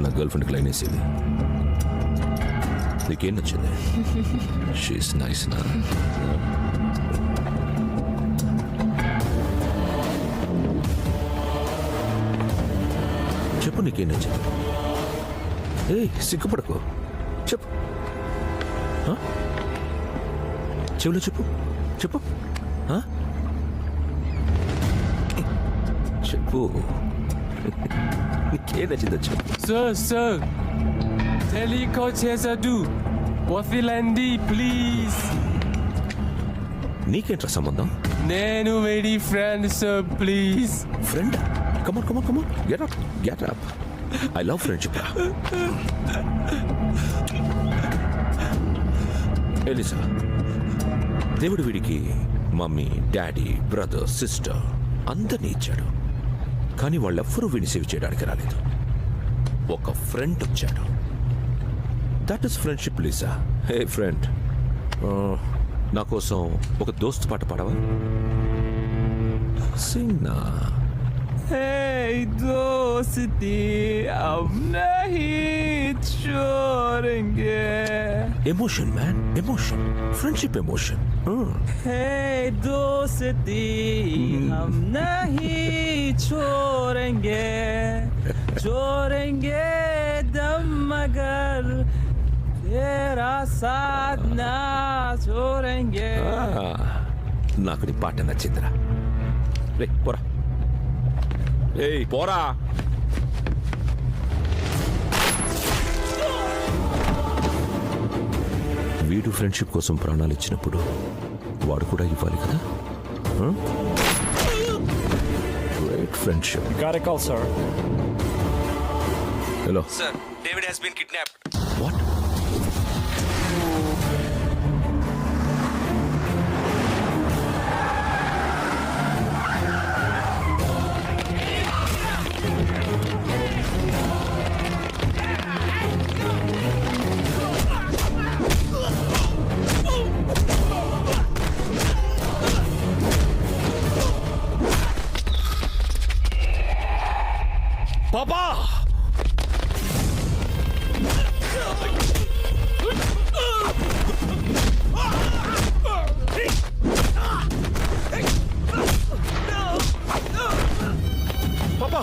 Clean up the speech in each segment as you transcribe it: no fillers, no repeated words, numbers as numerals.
నా గర్ల్ ఫ్రెండ్కి లైన్ వేసేది. నీకేం నచ్చింది? షీస్ నైస్ నా. చెప్పు నీకేం నచ్చింది? ఏ సిగ్గుపడకు, చెప్పు. చెవులో చెప్పు, చెప్పు, చెప్పు. నీకేం నచ్చిందో చెప్పు. సార్ టెలికో చేసాడు వదిలండి ప్లీజ్. నీకేంట్రా సంబంధం? నేను very friend sir please. Friend? Come on come on come on, get up get up. I love friendship రా. ఎలిసా, దేవుడు వీడికి మమ్మీ, డాడీ, బ్రదర్, సిస్టర్ అందరినీ ఇచ్చాడు. కానీ వాళ్ళెవ్వరూ వీడిని సేవ్ చేయడానికి రాలేదు. ఒక ఫ్రెండ్ వచ్చాడు. That is friendship Lisa. Hey friend, నా కోసం ఒక దోస్త్ పాట పాడవా? సింగ్ నా. Hey दोस्ती अब नहीं छोड़ेंगे. Emotion man, emotion, friendship emotion. Hey दोस्ती हम नहीं छोड़ेंगे, छोड़ेंगे दम मगर तेरा साथ ना छोड़ेंगे. నాకు నీ పాట నచ్చిందిరా. రే పోరా, ఏయ్ పోరా. వీడు ఫ్రెండ్షిప్ కోసం ప్రాణాలు ఇచ్చినప్పుడు వాడు కూడా ఇవ్వాలి కదా. Great friendship. Got a call, sir. Hello Sir, David has been kidnapped. What? Papa! పాపా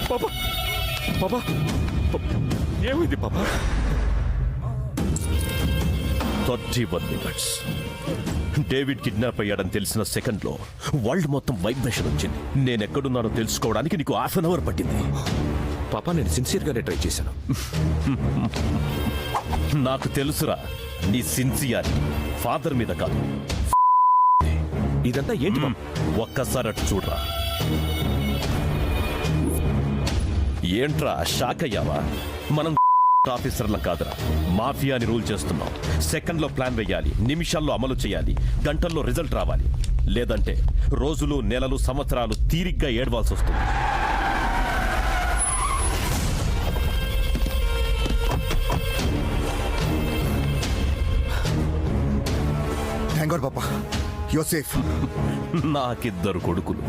పాపా పాపా, ఏమైంది పాపా? 31 minutes. డేవిడ్ కిడ్నాప్ అయ్యాడని తెలిసిన సెకండ్లో వరల్డ్ మొత్తం వైబ్రేషన్ వచ్చింది. నేనెక్కడున్నానో తెలుసుకోవడానికి నీకు హాఫ్ అన్ అవర్ పట్టింది. పాపా నేను సిన్సియర్గానే ట్రై చేశాను. నాకు తెలుసురా నీ సిన్సియర్ ఫాదర్ మీద కాదు. ఇదంతా ఏంటి పాపా? ఒక్కసారి అటు చూడరా. ఏంట్రా షాక్ అయ్యావా? మనం ఆఫీసర్ల కాదురా, మాఫియాని రూల్ చేస్తున్నాం. సెకండ్లో ప్లాన్ వేయాలి, నిమిషాల్లో అమలు చేయాలి, గంటల్లో రిజల్ట్ రావాలి. లేదంటే రోజులు, నెలలు, సంవత్సరాలు తీరిగ్గా ఏడవాల్సి వస్తుంది. థాంక్ గాడ్ పాపా, యు ఆర్ సేఫ్. నాకిద్దరు కొడుకులు.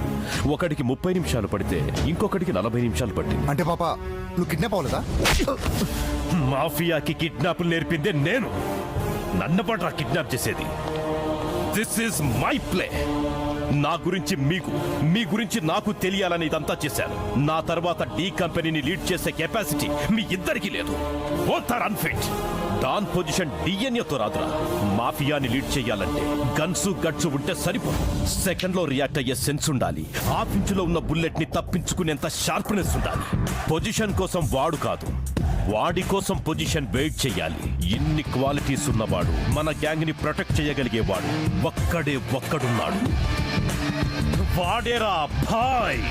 ఒకడికి 30 నిమిషాలు పడితే ఇంకొకడికి 40 నిమిషాలు పట్టింది. అంటే పాపా నువ్వు కిడ్నాప్ అవ్వలేదా? మాఫియాకి కిడ్నాపులు నేర్పిందే నేను. నన్ను పట్ల కిడ్నాప్ చేసేది. This is my play. నా గురించి మీకు, మీ గురించి నాకు తెలియాలని ఇదంతా చేశాను. నా తర్వాత డి కంపెనీని లీడ్ చేసే కెపాసిటీ మీ ఇద్దరికీ లేదు. Both are unfit. Don position డిఎన్ఏతో రాదురా. మాఫియాని లీడ్ చేయాలంటే గన్సు గట్సు ఉంటే సరిపోదు. సెకండ్ లో రియాక్ట్ అయ్యే సెన్స్ ఉండాలి. హాఫ్ ఇంచులో ఉన్న బుల్లెట్ ని తప్పించుకునేంత షార్ప్నెస్ ఉండాలి. పొజిషన్ కోసం వాడు కాదు, వాడి కోసం పొజిషన్ వెయిట్ చేయాలి. ఇన్ని క్వాలిటీస్ ఉన్నవాడు, మన గ్యాంగ్ ని ప్రొటెక్ట్ చేయగలిగేవాడు ఒక్కడున్నాడు. వాడేరా భాయ్.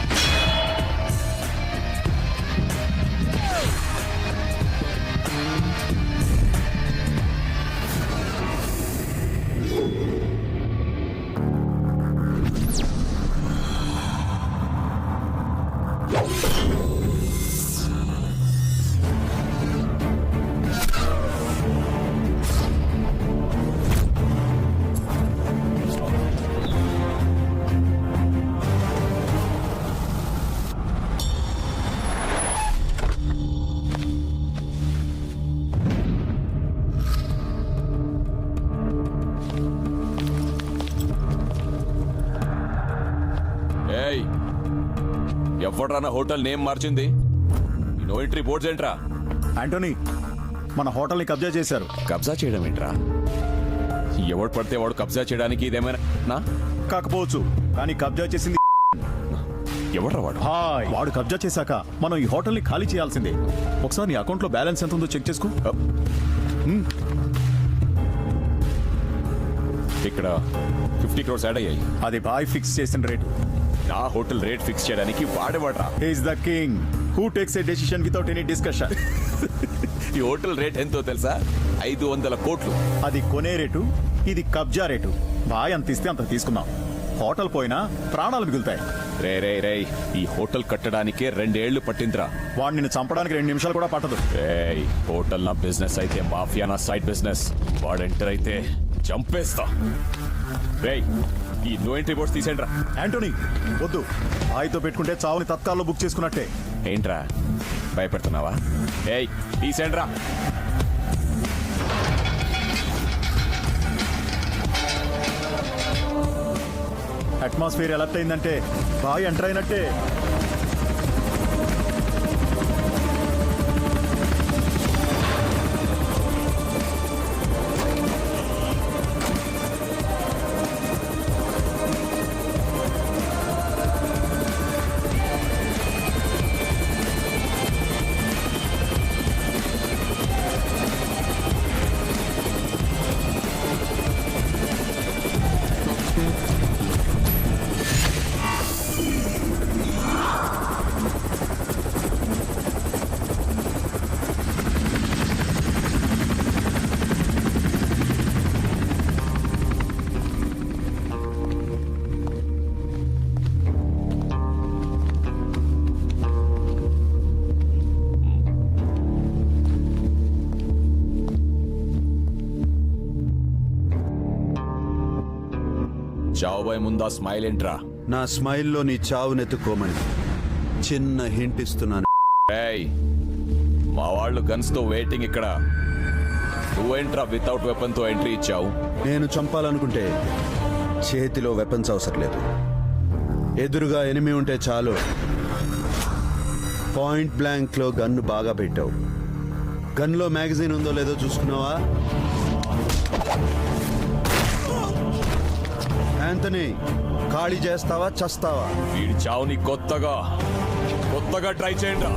ఎవడ్రా నా హోటల్ నేమ్ మార్చింది? నో ఎంట్రీ బోర్డ్స్ ఏంట్రా? యాంటోనీ, మన హోటల్ని కబ్జా చేశారు. కబ్జా చేయడం ఏంట్రా? ఎవడు పడితే వాడు కబ్జా చేయడానికి ఇదేమైనా నా? కాకపోవచ్చు, కానీ కబ్జా చేసింది ఎవడ్రా వాడు? హాయ్. వాడు కబ్జా చేశాక మనం ఈ హోటల్ని ఖాళీ చేయాల్సిందే. ఒకసారి నీ అకౌంట్లో బ్యాలెన్స్ ఎంత ఉందో చెక్ చేసుకో. ఇక్కడ 50 crores యాడ్ అయ్యాయి. అది బాయ్ ఫిక్స్ చేసిన రేటు. నా హోటల్ రేట్ ఫిక్స్ చేయడానికి వాడేవాడ్రా? Is the king who takes a decision without any discussion. ఈ హోటల్ రేట్ ఎంతో తెలుసా? 500 కోట్లు. అది కొనే రేటు, ఇది కబ్జా రేటు. బాయ్ అంత ఇస్తే అంత తీసుకుందాం. హోటల్ పోయినా ప్రాణాలు మిగులుతాయి. రే ఈ హోటల్ కట్టడానికే 2 ఏళ్లు పట్టిందిరా. వాడిని చంపడానికి 2 నిమిషాలు కూడా పట్టదు. హోటల్ నా బిజినెస్ అయితే, మాఫియా నా సైడ్ బిజినెస్. వాడు ఎంటర్ అయితే చంపేస్తా. రేయ్, ఈ నో ఎంట్రీ బోర్డ్స్ తీసేండ్రా. యాంటోనీ వద్దు, బాయ్తో పెట్టుకుంటే చావుని తత్కాల్లో బుక్ చేసుకున్నట్టే. ఏంట్రా భయపెడుతున్నావా? ఏయ్, తీసేండ్రా. అట్మాస్ఫియర్ ఎలర్ట్ అయిందంటే బాయ్ ఎంటర్ అయినట్టే. చావుబాయ్ ముందా స్మైల్ ఏంట్రా? నా స్మైల్లో నీ చావునెత్తుకోమని చిన్న హింట్ ఇస్తున్నాను. ఏయ్, మా వాళ్ళు గన్స్ తో వెయిటింగ్ ఇక్కడ. నువ్వేంట్రా వితౌట్ వెపన్ తో ఎంట్రీ ఇచ్చావు? నేను చంపాలనుకుంటే చేతిలో వెపన్స్ అవసరం లేదు. ఎదురుగా ఎనిమి ఉంటే చాలు. పాయింట్ బ్లాంక్ లో గన్ను బాగా పెట్టావు. గన్లో మ్యాగజైన్ ఉందో లేదో చూసుకున్నావా? యాంటనీ, ఖాళీ చేస్తావా చస్తావా? వీడి చావుని కొత్తగా ట్రై చేయండిరా.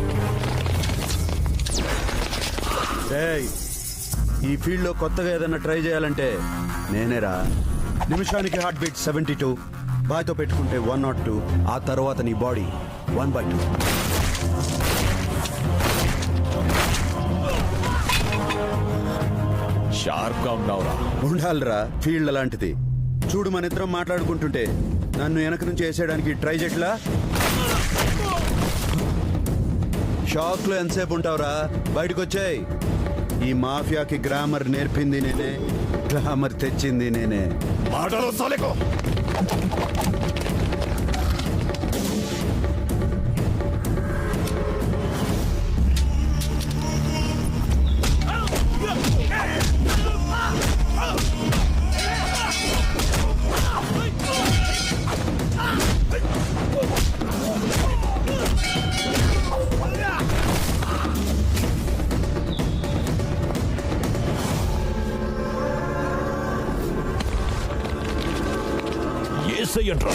ఏయ్, ఈ ఫీల్డ్ లో కొత్తగా ఏదైనా ట్రై చేయాలంటే నేనేరా. నిమిషానికి హార్ట్ బీట్ 72, బాయ్తో పెట్టుకుంటే 102, ఆ తర్వాత నీ బాడీ 1/2. షార్ప్ గా ఉన్నావురా. ఉండాలిరా, ఫీల్డ్ అలాంటిది. చూడు, మన ఇద్దరం మాట్లాడుకుంటుంటే నన్ను వెనక నుంచి వేసేయడానికి ట్రై చేయట్లా. షాక్ లో ఎంతసేపు ఉంటావురా? బయటకు వచ్చాయి. ఈ మాఫియాకి గ్రామర్ నేర్పింది నేనే, గ్లామర్ తెచ్చింది నేనే. మాటలు సాలేకో. ఏసయ్యంట్రా.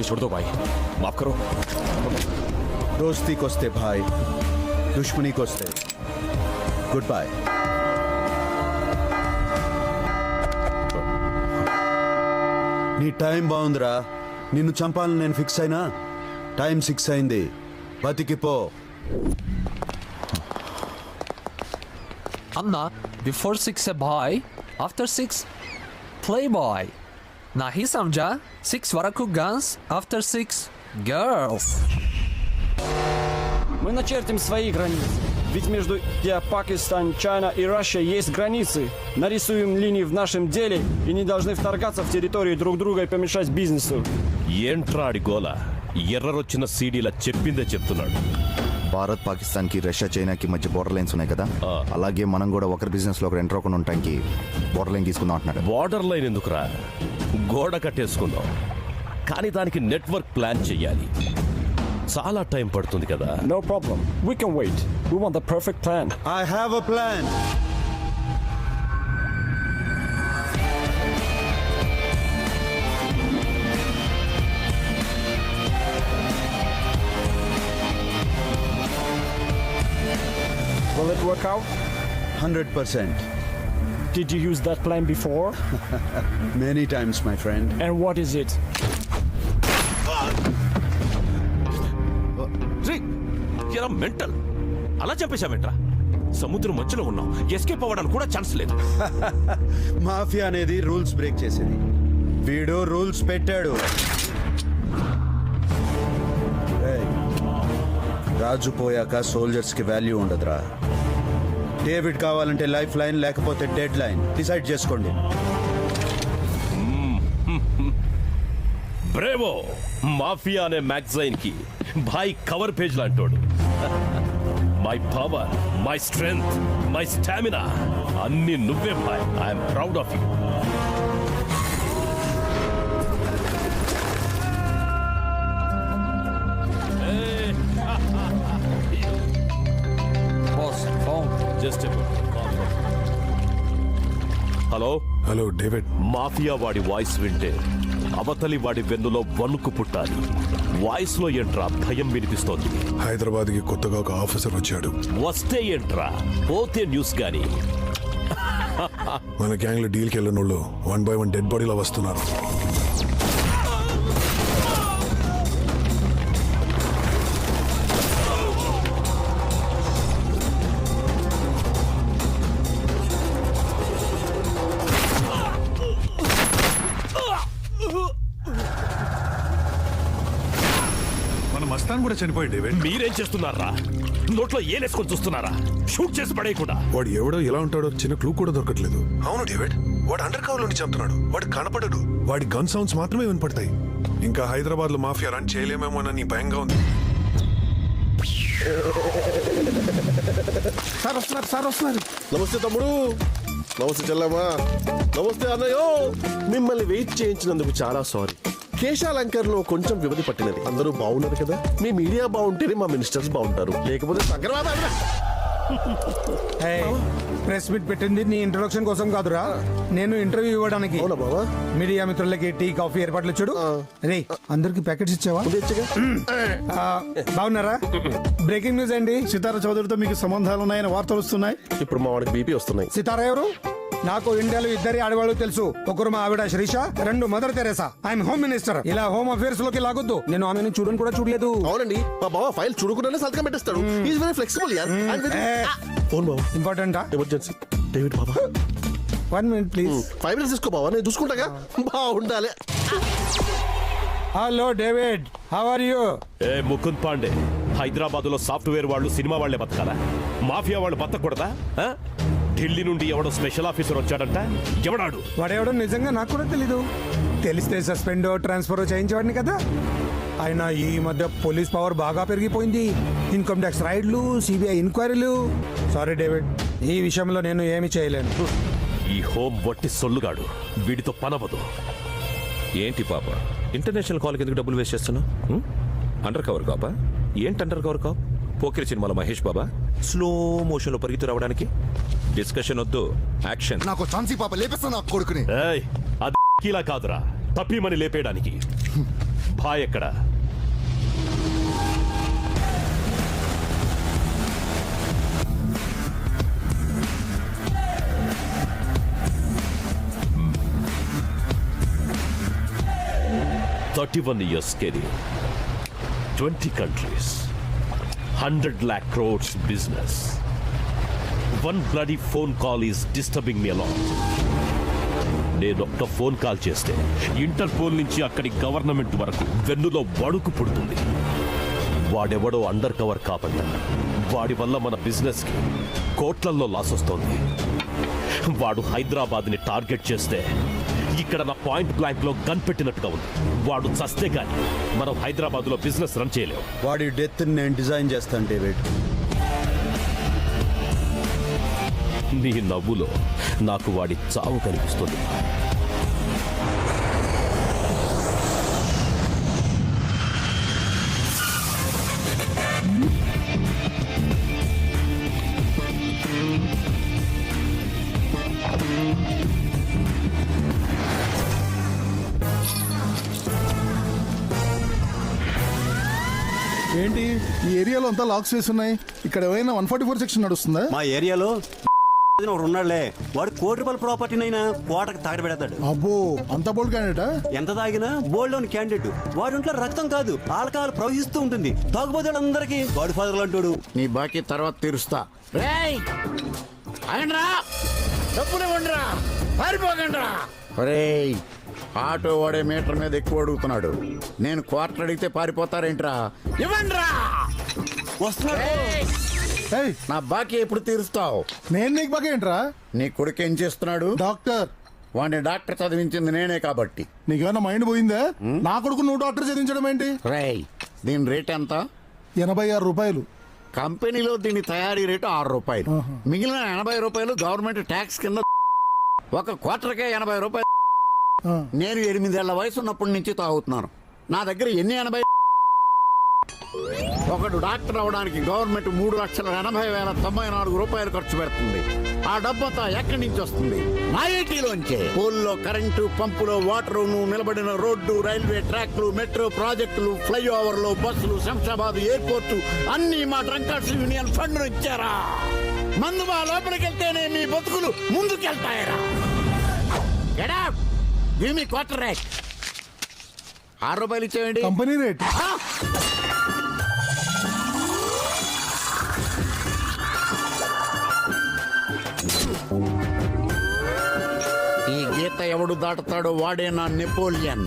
छोड़ दो भाई, माफ करो. दोस्ती कोस्ते भाई, दुश्मनी कोस्ते गुड बाय. నీ టైం బాగుందిరా. నిన్ను చంపాలని నేను ఫిక్స్ అయినా టైం 6 అయింది. బతికిపో. Anna, before 6 a boy, after 6 playboy. Nahi samjha? 6 varaku guns, after 6 girls. Мы начертим свои границы. Ведь между Пакистан, Чайна и Россия есть границы. Нарисуем линии в нашем деле и не должны вторгаться в территорию друг друга и помешать бизнесу. ఏంట్రా ఆడి గోల ఎర్రరొచ్చిన సీడీలా చెప్పిందే చెప్తున్నాడు. భారత్ పాకిస్తాన్ కి రష్యా చైనాకి మధ్య బోర్డర్ లైన్స్ ఉన్నాయి కదా, అలాగే మనం కూడా ఒకరి బిజినెస్ లో ఒకరు ఎంటర్ అవ్వకుండా ఉండటానికి బోర్డర్ లైన్ తీసుకుందాం అంటున్నాడు. బార్డర్ లైన్ ఎందుకురా, గోడ కట్టేసుకుందాం. కానీ దానికి నెట్వర్క్ ప్లాన్ చెయ్యాలి. చాలా టైం పడుతుంది కదా. No problem. We can wait. We want the perfect plan. I have a plan. Will it work out? 100%. Did you use that plan before? Many times, my friend. And what is it? ఎరా mental, అలా చెప్పేశావేంట్రా? సముద్రం మధ్యలో ఉన్నాం, escape అవ్వడానికి కూడా chance లేదు. Mafia అనేది rules break చేసేది. వీడు రూల్స్ పెట్టాడు. ఏయ్, రాజు పోయాక సోల్జర్స్ కి వాల్యూ ఉండదురా. డేవిడ్ కావాలంటే లైఫ్ లైన్, లేకపోతే డెడ్ లైన్. డిసైడ్ చేసుకోండి. బ్రేవో మాఫియా అనే మ్యాగజైన్ కి భాయ్ కవర్ పేజ్ లాంటోడు. My power, my strength, my stamina అన్ని నువ్వే Bhai. I'm proud of you. Boss, phone. Just hello hello David. Mafia వాడి వాయిస్ వింటే అవతలి వాడి వెన్నులో వణుకు పుట్టాలి. వాయిస్ లో ఏంట్రా భయం వినిపిస్తోంది? హైదరాబాద్ కి కొత్తగా ఒక ఆఫీసర్ వచ్చాడు. వస్తే ఏంట్రా, పోతే న్యూస్ గాని. మన గ్యాంగ్ లో డీల్ కి వెళ్ళిన వాళ్ళు 1 by 1 డెడ్ బాడీలో వస్తున్నారు. మస్తాన్ కూడా చనిపోయాడు డేవిడ్. మీరేం చేస్తున్నారా? నోట్లో ఏలేసుకొని చూస్తున్నారా? షూట్ చేసి పడేయకుండా. వాడు ఎవడో ఎలా ఉంటాడో చిన్న క్లూ కూడా దొరకట్లేదు. అవును డేవిడ్, వాడు అండర్ కవర్ లోని చంపుతున్నాడు. వాడు కనపడడు. వాడి గన్ సౌండ్స్ మాత్రమే వినపడతాయి. ఇంకా హైదరాబాద్ లో మాఫియా రన్ చేయలేమేమోనని భయంగా ఉంది. సార్ వస్తున్నారు. నమస్తే తమ్ముడు. నమస్తే చెల్లమ్మా. నమస్తే అన్నయ్యో. మిమ్మల్ని వెయిట్ చేయించినందుకు చాలా సారీ. కేశాలంకర్ లో కొంచెం వ్యవధి పట్టినది. అందరూ బాగున్నారు కదా? మీ మీడియా బాగుంటేనే మా మినిస్టర్స్ బాగుంటారు, లేకపోతే ప్రెస్ మీట్ పెట్టింది నీ ఇంట్రొడక్షన్ కోసం కాదురా, నేను ఇంటర్వ్యూ ఇవ్వడానికి. మీడియా మిత్రులకి టీ కాఫీ ఏర్పాట్లు చూడు. రే, అందరికి ప్యాకెట్స్ ఇచ్చావా? బాగున్నారా? బ్రేకింగ్ న్యూస్ అండి. సితారా చౌదరితో మీకు సంబంధాలు ఉన్నాయని వార్తలు వస్తున్నాయి. ఇప్పుడు మా వాడికి బీపీ వస్తున్నాయి. సితారా ఎవరు? నాకు ఇండియాలో ఇద్దరి ఆడవాళ్ళు తెలుసు. ఒకరు మా ఆవిడ శ్రీష, రెండు mother Teresa. I'm home minister. ఇలా హోమ్ అఫేర్స్ లోకి లాగొద్దు. నేను ఆమెను చూడని కూడా చూడలేదు. అవునండి, మా బావ ఫైల్ చూడకుండానే సంతకం పెట్టేస్తాడు. ఈజ్ వెరీ ఫ్లెక్సిబుల్ యార్. ఫోన్ బావ ఇంపార్టెంటా? ఎమర్జెన్సీ. డేవిడ్ బాబా 1 minute ప్లీజ్. 5 minutes తీసుకో బావా, నేను చూసుకుంటాగా. బాగుండాలి. Hello David, how are you? ఏ ముకుంద్ పాండే, హైదరాబాద్ లో సాఫ్ట్వేర్ వాళ్ళు సినిమా వాళ్లే బతకాలా? మాఫియా వాళ్ళు బతకూడదా? ఢిల్లీ నుండి ఎవడో స్పెషల్ ఆఫీసర్ వచ్చాడంట. ఎవడాడు? వాడెవడో నిజంగా నాకు కూడా తెలీదు. తెలిస్తే సస్పెండ్ ట్రాన్స్ఫర్ చేయించేవాడిని కదా. అయినా ఈ మధ్య పోలీస్ పవర్ బాగా పెరిగిపోయింది. ఇన్కమ్ ట్యాక్స్ రైడ్లు, సిబిఐ ఎంక్వైరీలు. సారీ డేవిడ్, ఈ విషయంలో నేను ఏమి చేయలేను. ఈ హోమ్ వట్టి సొల్లుగాడు, వీడితో పనవదు. ఏంటి పాప, ఇంటర్నేషనల్ కాల్కి ఎందుకు డబ్బులు వేస్ట్ చేస్తున్నావు? అండర్ కవర్ కాపా? ఏంటి అండర్ కవర్ కాప్? పోకిరి సినిమాలో మహేష్ బాబా స్లో మోషన్ లో పరిగెత్తు రావడానికి? డిస్కషన్ వద్దు, యాక్షన్. నాకు ఛాన్సీ పాప లేపేస్తా నా కొడుకుని. అది కీలా కాదురా, తప్పిమని లేపేయడానికి. భాయ్ ఎక్కడ? $31 years career, 20 countries, 100 lakh crores business. One bloody phone call is disturbing me a lot. నేను ఒక్క ఫోన్ కాల్ చేస్తే ఇంటర్పోల్ నుంచి అక్కడి గవర్నమెంట్ వరకు వెన్నులో వణుకు పుడుతుంది. వాడెవడో అండర్ కవర్ కాబట్టి వాడి వల్ల మన బిజినెస్ కి కోట్లల్లో లాస్ వస్తోంది. వాడు హైదరాబాద్ని టార్గెట్ చేస్తే ఇక్కడ నా పాయింట్ బ్లాంక్ లో గన్ పెట్టినట్టుగా ఉంది. వాడు చస్తే గాని మనం హైదరాబాద్ లో బిజినెస్ రన్ చేయలేము. వాడి డెత్ నేను డిజైన్ చేస్తాను డేవిడ్. నీ నవ్వులో నాకు వాడి చావు కనిపిస్తుంది. ఏంటి ఈ ఏరియాలో అంతా లాక్స్ వేసి ఉన్నాయి. ఇక్కడ ఏమైనా 144 సెక్షన్ నడుస్తుందా? మా ఏరియాలో ఉన్నాడులే, వాడు కోటి రూపాయల ప్రాపర్టీనైనా కోటకు తాగబెడతాడు. అబ్బో, అంత బోల్డ్ క్యాండిడేటా? ఎంత తాగినా బోల్డ్ లోని క్యాండిడేట్. వాడి ఒంట్లో రక్తం కాదు, ఆల్కహాల్ ప్రవహిస్తూ ఉంటుంది. తాగుబోతే అందరికీ గాడ్ ఫాదర్ అంటాడు. నీ బాకీ తర్వాత తీరుస్తా. ఆటో వాడే మీటర్ మీద ఎక్కువ అడుగుతున్నాడు. నేను క్వార్టర్ అడిగితే పారిపోతారేంట్రా? ఇవ్వండిరా. వస్తున్నాడు. నా బాకీ ఎప్పుడు తీరుస్తావు? నేను నీకు బాగా ఏంట్రా? నీ కొడుకు ఏం చేస్తున్నాడు? డాక్టర్. వాడిని డాక్టర్ చదివించింది నేనే కాబట్టి. నీకేమన్నా మైండ్ పోయిందా? నా కొడుకు నువ్వు డాక్టర్ చదివించడం ఏంటి? రేయ్, దీని రేట్ ఎంత? 86 రూపాయలు. కంపెనీలో దీని తయారీ రేటు 6 రూపాయలు. మిగిలిన 80 రూపాయలు గవర్నమెంట్ ట్యాక్స్ కింద. ఒక క్వార్టర్కే 80 రూపాయలు. నేను 8 ఏళ్ల వయసు ఉన్నప్పటి నుంచి తాగుతున్నాను. నా దగ్గర ఎన్ని 80? ఒకడు డాక్టర్ అవడానికి గవర్నమెంట్ 3,80,094 రూపాయలు ఖర్చు పెడుతుంది. ఆ డబ్బంతా ఎక్కడి నుంచి వస్తుంది? నా ఏటీలోంచే. పోల్లో కరెంటు, పంపులో వాటరు, నువ్వు నిలబడిన రోడ్డు, రైల్వే ట్రాక్లు, మెట్రో ప్రాజెక్టులు, ఫ్లైఓవర్లు, బస్సులు, శంషాబాద్ ఎయిర్పోర్టు అన్ని మా డ్రంకర్స్ యూనియన్ ఫండ్ ఇచ్చారా? మందు మా లోపలికి వెళ్తేనే మీ బతుకులు ముందుకెళ్తాయరా? మీ క్వార్టర్ రేట్ 6 రూపాయలు ఇచ్చేయండి. Company rate. ఈ గీత ఎవడు దాటుతాడో వాడే నా నెపోలియన్.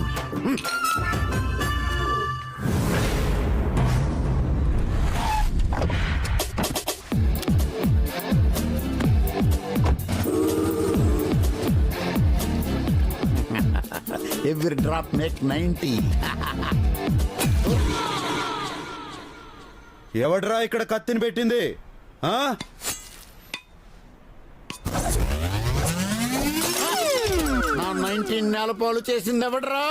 Every drop make 90. ఎవడ్రా ఇక్కడ కత్తిని పెట్టింది? నా 19 నేలపాలు చేసింది ఎవడ్రా?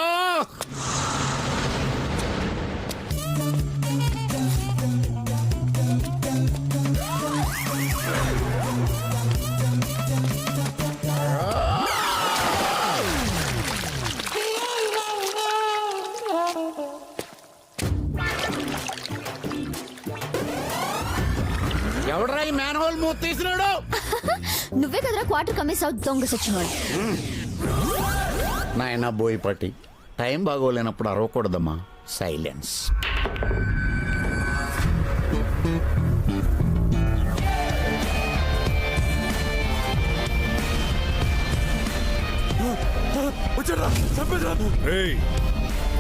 ఎవడ్రా ఈ మ్యాన్ హోల్ మూత తీసినాడు? నువ్వే కదరా క్వార్టర్ కమ్మేసావు దొంగ సచ్చినోడు. నాయనా బోయపాటి, టైం బాగోలేనప్పుడు అరవకూడదమ్మా. సైలెన్స్.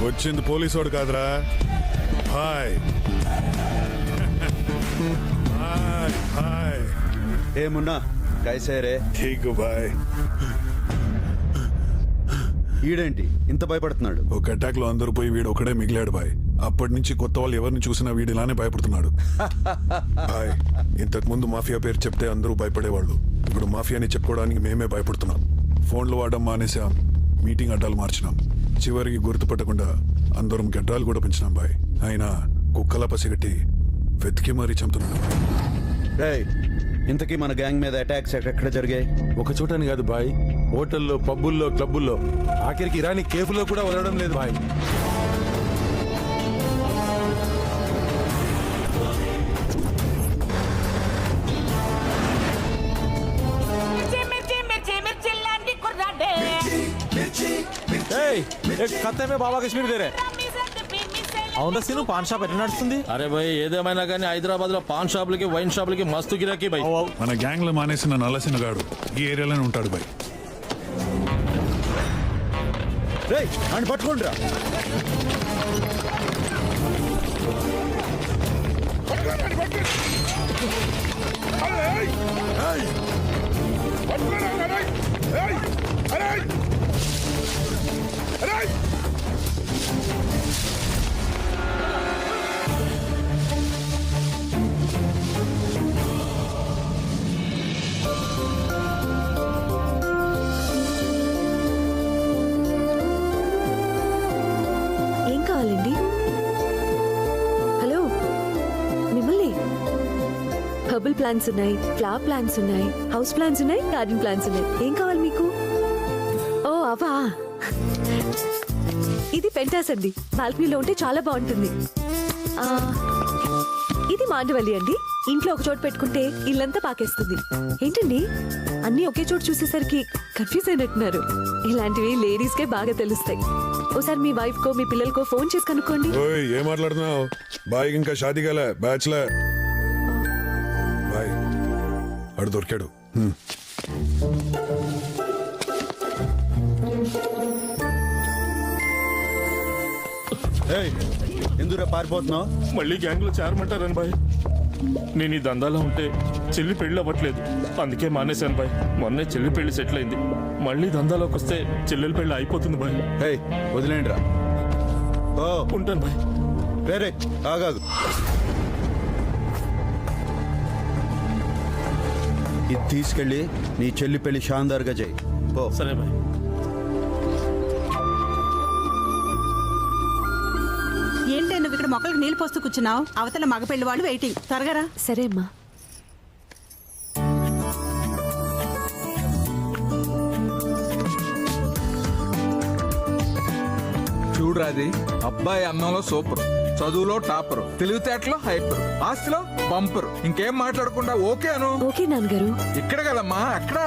వచ్చింది పోలీసు వాడు కాదురా. Hi hi hi. ఏమున్నా కైసేరే? ఠీక్ బాయ్. ఈడేంటి ఇంత భయపడుతున్నాడు? ఒక అటాక్ లో అందరూ పోయి వీడు ఒకడే మిగిలాడు బాయ్. అప్పటి నుంచి కొత్త వాళ్ళు ఎవరిని చూసినా వీడు ఇలానే భయపడుతున్నాడు. బాయ్, ఇంతకు ముందు మాఫియా పేరు చెప్తే అందరూ భయపడేవాళ్ళు. ఇప్పుడు మాఫియాని చెప్పుకోవడానికి మేమే భయపడుతున్నాం. ఫోన్లు వాడడం మానేసాం, మీటింగ్ అడ్డాలు మార్చినాం. చివరికి గుర్తుపట్టకుండా అందరం గడ్డాలు కూడా పెంచినాం బాయ్. అయినా కుక్కలా పసిగట్టి వెతికి మరీ చంపుతున్నాం. ఇంతకీ మన గ్యాంగ్ మీద అటాక్స్ ఎక్కడ జరిగాయి? ఒక చోటని కాదు బాయ్, హోటల్లో, పబ్బుల్లో, క్లబ్బుల్లో, ఆఖరికి ఇరానీ కేఫ్లో కూడా వదలడం లేదు బాయ్. खत्ते में बाबा कश्मीर दे रहे అవునా సీను పాన్ షాప్ ఎట్లా నడుస్తుంది? అరే భయ్ ఏదేమైనా కానీ హైదరాబాద్ లో పాన్ షాపులకి వైన్ షాపులకి మస్తు గిరాకీ భయ్. మన గ్యాంగ్ లో మానేసిన నల్లసిన గాడు ఈ ఏరియాలోనే ఉంటాడు బాయ్. రేయ్ అని పట్టుకోండి రా. ఏం కావాలండి? హలో, మిమ్మల్ని. హెర్బల్ ప్లాంట్స్ ఉన్నాయి, ఫ్లవర్ ప్లాంట్స్ ఉన్నాయి, హౌస్ ప్లాంట్స్ ఉన్నాయి, గార్డెన్ ప్లాంట్స్ ఉన్నాయి. ఏం కావాలి మీకు? ఓ అవా, ఇది పెంటాస్ అండి. బాల్కనీలో ఉంటే చాలా బాగుంటుంది. ఆ, ఇది మాండవల్లి అండి. ఇంట్లో ఒక చోటు పెట్టుకుంటే ఇల్లంతా పాకేస్తుంది. ఏంటండి అన్నీ ఒకే చోటు చూసేసరికి కన్ఫ్యూజ్ అయినట్టున్నారు. ఇలాంటివి లేడీస్ కే బాగా తెలుస్తాయి. ఓసారి మీ వైఫ్ కో మీ పిల్లలకో ఫోన్ చేసి కనుక్కోండి. ఓయ్ ఏం మాట్లాడుతున్నావు? బాయ్ ఇంకా షాదీ కాలే, బ్యాచ్లర్. బాయ్ అడు దొరికాడు. ఎందుకురా పారిపోతున్నావు? మళ్ళీ గ్యాంగ్ లో చేరమంటారని బాయ్. నేను ఈ దందాలో ఉంటే చెల్లి పెళ్లి అవ్వట్లేదు, అందుకే మానేశాను బాయ్. మొన్నే చెల్లి పెళ్లి సెటిల్ అయింది, మళ్ళీ దందాలోకి వస్తే చెల్లెలి పెళ్లి అయిపోతుంది బాయ్. వదిలేండి రా. ఓ ఉంటాను బాయ్. వేరే ఆగాదు. ఇది తీసుకెళ్ళి నీ చెల్లి పెళ్లి షాందార్గా చేయి. పో. సరే బాయ్. ఏంటి నువ్వు ఇక్కడ మొక్కలకు నీళ్ళు పోస్తూ కూర్చున్నావు? అవతల మగ పెళ్లి వాళ్ళు వెయిటింగ్. త్వరగా రా. సరే అమ్మా. చూడరాది, అబ్బాయి అన్నంలో సూపర్, చదువులో టాపర్, తెలివితేటలో హైపర్, ఆస్తిలో బంపర్. ఇంకేం మాట్లాడకుండా ఓకే అను. ఓకే నాన్నగారు. ఇక్కడ కదమ్మా, అక్కడ.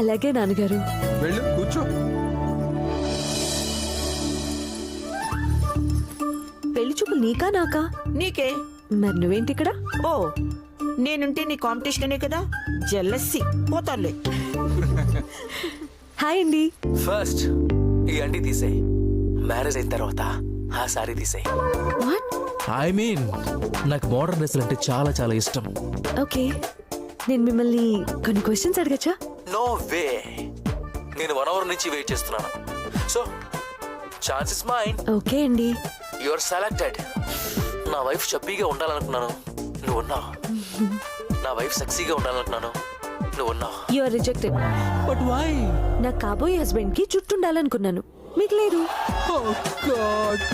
అలాగే నాన్నగారు. వెళ్ళు కూర్చో. పెళ్లి చూపులు నీకా నాకా? నీకే. మరి నువ్వేంటి ఇక్కడ? ఓ, నేనుంటే నీ కాంపిటీషనే కదా. జెల్లస్సి పోతాలే. హాయ్ అండి. ఫస్ట్ ఈ అండి తీసేయి, మ్యారేజ్ అయిన తర్వాత ఆ సారీ తీసేయి. వాట్? ఐ మీన్ నాకు మోడర్న్ డ్రెస్సులు అంటే చాలా చాలా ఇష్టం. ఓకే, నేను మిమ్మల్ని కొన్ని క్వశ్చన్స్ అడగచ్చా? నో వే, నేను 1 hour నుంచి వెయిట్ చేస్తున్నాను. So chance is mine. Okay అండి. You are selected. నా వైఫ్ చబ్బీగా ఉండాలనుకున్నాను, నువ్వు ఉన్నావు. నా వైఫ్ సెక్సీగా ఉండాలనుకున్నాను, నువ్వు ఉన్నావు. You are rejected. But why? నా కాబోయే హస్బెండ్ కి జుట్టు ఉండాలనుకున్నాను, మీకు లేదు. Oh god,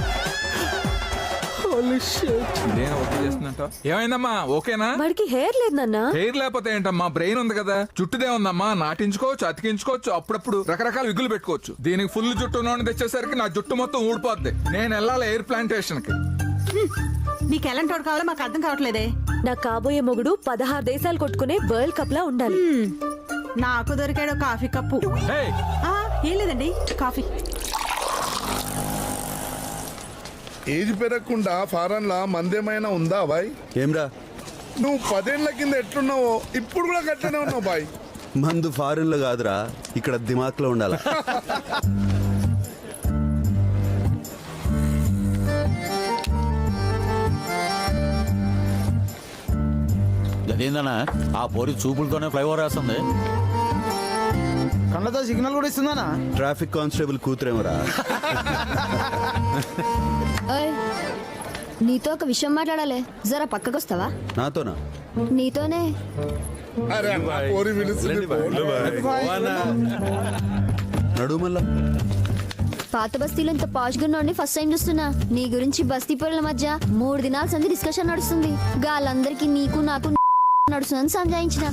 holy shit. నేను ఓకే చేస్తున్నట్టు ఏమైందమ్మా? ఓకేనా? వాడికి హెయిర్ లేదు నాన్న. హెయిర్ లేకపోతే ఏంటమ్మా, బ్రెయిన్ ఉంది కదా. జుట్టుదే ఉందమ్మా, నాటించుకోవచ్చు, అతికించుకోవచ్చు, అప్పుడప్పుడు రకరకాల విగులు పెట్టుకోవచ్చు. దీనికి ఫుల్ జుట్టు నోని తెచ్చేసరికి నా జుట్టు మొత్తం ఊడిపోద్ది. నేను వెళ్ళాలి ఎయిర్ ప్లాంటేషన్ కి. నీకు ఎలాంటి వాడు కావాలో మాకు అర్థం కావట్లేదే. నా కాబోయే మొగుడు 16 దేశాలు కొట్టుకునే వరల్డ్ కప్ లా ఉండాలి. నాకు దొరికాడు కాఫీ కప్పు. ఏం లేదండి, కాఫీ. ఏజ్ పెరగకుండా ఫారెన్ లా మందేమైనా ఉందా బాయ్? ఏమ్రా, నువ్వు 10 ఏళ్ల కింద ఎట్లున్నావో ఇప్పుడు కూడా గట్లనే ఉన్నావు బాయ్. మందు ఫారెన్ లో కాదురా, ఇక్కడ దిమాక్ లో ఉండాలి. అదేందన్నా ఆ పోరి చూపులతోనే ఫ్లైఓవర్ వేస్తుంది. కళ్ళతో సిగ్నల్ కూడా ఇస్తుందానా? Traffic constable కూతురేమరా. నీతో ఒక విషయం మాట్లాడాలి, జరా పక్కకొస్తావా? నాతోనా? నీతోనే. నడు మళ్ళా. పాత బస్తీలో ఇంత పాష్ గా ఫస్ట్ టైం చూస్తున్నా. నీ గురించి బస్తీ పిల్లల మధ్య 3 దినాల సంది డిస్కషన్ నడుస్తుంది. గాలందరికీ నీకు నాకు నడుస్తుందని సంజాయించిన.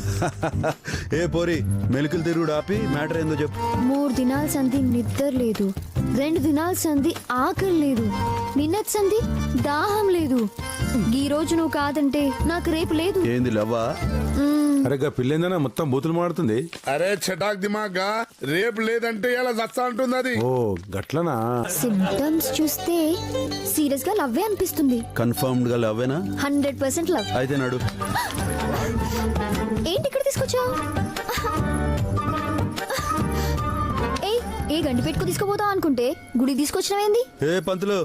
ఏ పోరి, మెలికలు తిరుగుడు ఆపి మ్యాటర్ ఏందో చెప్పు. 3 దినాల సంధి నిద్ర లేదు, 2 దినాల సంధి ఆకలి లేదు, నిన్నటి సంధి దాహం లేదు. ఈ రోజు నువ్వు కాదంటే నాకు రేపు లేదు. ఏంది లవ్వా? అరే గా పిల్లేందనా మొత్తం బూతులు మాడుతుంది. అరే చటాక్ దిమాగ్గా రేపు లేదంటే ఇలా చస్తా అంటుంది అది. ఓ గట్లనా? సిమ్టమ్స్ చూస్తే సీరియస్ గా లవ్వే అనిపిస్తుంది. కన్ఫర్మ్డ్ గా లవ్వేనా? 100% లవ్. అయితే నడు. ఏంటి ఇక్కడ తీసుకొచ్చావు? ఏయ్, ఏ గండి పెట్టుకు తీసుకుపోతావు అనుకుంటే గుడి తీసుకొచ్చినవేంది? ఏ పంతులు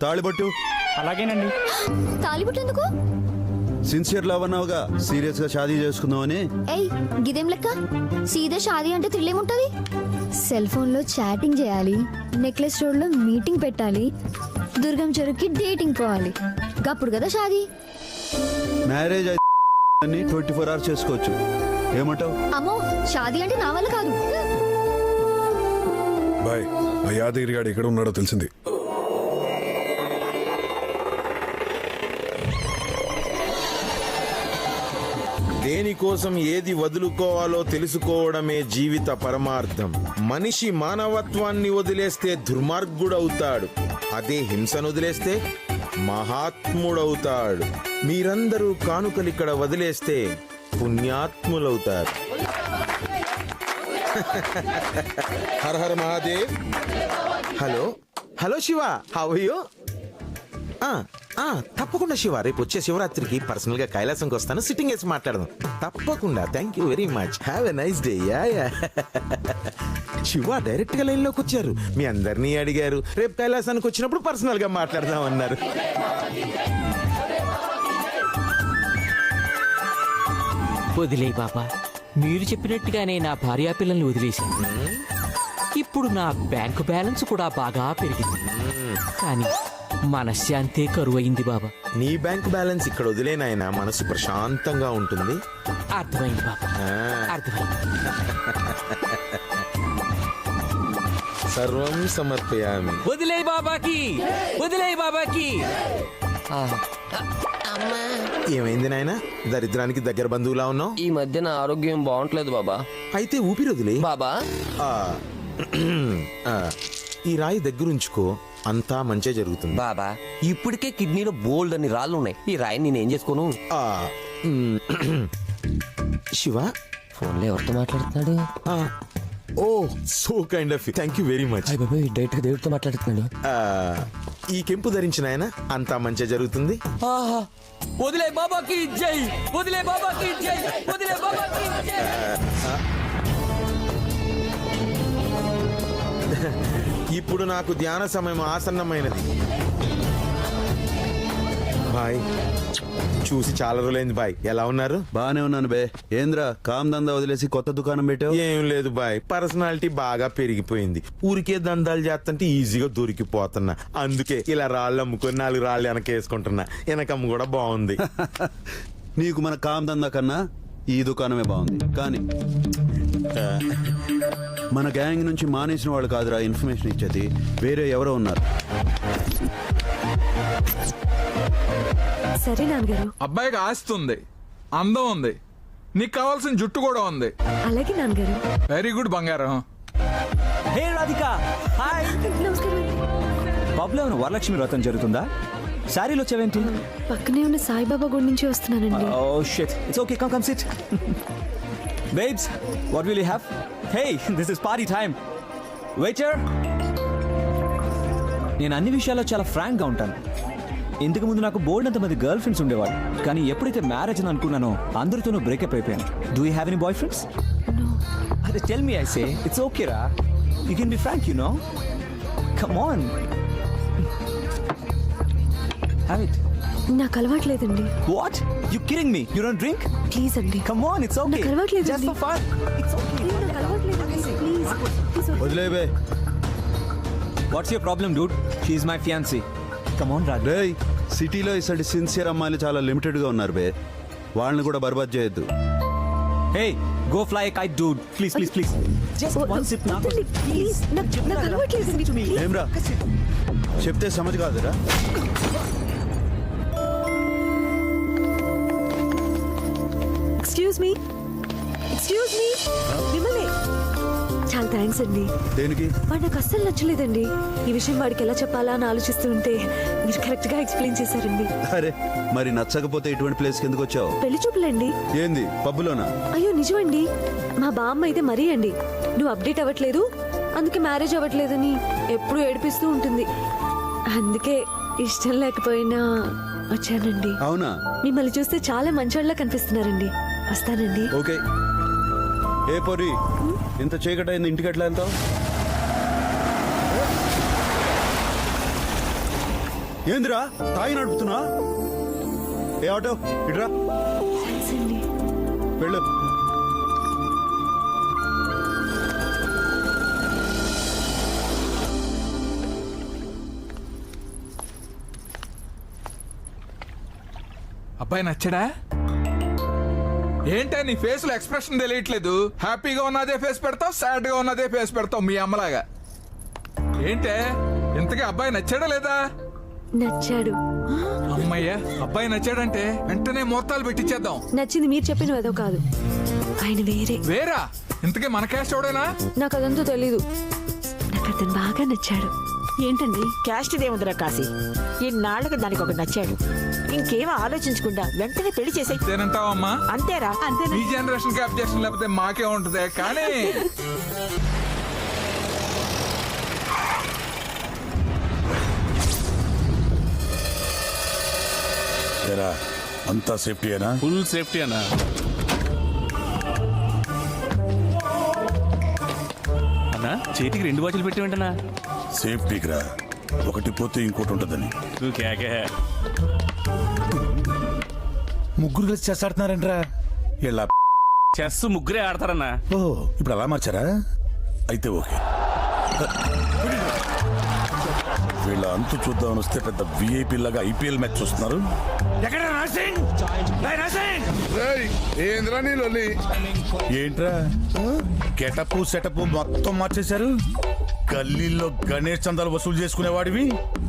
తాళిబొట్టు. అలాగేనండి. తాలిబుట్టు ఎందుకు? సిన్సియర్ లవ్ అన్నావుగా, సీరియస్ గా షాదీ చేసుకుందామని. ఏయ్, గిదేం లెక్క? సీదా షాదీ అంటే థ్రిల్ ఏముంటది? సెల్ ఫోన్ లో చాటింగ్ చేయాలి, నెక్లెస్ రోడ్ లో మీటింగ్ పెట్టాలి, దుర్గం చెరువుకి డేటింగ్ పోవాలి, గప్పుడు కదా షాదీ. మ్యారేజ్ అయితే 24 hours చేసుకోవచ్చు. ఏమంటావు? అమ్మో, షాదీ అంటే నా వల్ల కాదు. బాయ్, ఆ యాదగిరి గాడు ఎక్కడ ఉన్నాడో తెలిసింది. దేనికోసం ఏది వదులుకోవాలో తెలుసుకోవడమే జీవిత పరమార్థం. మనిషి మానవత్వాన్ని వదిలేస్తే దుర్మార్గుడవుతాడు, అదే హింసను వదిలేస్తే మహాత్ముడవుతాడు. మీరందరూ కానుకలిక్కడ వదిలేస్తే పుణ్యాత్ములవుతారు. Hara Hara Mahadev. Hello hello Shiva, how are you? తప్పకుండా శివ, రేపు వచ్చే శివరాత్రికి పర్సనల్ గా కైలాసంకి వస్తాను, సిట్టింగ్ వేసి మాట్లాడదాం. తప్పకుండా. Thank you very much. Have a nice day. Yeah Shiva direct గా లైన్ లోకి వచ్చారు. మీ అందరినీ అడిగారు, రేపు కైలాసానికి వచ్చినప్పుడు పర్సనల్ గా మాట్లాడదాం అన్నారు. వదిలే బాబా, మీరు చెప్పినట్టుగానే నా భార్యా పిల్లల్ని వదిలేశాను. ఇప్పుడు నా బ్యాంకు బ్యాలెన్స్ కూడా బాగా పెరిగింది, కానీ మనశ్శాంతే కరువైంది బాబా. నీ బ్యాంక్ బ్యాలెన్స్ ఇక్కడ వదిలేనాయన, మనసు ప్రశాంతంగా ఉంటుంది. అర్థమైంది బాబా, అర్థమైంది. సర్వం సమర్పయామి. వదిలే బాబాకి, వదిలే బాబాకి. ఏమైంది నాయన, దరిద్రానికి దగ్గర బంధువులా ఉన్నావు? ఈ మధ్య నా ఆరోగ్యం బాగుంటలేదు బాబా. అయితే ఊపిరి వదిలే బాబా. ఈ రాయి దగ్గరుంచుకో, అంతా మంచి జరుగుతుంది బాబా. ఇప్పటికే కిడ్నీలో బోల్డ్ అని రాళ్ళు ఉన్నాయి, ఈ రాయిని నేనేం చేసుకోను? శివ, ఫోన్లో ఎవరితో మాట్లాడుతున్నాడు? Oh so kind of you, thank you very much. Direct గా దేవుడితో మాట్లాడుతున్నాడు. ఈ కెంపు ధరించిన ఆయన అంతా మంచి జరుగుతుంది. వదిలే బాబాకి జై, వదిలే బాబాకి జై, వదిలే బాబాకి జై. ఇప్పుడు నాకు ధ్యాన సమయం ఆసన్నమైనది. బాయ్, చూసి చాలా రోజులైంది బాయ్, ఎలా ఉన్నారు? బానే ఉన్నాను బే. ఏంద్రా కామ్ దందా వదిలేసి కొత్త దుకాణం పెట్టావు? ఏం లేదు బాయ్, పర్సనాలిటీ బాగా పెరిగిపోయింది. ఊరికే దందాలు చేస్తుంటే ఈజీగా దొరికిపోతున్నా, అందుకే ఇలా రాళ్ళు అమ్ముకొని 4 రాళ్ళు వెనకేసుకుంటున్నా. వెనకమ్మ కూడా బాగుంది. నీకు మన కామ్ దందా కన్నా ఈ దుకాణమే బాగుంది. కానీ మన గ్యాంగ్ నుంచి మానేసిన వాళ్ళు కాదురా ఇన్ఫర్మేషన్ ఇచ్చేది, వేరే ఎవరో ఉన్నారు. సరే నాన్నగారు. అబ్బాయికి ఆస్తి ఉంది, అందం ఉంది, నీకు కావాల్సిన జుట్టు కూడా ఉంది. అలాగే నాన్నగారు. వెరీ గుడ్ బంగారం. హే రాధిక, హాయ్. నమస్కారం. పబ్లో ఏమైనా వరలక్ష్మి వ్రతం జరుగుతుందా? శారీలో వచ్చావేంటి? పక్కనే ఉన్న సాయిబాబా గుడి నుంచి వస్తున్నానండి. Oh shit, it's okay, come sit. Babes, what will you have? Hey, this is party time. Waiter. నేను అన్ని విషయాల్లో చాలా ఫ్రాంక్ గా ఉంటాను. ఇంతకు ముందు నాకు బోల్డ్ అంతమంది గర్ల్ ఫ్రెండ్స్ ఉండేవాడు, కానీ ఎప్పుడైతే మ్యారేజ్ అని అనుకున్నానో అందరితోనూ బ్రేకప్ అయిపోయాను. Do you have any boyfriends? అదే tell me, I say it's okay రా, you can be frank, you know. Come on, have it. నాకు అలవాట్లేదండి. What, you kidding me? You don't drink? Please అండి. Come on, it's okay. నాకు అలవాట్లేదండి. Just for fun, it's okay. నాకు అలవాట్లేదండి, please. వదిలే బే. What's your problem dude? She is my fiancee. Come on Raj. రేయ్, సిటీలో ఇసటి సిన్సియర్ అమ్మాయిలు చాలా లిమిటెడ్ గా ఉన్నారు బే, వాళ్ళని కూడా బర్బాద్ చేయొద్దు. Hey, go fly a kite dude, please please please. Just one sip నా కోసం ప్లీజ్. నాకు అలవాట్లేదండి. ఏమ్రా చెప్తే సమజ్ కాదురా. ఎక్స్క్యూజ్ మీ, మిమ్మల్ని. చాలా థ్యాంక్స్ అండి. దేనికి? వాడు నాకు అస్సలు నచ్చలేదండి. ఈ విషయం వాడికి ఎలా చెప్పాలా అని ఆలోచిస్తూ ఉంటే మీరు కరెక్ట్ గా ఎక్స్ప్లెయిన్ చేశారండి. అరే మరి నచ్చకపోతే ఇటువంటి ప్లేస్ కి ఎందుకు వచ్చావు? పెళ్లి చూపులండి. ఏంది పబ్బులోనా? అయ్యో నిజమండి. మా బామ్మ అయితే మరీ అండి, నువ్వు అప్డేట్ అవ్వట్లేదు, అందుకే మ్యారేజ్ అవ్వట్లేదని ఎప్పుడూ ఏడిపిస్తూ ఉంటుంది. అందుకే ఇష్టం లేకపోయినా వచ్చానండి. అవునా? మిమ్మల్ని చూస్తే చాలా మంచోళ్ళ కనిపిస్తున్నారండి. వస్తానండి. ఓకే. ఏ పొరి, ఇంత చీకటైంది, ఇంటికి ఎట్లా వెళ్తావు? ఏందిరా తాగి నడుపుతున్నా? ఏ ఆటో ఇట్రా, వెళ్ళు. అబ్బాయి నచ్చడా? ఏంటా నీ ఫేస్ లో ఎక్స్ప్రెషన్ తెలియట్లేదు? హ్యాపీగా ఉన్నదే ఫేస్ పెడతావు, సాడ్ గా ఉన్నదే ఫేస్ పెడతావు మీ అమ్మలాగా. ఏంటే ఇంతకీ అబ్బాయి నచ్చాడా లేదా? నచ్చాడు. అమ్మయ్యా, అబ్బాయి నచ్చాడంటే వెంటనే ముహూర్తాలు పెట్టించేద్దాం. నచ్చింది మీరు చెప్పిన ఏదో కాదు, ఆయన వేరే. వేరా? ఇంతకీ మన క్యాస్ట్ ఎవడేనా? నాకు అదంతా తెలీదు. నాకు అతను బాగా నచ్చాడు. ఏంటండి క్యాస్ట్ దేముందిరా కాశీ, ఇన్నాళ్ళకి దానికి ఒక నచ్చాడు. ఇంకేం ఆలోచించకుండా వెంటనే పెళ్లి చేసే. అంతేనంటావమ్మా? అంతేరా. ఈ జనరేషన్ కి అబ్జెక్షన్ లేకపోతే మాకే ఉంటది. కానీ అంతా సేఫ్టీ అయినా? ఫుల్ సేఫ్టీ అన్నా. అన్నా చేతికి 2 వాచ్లు పెట్టి వెంటనా? సేఫ్టీకి రా, ఒకటి పోతే ఇంకోటి ఉంటుందని. నువ్వు కేకే. ముగ్గురు కలిసి చెస్ ఆడుతున్నారంట్రా. ఇలా చెస్ ముగ్గురే ఆడతారన్నా. ఓ ఇప్పుడు అలా మార్చారా? అయితే ఓకే. వీళ్ళ అంతు చూద్దామని వస్తే పెద్ద విఐపీ లాగా ఐపీఎల్ మ్యాచ్ చూస్తున్నారు. ఏంట్రా గెటప్ సెటప్ మొత్తం మార్చేశారు. గల్లీలో గణేష్ చందాలు వసూలు చేసుకునేవాడివి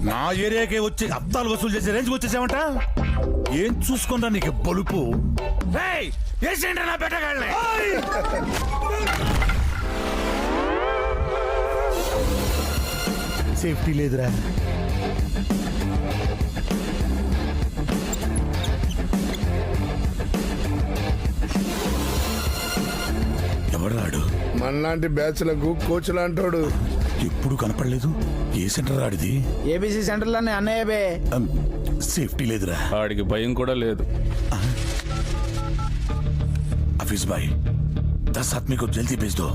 నా ఏరియాకే వచ్చి అద్దాలు వసూలు చేసే రేంజ్ వచ్చేసామంట. ఏం చూసుకుంటా నీకు బలుపు? సేఫ్టీ లేదురా. ఎవరాడు? మనలాంటి బ్యాచ్లకు కోచ్ లాంటోడు. ఎప్పుడు కనపడలేదు. ఏ సెంటర్ ఆడిది? ఏబీసీ సెంటర్లోనే అన్నయ్యబే. సేఫ్టీ లేదురా. ఆడికి భయం కూడా లేదు. ఆఫీస్ బాయ్ 10 आदमी को जल्दी भेज दो.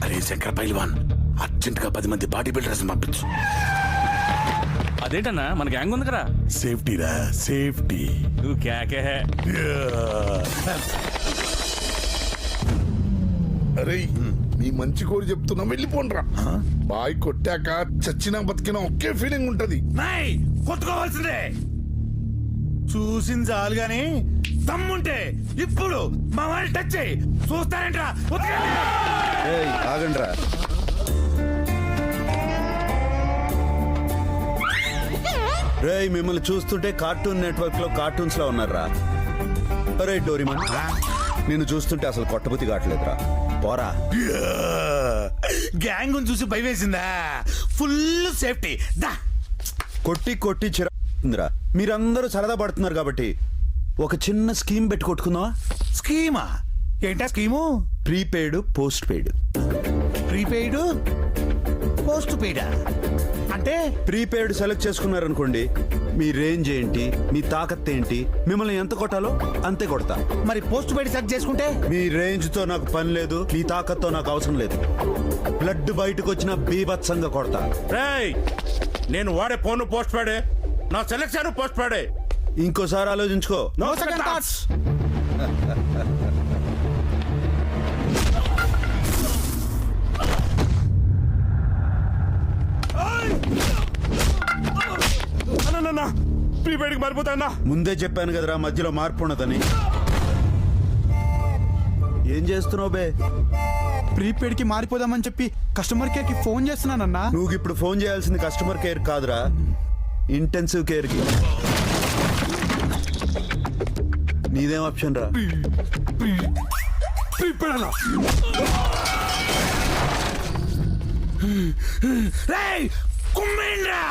అరే శంకర్ పైల్వాన్, అర్జెంట్ గా 10 మంది బాడీ బిల్డర్స్ పంపించు. అదేంటన్నా మన గ్యాంగ్ ఉంది కదా. సేఫ్టీ రా, సేఫ్టీ. నువ్వు కేకే. అరే మీ మంచి కోరి చెప్తున్నా, వెళ్ళిపోండ్రా. బాయ్ కొట్టాక చచ్చినా బతికినా ఒకే ఫీలింగ్ ఉంటది. కొట్టుకోవాల్సిందే. చూసింది చాలు గాని దమ్ముంటే ఇప్పుడు మా వాళ్ళు టచ్ చేయి. చూస్తారంట్రా. ఆగండ్రా. రేయ్ మిమ్మల్ని చూస్తుంటే కార్టూన్ నెట్వర్క్ లో కార్టూన్స్ లో ఉన్నారా? అరే డోరీమన్, నిన్ను చూస్తుంటే అసలు కొట్టబుద్ధి కావట్లేదురా. పోరా. గ్యాంగ్ చూసి భయం వేసిందా? Full safety. కొట్టి కొట్టి చిరా. మీరందరూ సరదా పడుతున్నారు కాబట్టి ఒక చిన్న స్కీమ్ పెట్టి కొట్టుకుందామా? స్కీమా? ఏంటా scheme? Prepaid post paid. Prepaid post పెయిడా? అంటే ప్రీపెయిడ్ సెలెక్ట్ చేసుకున్నారనుకోండి, మీ రేంజ్ ఏంటి, మీ తాకత్ ఏంటి, మిమ్మల్ని ఎంత కొట్టాలో అంతే కొడతా. మరి పోస్ట్ పెయిడ్ సెలెక్ట్ చేసుకుంటే? మీ రేంజ్ తో నాకు పని లేదు, మీ తాకత్తో నాకు అవసరం లేదు. బ్లడ్ బయటకు వచ్చిన బీభత్సంగా కొడతా. నేను వాడే ఫోన్ పోస్ట్ పెయిడే, నా సెలెక్షన్ పోస్ట్ పెయిడే. ఇంకోసారి ఆలోచించుకో. No second thoughts. ప్రీపెయిడ్ మారిపోతా. ముందే చెప్పాను కదరా మధ్యలో మార్పు ఉన్నదని. ఏం చేస్తున్నావు బే? ప్రీపెయిడ్ కి మారిపోదామని చెప్పి కస్టమర్ కేర్ కి ఫోన్ చేస్తున్నానన్నా. నువ్వు ఇప్పుడు ఫోన్ చేయాల్సింది కస్టమర్ కేర్ కాదురా, ఇంటెన్సివ్ కేర్ కి. నీదేం ఆప్షన్ రా? ప్రిపేర్ రేయ్ కుమ్మేంద్రా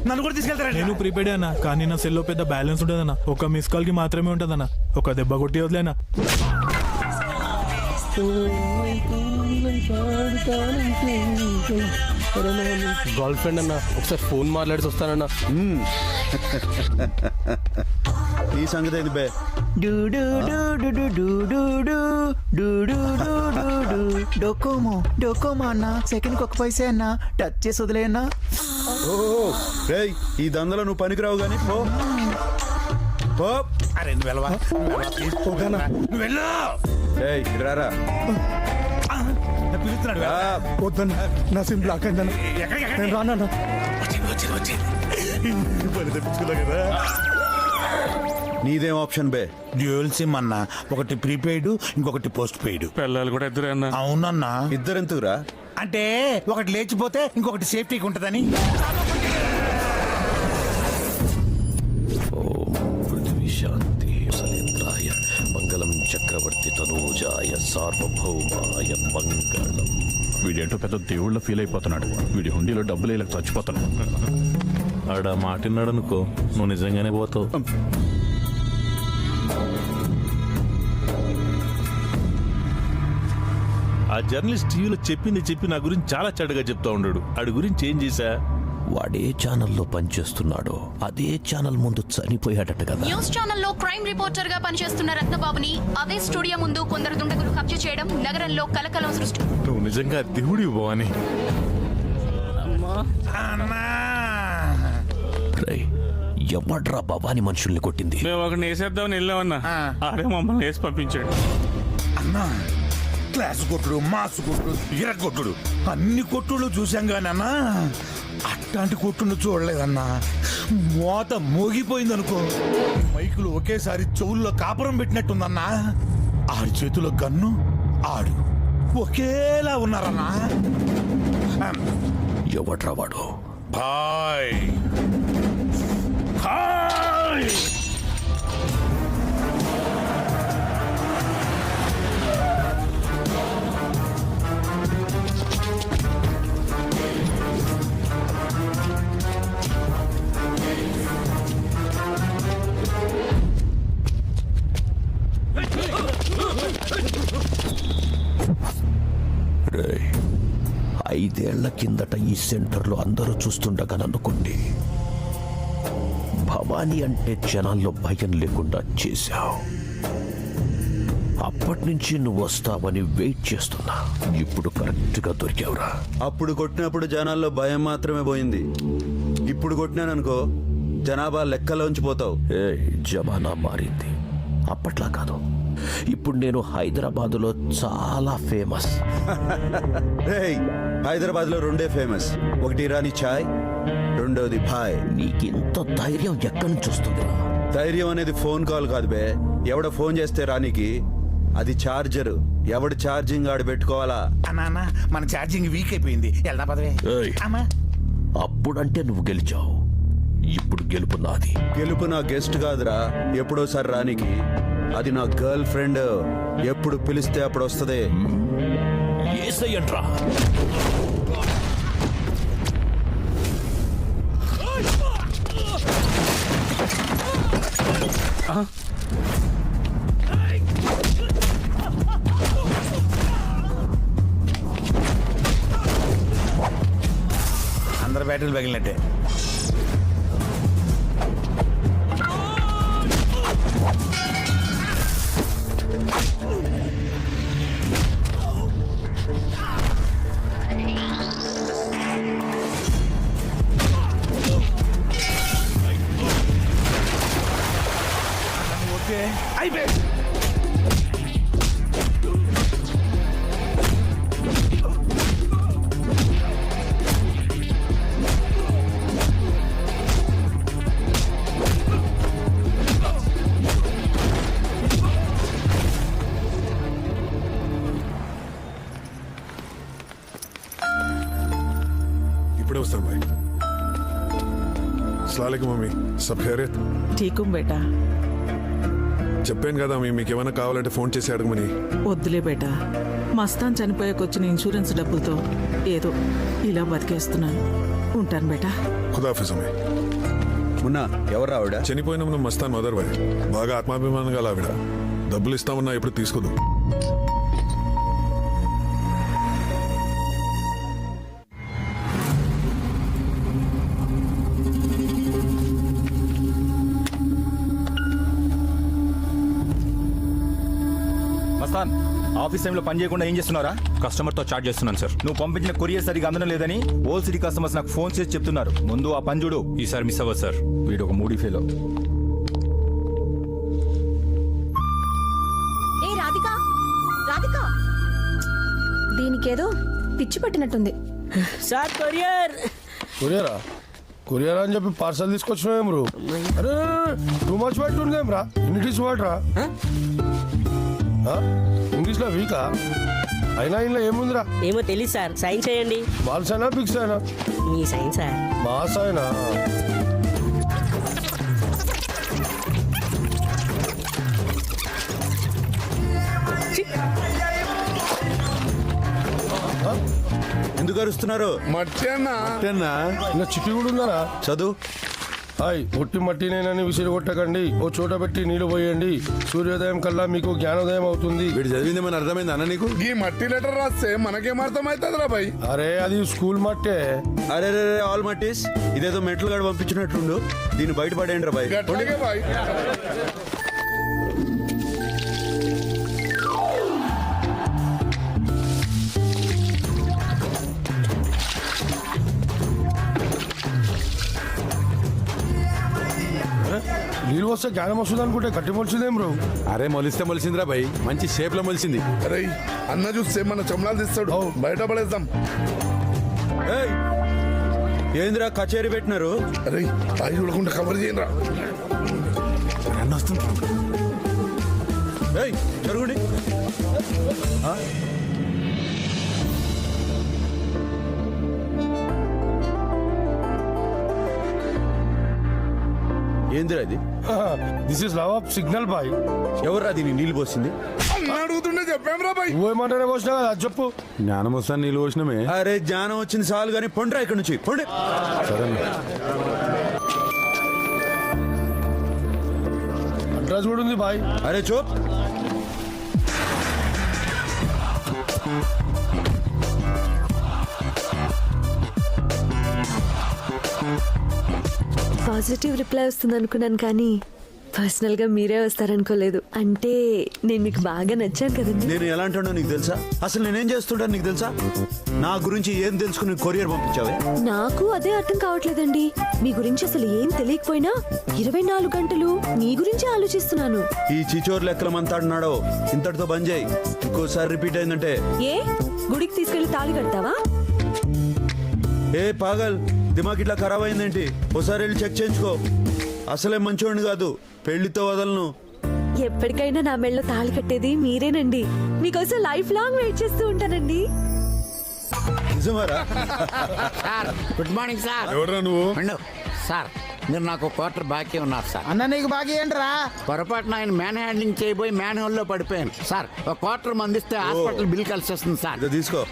నన్ను కూడా తీసుకెళ్తారా? నేను ప్రీపెయిడ్ అన్న, కానీ నా సెల్లో పెద్ద బ్యాలెన్స్ ఉండదన్న. ఒక మిస్ కాల్ కి మాత్రమే ఉంటదన్న. ఒక దెబ్బ కొట్టి వదిలేనా. గర్ల్ ఫ్రెండ్ అన్న, ఒకసారి ఫోన్ మాట్లాడి వస్తానన్నా. ఈ సంగతి ఏంది బే? డోకోమో అన్న, సెకండ్ ఒక పైసే అన్న, టచ్ చేసి వదిలే అన్న. రేయ్, ఈ దందలో నువ్వు పనికిరావు గానీ పో పో. అరే నువ్వు వెళ్ళవా? నువ్వు వెళ్ళు. ఏయ్, ఇటు రారా. పిలుస్తున్నాడు. వద్దన్న, నా సిమ్ బ్లాక్ అయిందన్న. నేను రానన్న. కదా నీదేం ఆప్షన్ బే? డ్యూయల్ సిమ్ అన్న, ఒకటి ప్రీపెయిడ్, ఇంకొకటి పోస్ట్ పెయిడ్. పిల్లలు కూడా ఇద్దరే అన్న. అవునన్నా. ఇద్దరెందుకురా? అంటే ఒకటి లేచిపోతే ఇంకొకటి సేఫ్టీకి ఉంటదని. పృథ్వీ శాంతి సలేంద్రాయ మంగళం చక్రవర్తి తనూజాయ సార్వభౌమాయ మంగళం. వీడేంటో పెద్ద దేవుళ్ళ ఫీల్ అయిపోతున్నాడు. వీడి హుండీలో డబ్బులు ఇలా చచ్చిపోతున్నాడు. ఆడ మాటిన్నాడు అనుకో, నువ్వు నిజంగానే పోతావు. ఆ జర్నలిస్ట్ టీవీలో చెప్పి నా గురించి చాలా చెడ్డగా చెప్తా ఉన్నాడు. ఆడి గురించి ఏం చేశా? వాడే ఛానల్లో పనిచేస్తున్నాడో అదే ఛానల్ ముందు చనిపోయాడట కదా. న్యూస్ ఛానల్లో క్రైమ్ రిపోర్టర్ గా పనిచేస్తున్న రత్నబాబుని అదే స్టూడియో ముందు కొందరు దుండగులు కబ్జా చేయడం నగరంలో కలకలం సృష్టి. నువ్వు నిజంగా దేవుడి భవాని. ఎవడ్రా భవాని మనుషుల్ని కొట్టింది? మేము ఒకటి వేసేద్దామని వెళ్ళామన్నా, ఆడే మమ్మల్ని వేసి పంపించాడు. అన్నా, క్లాస్ కొట్టుడు, మాసు కొట్టుడు, ఇర కొట్టుడు, అన్ని కొట్టుడు చూసాం కానీ అన్నా అట్లాంటి కొట్టుడు చూడలేదన్నా. మోత మోగిపోయింది అనుకో, మైకులు ఒకేసారి చెవుల్లో కాపురం పెట్టినట్టుందన్నా. ఆడి చేతిలో గన్ను, ఆడు ఒకేలా ఉన్నారన్నా. ఎవడ్రా వాడు? భాయ్ హాయ్. ఐదేళ్ల కిందట ఈ సెంటర్లో అందరూ చూస్తుండగా నన్నుకోండి, భవానీ అంటే జనాల్లో భయం లేకుండా చేశావు. అప్పటి నుంచి నువ్వు వస్తావని వెయిట్ చేస్తున్నా. ఇప్పుడు కరెక్ట్ గా దొరికావురా. అప్పుడు కొట్టినప్పుడు జనాల్లో భయం మాత్రమే పోయింది. ఇప్పుడు కొట్టినాననుకో, జనాభా లెక్కలోంచి పోతావు. జమానా మారింది, అప్పట్లా కాదు. ఇప్పుడు నేను హైదరాబాదులో చాలా ఫేమస్. హైదరాబాద్ లో రెండే ఫేమస్, ఒకటి ఇరానీ చాయ్, రెండోది భాయ్. నీకింత ధైర్యం ఎక్కడి నుంచి వస్తుంది? ధైర్యం అనేది ఫోన్ కాల్ కాదు బే. ఎవడ ఫోన్ చేస్తే రానికి అది చార్జర్. ఎవడు ఛార్జింగ్ ఆడు పెట్టుకోవాలా. అన్నా, మన ఛార్జింగ్ వీక్ అయిపోయింది. వెళ్దా పదవే. అప్పుడంటే నువ్వు గెలిచావు, ఇప్పుడు గెలుపు నాది. గెలుపు నా గెస్ట్ కాదురా, ఎప్పుడోసారి రానికి. అది నా గర్ల్ ఫ్రెండ్. ఎప్పుడు పిలిస్తే అప్పుడు వస్తుంది. ఏసయ్యంట్రా. అందరు బ్యాటరీలు పగిలినట్టే. అయిపోయింది. अस्सलाम वालेकुम मम्मी सब खैरियत ఠీకు బేటా చెప్పాను కదా మీకు ఏమైనా కావాలంటే ఫోన్ చేసి అడగమని. వద్దులే బేటా మస్తాన్ చనిపోయాకొచ్చిన ఇన్సూరెన్స్ డబ్బులతో ఏదో ఇలా బతికేస్తున్నాను. ఉంటాను బేటా. ఖుదాఫిజ్ అమ్మే. మున్నా ఎవరు ఆవిడ? చనిపోయిన మన మస్తాన్ మదర్ బాయ్. బాగా ఆత్మాభిమానం గల ఆవిడ. డబ్బులు ఇస్తామన్నా ఎప్పుడు తీసుకోదు. మస్తాన్ ఆఫీస్ టైంలో పని చేయకుండా ఏం చేస్తున్నారా? కస్టమర్తో చాట్ చేస్తున్నాను సార్. నువ్వు పంపించిన కొరియర్ సరిగా అందడం లేదని ఓల్ సిటీ కస్టమర్స్ నాకు ఫోన్ చేసి చెప్తున్నారు. ముందు ఆ పని చూడు. ఈసారి మిస్ అవ్వదు సార్. వీడు ఒక మూడీ ఫెలో. ఏ రాధిక రాధిక, దీనికేదో పిచ్చి పట్టినట్టుంది. Sir courier. కొరియరా కొరియర్ అని చెప్పి పార్సల్ తీసుకొచ్చినాం బ్రో. అరే టూ మచ్ పెట్టుండేం రా. ఇంగ్లీష్ వర్డ్ రా. ఇంగ్లీష్ లో వీకా అయినా ఇంట్లో ఏముందిరా? ఏమో తెలియదు సార్. సైన్ చేయండి. బాల్స్ అయినా పిక్స్ అయినా? మీ సైన్ సార్. బాస్ అయినా? ఎందుకు అరుస్తున్నారు? మట్టేనా ఇంకా చిట్టి కూడా ఉన్నారా? చదువు. హాయ్ ఒట్టి మట్టినేనని విసిరి కొట్టకండి. ఓ చోట పెట్టి నీళ్లు పోయండి. సూర్యోదయం కల్లా మీకు జ్ఞానోదయం అవుతుంది. వీడు చదివింది మన అర్థమైంది అన్న నీకు? ఈ మట్టి లెటర్ రాస్తే మనకేం అర్థమవుతుంది రా భయ్? అరే అది స్కూల్ మట్టే. అరే రే ఆల్ మట్టీస్ ఇదేదో మెంటల్ గాడు పంపించినట్టుండు. దీన్ని బయటపడేయండి రా బాయ్. నీళ్ళు వస్తే జ్ఞానం వస్తుంది అనుకుంటే గట్టి మొలిచిందేం బ్రో? అరే మొలిస్తే మొలిసిందిరా బాయ్. మంచి షేప్ లో మొలిసింది. అరే అన్న చూస్తే మన చమలాలు తీస్తాడు. బయట పడేద్దాం. ఏందిరా కచేరీ పెట్టినారు? అరే తాయి చూడకుండా కవర్ చేయరా. అన్న వస్తుంది. జరుగుండి. ఏందిరా ఇది? This is love of signal boy. ఎవర్రా దీన్ని నీళ్ళు పోసింది? అడుగుతుండే చెప్పాం రా బాయ్. నువ్వేమంటానే పోసినా కదా చెప్పు. జ్ఞానం వస్తాను నీళ్ళు పోసినమే. అరే జ్ఞానం వచ్చింది చాలు కానీ పొండ్రా ఇక్కడ నుంచి పొండి. సరే అడ్రస్ కూడా ఉంది బాయ్. అరే చూప్. పాజిటివ్ రిప్లై వస్తుంది అనుకున్నాను, కానీ పర్సనల్ గా మీరే వస్తారనుకోలేదు. అంటే నేను మీకు బాగా నచ్చాను కదండి. నేను ఎలాంటి నీకు తెలుసా? అసలు నేనేం చేస్తుంటాను నీకు తెలుసా? నా గురించి ఏం తెలుసుకుని కొరియర్ పంపించావే? నాకు అదే అర్థం కావట్లేదండి. మీ గురించి అసలు ఏం తెలియకపోయినా 24 గంటలు మీ గురించి ఆలోచిస్తున్నాను. ఈ చిచోర్ లెక్కల మంతాడున్నాడో ఇంతటితో బంద్ చేయి. ఇంకోసారి రిపీట్ అయిందంటే ఏ గుడికి తీసుకెళ్లి తాళి కడతావా? ఏ పాగల్ దిమాగ్ ఇట్లా ఖరాబ్ అయిందేంటి? ఒకసారి వెళ్ళి చెక్ చేయించుకో. అసలే మంచోడిని కాదు, పెళ్లితో వదలను. ఎప్పటికైనా నా మెళ్ళలో తాళి కట్టేది మీరేనండి. మీకోసం లైఫ్ లాంగ్ వెయిట్ చేస్తూ ఉంటానండి. నిజమారా? Good morning sir. ఎవరా నువ్వు? సార్ మీరు నాకు క్వార్టర్ బాకీ ఉన్నారు సార్. అన్న నీకు బాకీ ఏంట్రా? పొరపాటున ఆయన మ్యాన్ హ్యాండ్లింగ్ చేయబోయి మ్యాన్ హోల్ లో పడిపోయాను సార్. ఒక క్వార్టర్ మందిస్తే హాస్పిటల్ బిల్ కలిసి వస్తుంది సార్. తీసుకో.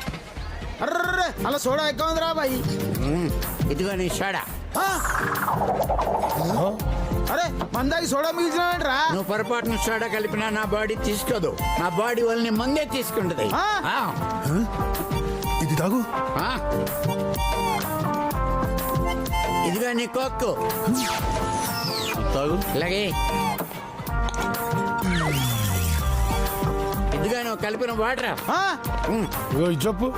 అర్రే అలా సోడా ఎక్కువ ఉందిరా బాయ్. ఇదిగో నీ సోడా. అరే మందాకి సోడా మిగిల్చినావేంట్రా? నువ్వు పొరపాటున సోడా కలిపినా నా బాడీ తీసుకోదు. నా బాడీ వాళ్ళని ముందే తీసుకుంటది. ఇది తాగు. ఇదిగో నీ కోక్కు తాగు. ఇలాగే ఇదిగో నువ్వు కలిపిన వాటర్. చెప్పు.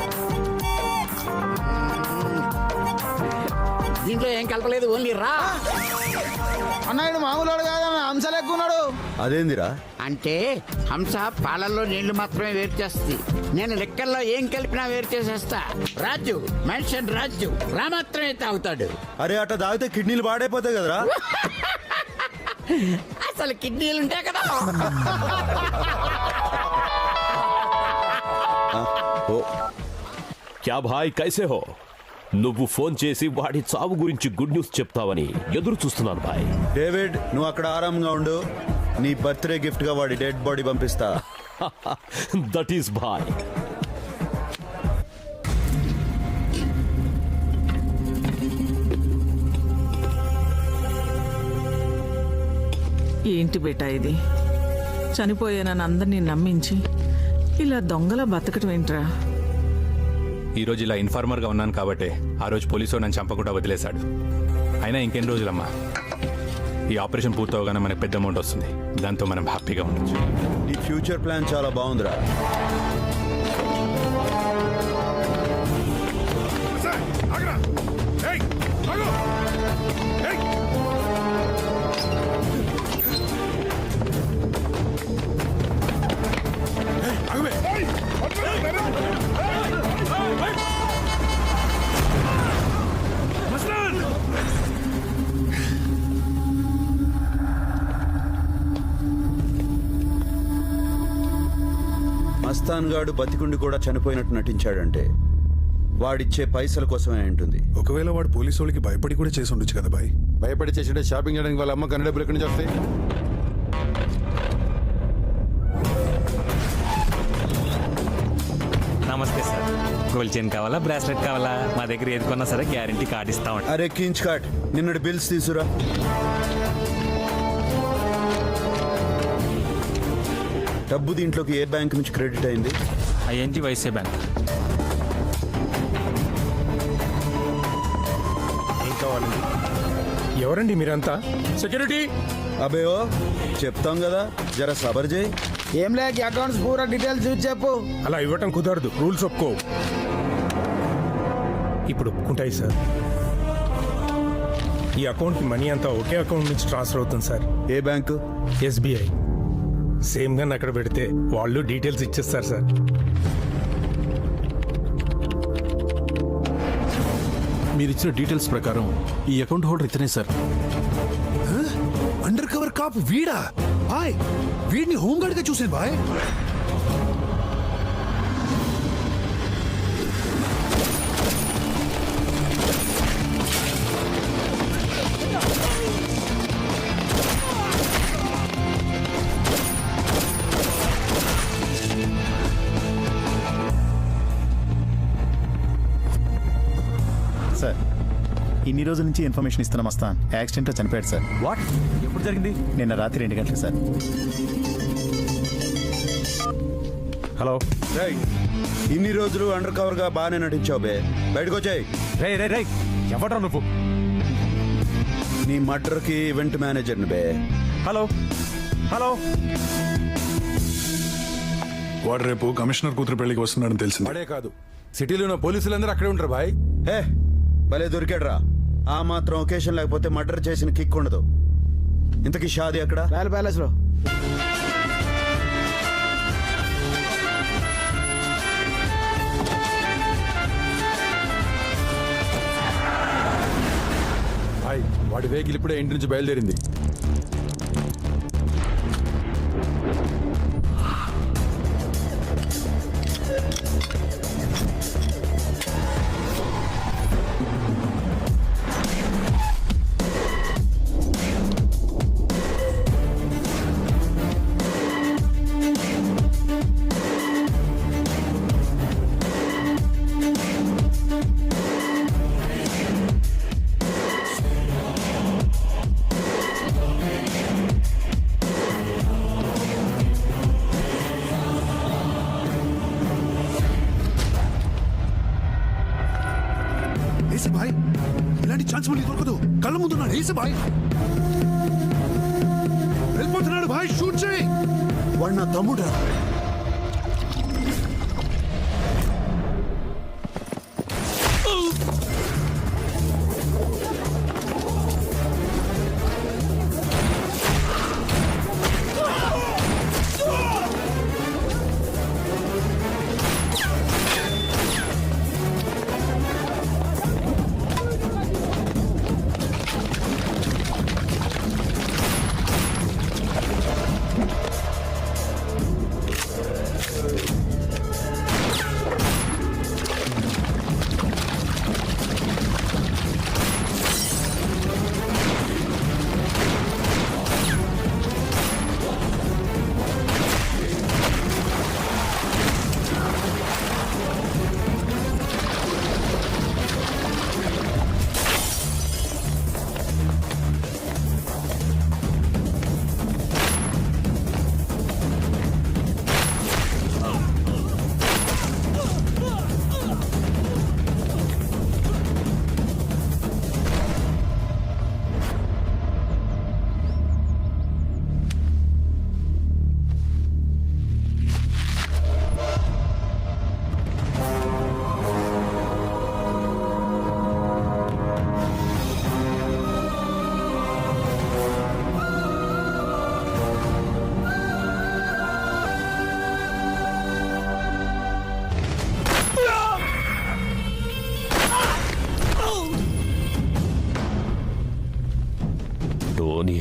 దీంట్లో ఏం కలపలేదు, ఓన్లీ రా. అన్నాడు మామూలు కాదన్న, హంసలు ఎక్కువ ఉన్నాడు. అదేందిరా? అంటే హంస పాలల్లో నీళ్లు మాత్రమే వేరు చేస్తుంది. నేను లెక్కల్లో ఏం కలిపినా వేరు చేసేస్తా. రాజు మెన్షన్ రాజు రా మాత్రమే తాగుతాడు. అరే అట్లా తాగితే కిడ్నీలు పాడైపోతాయి కదరా. అసలు కిడ్నీలు ఉంటాయి కదా. क्या भाई कैसे हो? నువ్వు ఫోన్ చేసి వాడి చావు గురించి గుడ్ న్యూస్ చెప్తావని ఎదురు చూస్తున్నాను భాయ్. డేవిడ్ నువ్వు అక్కడ ఆరాంగా ఉండు. నీ బర్త్డే గిఫ్ట్ గా వాడి డెడ్ బాడీ పంపిస్తా. దట్ ఈస్ భాయ్. ఏంటి బేటా ఇది? చనిపోయానని అందరినీ నమ్మించి ఇలా దొంగలా బతకటం ఏంట్రా? ఈరోజు ఇలా ఇన్ఫార్మర్గా ఉన్నాను కాబట్టి ఆ రోజు పోలీసు నన్ను చంపకుండా వదిలేశాడు. అయినా ఇంకెన్ని రోజులమ్మా, ఈ ఆపరేషన్ పూర్తవగానే మనకు పెద్ద అమౌంట్ వస్తుంది. దాంతో మనం హ్యాపీగా ఉండొచ్చు. నీ ఫ్యూచర్ ప్లాన్ చాలా బాగుందిరా. మస్తాన్ గాడు బతికుండి కూడా చనిపోయినట్టు నటించాడంటే వాడిచ్చే పైసల కోసమే ఉంటుంది. ఒకవేళ వాడు పోలీసు వాళ్ళకి భయపడి కూడా చేసి ఉండొచ్చు కదా బాయ్. భయపడి చేసిండే షాపింగ్ చేయడానికి వాళ్ళ అమ్మ కన్నడ డబ్బులు ఎక్కడి నుంచి వస్తాయి? నమస్తే సార్. గోల్డ్ చైన్ కావాలా, బ్రాస్లెట్ కావాలా? మా దగ్గర ఏది కొన్నా సరే గ్యారంటీ కార్డు ఇస్తాం. అరే కించ్ కార్డ్, నిన్నటి బిల్స్ తీసురా. డబ్బు దీంట్లోకి ఏ బ్యాంక్ నుంచి క్రెడిట్ అయింది? ING Vysya bank. ఏం కావాలండి? ఎవరండి మీరంతా? సెక్యూరిటీ. అబే ఓ చెప్తాం కదా, జర సబర్ చేయి. ఏం లేక అకౌంట్స్ పూరా డీటెయిల్స్ చూసి చెప్పు. అలా ఇవ్వటం కుదరదు, రూల్స్ ఒప్పుకో. ఇప్పుడు ఒప్పుకుంటాయి సార్. ఈ అకౌంట్ మనీ అంతా ఒకే అకౌంట్ నుంచి ట్రాన్స్ఫర్ అవుతుంది సార్. ఏ బ్యాంకు? ఎస్బీఐ. సేమ్ గా అక్కడ పెడితే వాళ్ళు డీటెయిల్స్ ఇచ్చేస్తారు సార్. మీరు ఇచ్చిన డీటెయిల్స్ ప్రకారం ఈ అకౌంట్ హోల్డర్ ఇతనే సార్. అండర్ కవర్ కాప్ వీడా? బాయ్ వీడిని హోంగార్డ్ గా చూసాను బాయ్. సార్ ఇన్ని రోజుల నుంచి ఇన్ఫర్మేషన్ ఇస్తున్న మస్తాన్ యాక్సిడెంట్లో చనిపోయాడు సార్. వాట్? ఎప్పుడు జరిగింది? నిన్న రాత్రి 2 గంటలకు సార్. హలో. ఇన్ని రోజులు అండర్ కవర్ గా బాగానే నటించావు బే, బయటకు వచ్చాయి. రే రే రే, ఎవడ్రా నువ్వు? నీ మర్డర్ కి ఈవెంట్ మేనేజర్ని బే. Hello hello. వాడు రేపు కమిషనర్ కూతురు పెళ్లికి వస్తున్నాడని తెలిసింది. వాడే కాదు, సిటీలో ఉన్న పోలీసులందరూ అక్కడే ఉంటారు బాయ్. హే భలే దొరికాడ్రా. ఆ మాత్రం ఒకేషన్ లేకపోతే మర్డర్ చేసిన కిక్ ఉండదు. ఇంతకీ షాదీ అక్కడ? ప్యాలెస్ లో. వాడి వెహికల్ ఇప్పుడే ఇంటి నుంచి బయలుదేరింది. బాయ్ ఇలాంటి ఛాన్స్ మళ్ళీ దొరకదు. కళ్ళ ముందున్నాడు ఏసే బాయ్. వెళ్ళిపోతున్నాడు బాయ్, షూట్ చేయి. వాడు నా తమ్ముడా?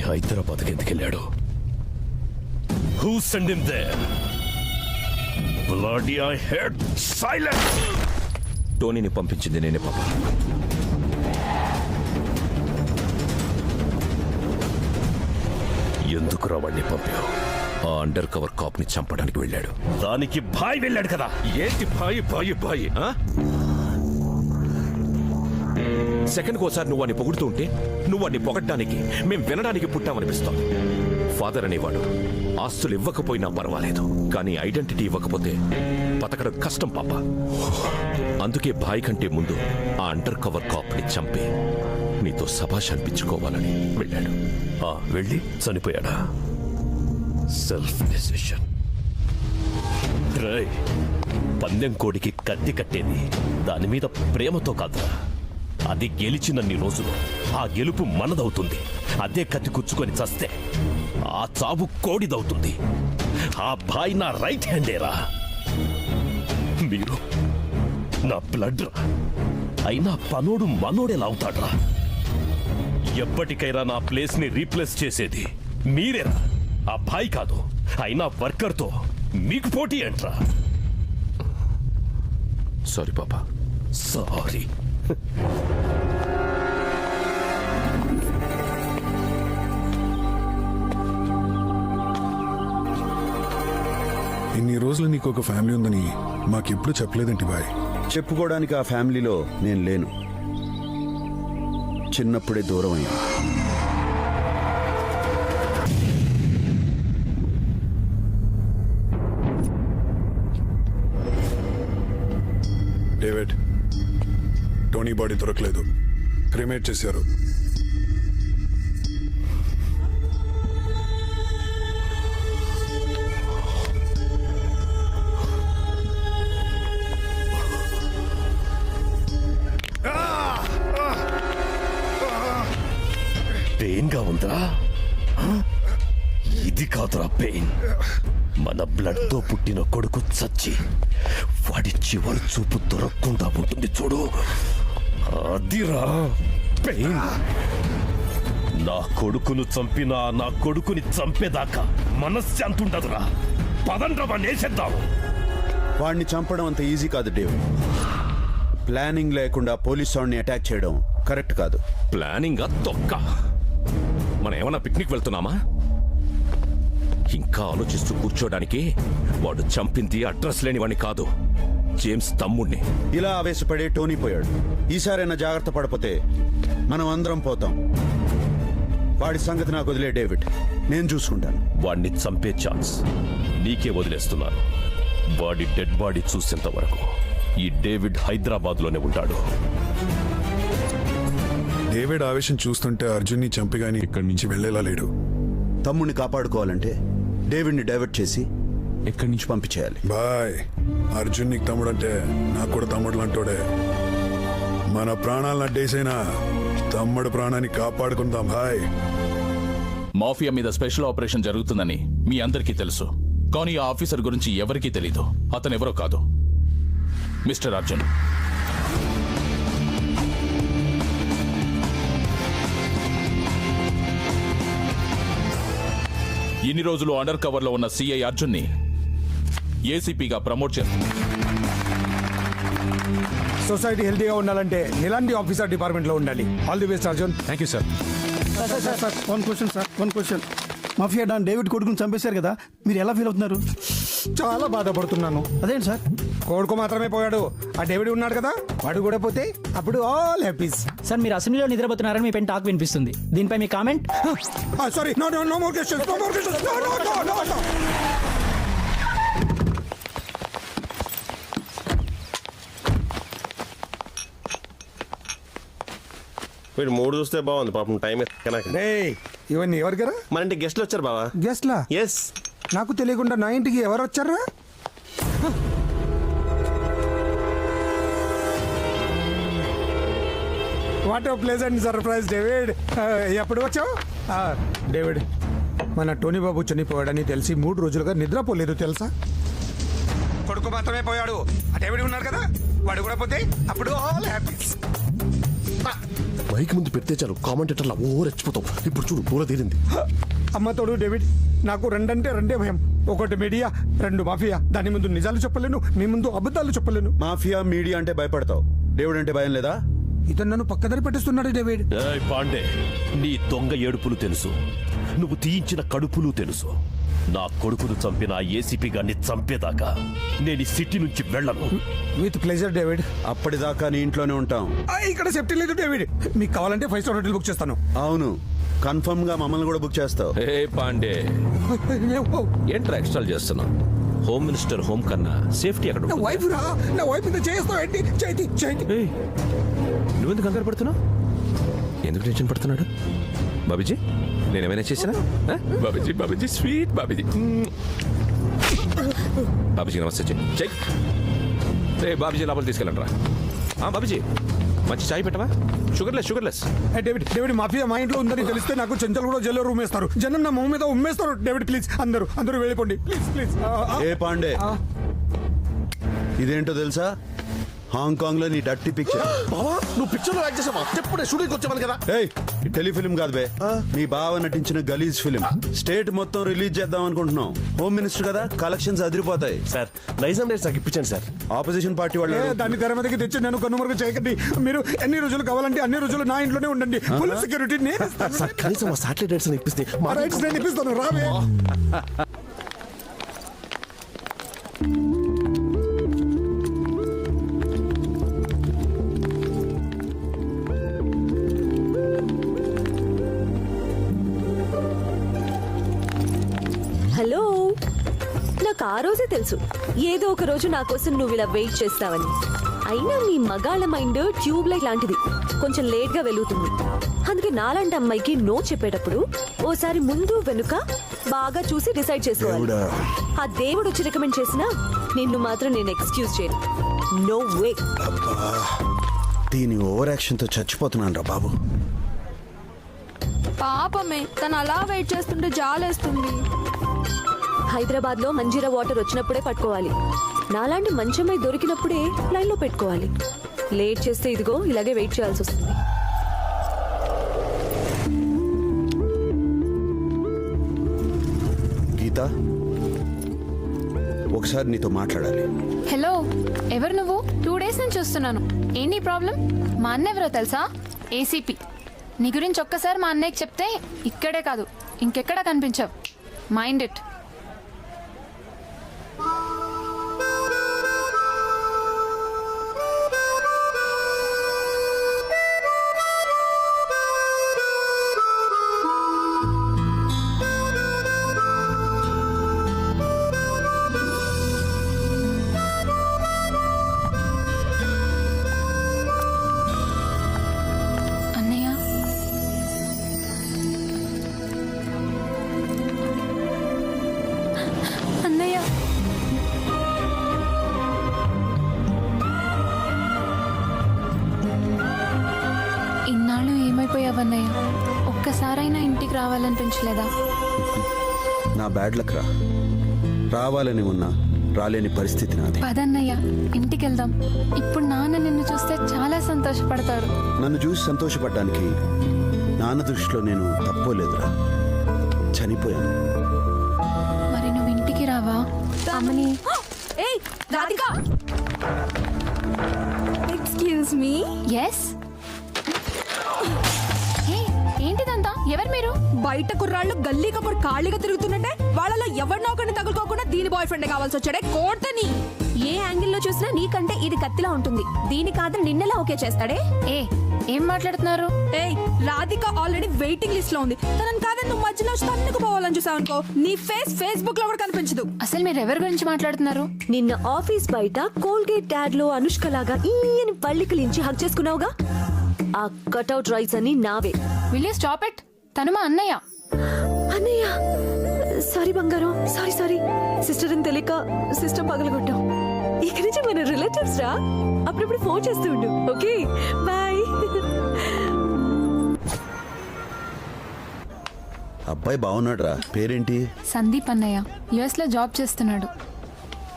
హైదరాబాద్కి ఎందుకెళ్ళాడు? Who sent him there? Bloody I heard silence. టోనీని పంపించింది నేనే పాప. ఎందుకు రావాడిని పంపావు? ఆ అండర్ కవర్ కాప్ ని చంపడానికి వెళ్ళాడు. దానికి భాయ్ వెళ్ళాడు కదా. ఏంటి భాయ్ భాయ్ భాయ్? సెకండ్ కోసారి నువ్వు వాడిని పొగుడుతూ ఉంటే నువ్వు వాడిని పొగడ్డానికి మేం వినడానికి పుట్టామనిపిస్తాం. ఫాదర్ అనేవాడు ఆస్తులు ఇవ్వకపోయినా పర్వాలేదు, కానీ ఐడెంటిటీ ఇవ్వకపోతే బతకడం కష్టం పాప. అందుకే భాయ్ కంటే ముందు ఆ అండర్ కవర్ కాప్ ని చంపి నీతో సభాష్ అనిపించుకోవాలని వెళ్ళాడు. వెళ్ళి చనిపోయాడా? Self decision. పందెం కోడికి కత్తి కట్టేది దాని మీద ప్రేమతో కాదురా. అది గెలిచినన్ని రోజులు ఆ గెలుపు మనదవుతుంది. అదే కత్తి కుచ్చుకొని చస్తే ఆ చావు కోడిదవుతుంది. ఆ భాయ్ నా రైట్ హ్యాండేరా. మీరు నా బ్లడ్ రా. అయినా పనోడు మనోడేలా అవుతాడ్రా? ఎప్పటికైనా నా ప్లేస్ ని రీప్లేస్ చేసేది మీరేరా, ఆ భాయ్ కాదు. అయినా వర్కర్తో మీకు పోటీ ఏంట్రా? సారీ పాపా. సారీ. ఇన్ని రోజులు నీకు ఒక ఫ్యామిలీ ఉందని మాకెప్పుడు చెప్పలేదంటి బాయ్. చెప్పుకోవడానికి ఆ ఫ్యామిలీలో నేను లేను. చిన్నప్పుడే దూరం అయ్యాను. డేవిడ్, టోనీ బాడీ దొరకలేదు, క్రిమేట్ చేశారు. పెయిన్ గా ఉందా? ఇది కాదురా పెయిన్. మన బ్లడ్ తో పుట్టిన కొడుకు చచ్చి వాడి చివరి చూపు దొరకకుండా ఉంటుంది చూడు, అదిరా పెయిన్. నా కొడుకును చంపినా నా కొడుకుని చంపేదాకా మనశ్శాంతి ఉండదురా. పదండ్రా వాడిని వేసేద్దాము. వాడిని చంపడం అంత ఈజీ కాదు డేవిడ్. ప్లానింగ్ లేకుండా పోలీస్ వాడిని అటాక్ చేయడం కరెక్ట్ కాదు. ప్లానింగ్ తొక్క. మనం ఏమన్నా పిక్నిక్ వెళ్తున్నామా? ఇంకా ఆలోచిస్తూ కూర్చోడానికి వాడు చంపింది అడ్రస్ లేని వాడిని కాదు, జేమ్స్ తమ్ముడిని. ఇలా ఆవేశపడే టోనీ పోయాడు. ఈసారైనా జాగ్రత్త పడిపోతే మనం అందరం పోతాం. వాడి సంగతి నాకు వదిలే డేవిడ్, నేను చూసుకుంటాను. వాడిని చంపే ఛాన్స్ నీకే వదిలేస్తున్నాను. వాడి డెడ్ బాడీ చూసేంత వరకు ఈ డేవిడ్ హైదరాబాద్ లోనే ఉంటాడు. డేవిడ్ ఆవేశం చూస్తుంటే అర్జున్ని చంపిగాని ఇక్కడి నుంచి వెళ్ళేలా లేడు. తమ్ముడిని కాపాడుకోవాలంటే డేవిడ్ని డైవర్ట్ చేసి ఇక్కడి నుంచి పంపించేయాలి. బాయ్, అర్జున్ నీకు తమ్ముడు అంటే నాకు కూడా తమ్ముడు లాంటోడే. మన ప్రాణాలను అడ్డేసైనా తమ్ముడు ప్రాణాన్ని కాపాడుకుందాం బాయ్. మాఫియా మీద స్పెషల్ ఆపరేషన్ జరుగుతుందని మీ అందరికీ తెలుసు, కానీ ఆ ఆఫీసర్ గురించి ఎవరికీ తెలీదు. అతను ఎవరో కాదు, మిస్టర్ అర్జున్. ఇన్ని రోజులు అండర్ కవర్ లో ఉన్న సిఐ అర్జున్ ని ఏసీపీగా ప్రమోట్ చేస్తుంది. సొసైటీ హెల్తీగా ఉండాలంటే ఇలాంటి ఆఫీసర్ డిపార్ట్మెంట్ లో ఉండాలి. All the best Arjun. Thank you sir. One question. Mafia don David కొడుకుని చంపేశారు కదా, మీరు ఎలా ఫీల్ అవుతున్నారు? చాలా బాధపడుతున్నాను. అదేంటి సార్? కొడుకు మాత్రమే పోయాడు, ఆ డేవిడ్ ఉన్నాడు కదా, వాడు కూడా పోతే అప్పుడు ఆల్ హ్యాపీస్. సార్ మీరు అసెంబ్లీలో నిద్రపోతున్నారని మీ పెన్ టాక్ వినిపిస్తుంది. దీనిపై మీ comment? Sorry, no more questions. వీడు మూడు చూస్తే బాగుంది పాపం. టైం ఇవన్నీ ఎవరు కదా? మన ఇంటికి గెస్ట్లు వచ్చారు బావా. గెస్ట్లా? ఎస్. నాకు తెలియకుండా నా ఇంటికి ఎవరు వచ్చారా? What pleasant surprise David. ఎప్పుడు వచ్చావు? డేవిడ్, మన టోనీ బాబు చనిపోయాడని తెలిసి 3 రోజులుగా నిద్రపోలేదు తెలుసా? కొడుకు మాత్రమే పోయాడు, ఆ డేవిడ్ ఉన్నాడు కదా, వాడు కూడా పోతే అప్పుడు ఆల్ హ్యాపీస్. మైక్ ముందు పెడితే చాలు కామెంటేటర్లా ఓ రెచ్చిపోతాం. ఇప్పుడు చూడు పూల తీరింది. అమ్మ తోడు డేవిడ్, నాకు రెండంటే రెండే భయం. ఒకటి మీడియా, రెండు మాఫియా. దాని ముందు నిజాలు చెప్పలేను, మీ ముందు అబద్ధాలు చెప్పలేను. మాఫియా మీడియా అంటే భయపడతావు, దేవుడు అంటే భయం లేదా? ఇతను నన్ను పక్కదారి పట్టిస్తున్నాడు డేవిడ్. ఏయ్ పాండే, నీ దొంగ ఏడుపులు తెలుసు, నువ్వు తీయించిన కడుపులు తెలుసు. నా కొడుకును చంపిన ఏసీపీ గారిని చంపేదాకా నేను ఈ సిటీ నుంచి వెళ్ళను. With pleasure David. అప్పటిదాకా నీ ఇంట్లోనే ఉంటాం. ఇక్కడ సేఫ్టీ లేదు డేవిడ్. మీకు కావాలంటే 5 స్టార్ హోటల్ బుక్ చేస్తాను. అవును, కన్ఫర్మ్ గా మమ్మల్ని కూడా బుక్ చేస్తావు. ఏ పాండే, ఏంట్రా ఎక్స్ట్రాల్ చేస్తున్నావు? హోమ్ మినిస్టర్ హోమ్ కన్నా సేఫ్టీ అక్కడ నా ఉంటుంది. వైఫ్ రా, నా వైఫ్ ఇంత చేస్తావు ఏంటి? చైతి చైతి. ఏయ్, నువ్వెందుకు కంగారు పడుతున్నావు? ఎందుకు టెన్షన్ పడుతున్నాడు? బాబీజీ, నేనేమైనా చేసినా? బాబీజీ, బాబీజీ, స్వీట్ బాబీజీ. బాబీజీ నమస్తే. చెక్. రే బాబీజీ లోపల తీసుకెళ్ళండి రా. బాబీజీ, మంచి చాయ్ పెట్టవా? షుగర్లెస్. డేవిడ్, డేవిడ్ మాఫియా మా ఇంట్లో ఉందని తెలిస్తే నాకు చెంచల్ కూడా జైల్లో రూమ్ వేస్తారు. జనం నా మొహం మీద ఉమ్మేస్తారు. డేవిడ్ ప్లీజ్, అందరూ వెళ్ళిపోండి ప్లీజ్. ఏ పాండే, ఇదేంటో తెలుసా? హాంకాంగ్ లో నీ డట్టి పిక్చర్. బావా, నువ్వు పిక్చర్ లో యాక్ట్ చేసావా? చెప్పుడే షూటింగ్ వచ్చామని కదా. ఏయ్, టెలిఫిల్మ్ కాదు బే, మీ బావ నటించిన గలీజ్ ఫిలిం. స్టేట్ మొత్తం రిలీజ్ చేద్దాం అనుకుంటున్నాం. హోమ్ మినిస్టర్ కదా, కలెక్షన్స్ అదిరిపోతాయి. సార్ నైజాం డేట్స్ నాకు ఇప్పించండి సార్. ఆపోజిషన్ పార్టీ వాళ్ళు దాన్ని తెర మీదకి తెచ్చి నేను కన్నుమరుగు చేయకండి. మీరు ఎన్ని రోజులు కావాలంటే అన్ని రోజులు నా ఇంట్లోనే ఉండండి. ఫుల్ సెక్యూరిటీ నేను ఇస్తాను. సార్ కనీసం మా సాటిలైట్ డేట్స్ ఇప్పిస్తే మా రైట్స్ నేను ఇప్పిస్తాను. రావే. హలో, నాకు ఆ రోజే తెలుసు ఏదో ఒక రోజు నా కోసం నువ్వు ఇలా వెయిట్ చేస్తావని. అయినా మీ మగాళ్ళ మైండ్ ట్యూబ్ లైట్ లాంటిది, కొంచెం లేట్ గా వెలుగుతుంది. అందుకే నాలాంటి అమ్మాయికి నో చెప్పేటప్పుడు ఓసారి ముందు వెనుక బాగా చూసి డిసైడ్ చేసుకోవాలి. ఆ దేవుడు వచ్చి రికమెండ్ చేసినా నిన్ను మాత్రం నేను ఎక్స్క్యూజ్ చేయను. No way. దీని ఓవర్ యాక్షన్ తో చచ్చిపోతున్నాను రా బాబు. పాపమే, తను అలా వెయిట్ చేస్తుంటే జాలేస్తుంది. హైదరాబాద్ లో మంజీరా వాటర్ వచ్చినప్పుడే పట్టుకోవాలి. నాలాంటి మంచమ్మాయి దొరికినప్పుడే లైన్ లో పెట్టుకోవాలి. లేట్ చేస్తే ఇదిగో ఇలాగే వెయిట్ చేయాల్సి వస్తుంది. గీత, ఒకసారి నీతో మాట్లాడాలి. హలో, ఎవరు నువ్వు? 2 days నుంచి చూస్తున్నాను. ఏంటి ప్రాబ్లం? మా అన్న ఎవరో తెలుసా? ఏసీపీ. నీ గురించి ఒక్కసారి మా అన్నయ్యకి చెప్తే ఇక్కడే కాదు ఇంకెక్కడా కనిపించావు. Mind it. ఏమైపోయావన్నయ్య? ఒక్కసారైనా ఇంటికి రావాలనిపించలేదా? నా బ్యాడ్ లక్ రా, రావాలని ఉన్నా రాలేని పరిస్థితి నాది. పదన్నయ్య, ఇంటికి వెళ్దాం. ఇప్పుడు నాన్న నిన్ను చూస్తే చాలా సంతోషపడతారు. నన్ను చూసి సంతోషపడ్డానికి నాన్న దృష్టిలో నేను తప్పోలేదురా, చనిపోయాను. మరి నువ్వు ఇంటికి రావా? అమ్మని. ఏయ్ రాధిక, ఎక్స్క్యూజ్ మీ. ఎస్. ఏంటిదంతా? ఎవరు మీరు? బయట కుర్రాళ్ళు గల్లీ కప్పుడు ఖాళీగా తిరుగుతుంటే వాళ్ళలో ఎవరినో ఒకరిని తగులుకోకుండా దీని బాయ్ ఫ్రెండ్ కావాల్సి వచ్చాడే. కోర్తని ఏ యాంగిల్ లో చూసినా నీకంటే ఇది కత్తిలా ఉంటుంది. దీని కాదు నిన్నెలా ఓకే చేస్తాడే. ఏం మాట్లాడుతున్నారు? ఏయ్, రాధిక ఆల్రెడీ వెయిటింగ్ లిస్ట్ లో ఉంది. తనని కాదని నువ్వు మధ్యలో తన్నుకు పోవాలని చూసావు అనుకో, నీ ఫేస్బుక్ లో కూడా కనిపించదు. అసలు మీరు ఎవరి గురించి మాట్లాడుతున్నారు? నిన్న ఆఫీస్ బయట కోల్గేట్ యాడ్ లో అనుష్క లాగా ఈయన పళ్ళికలించి హక్ చేసుకున్నావుగా, ఆ కట్అవుట్ రైట్స్ అని నావే. Will you stop it? తను మా అన్నయ్య. అన్నయ్య సారీ బంగారం, సారీ. సిస్టర్ అని తెలియక సిస్టమ్ పగలగొట్టాం. ఇక్కడి నుంచి మన రిలేటివ్స్ రా, అప్పుడప్పుడు ఫోన్ చేస్తూ ఉండు. Okay bye. అబ్బాయి బాగున్నాడు రా, పేరేంటి? సందీప్ అన్నయ్య, యుఎస్ లో జాబ్ చేస్తున్నాడు.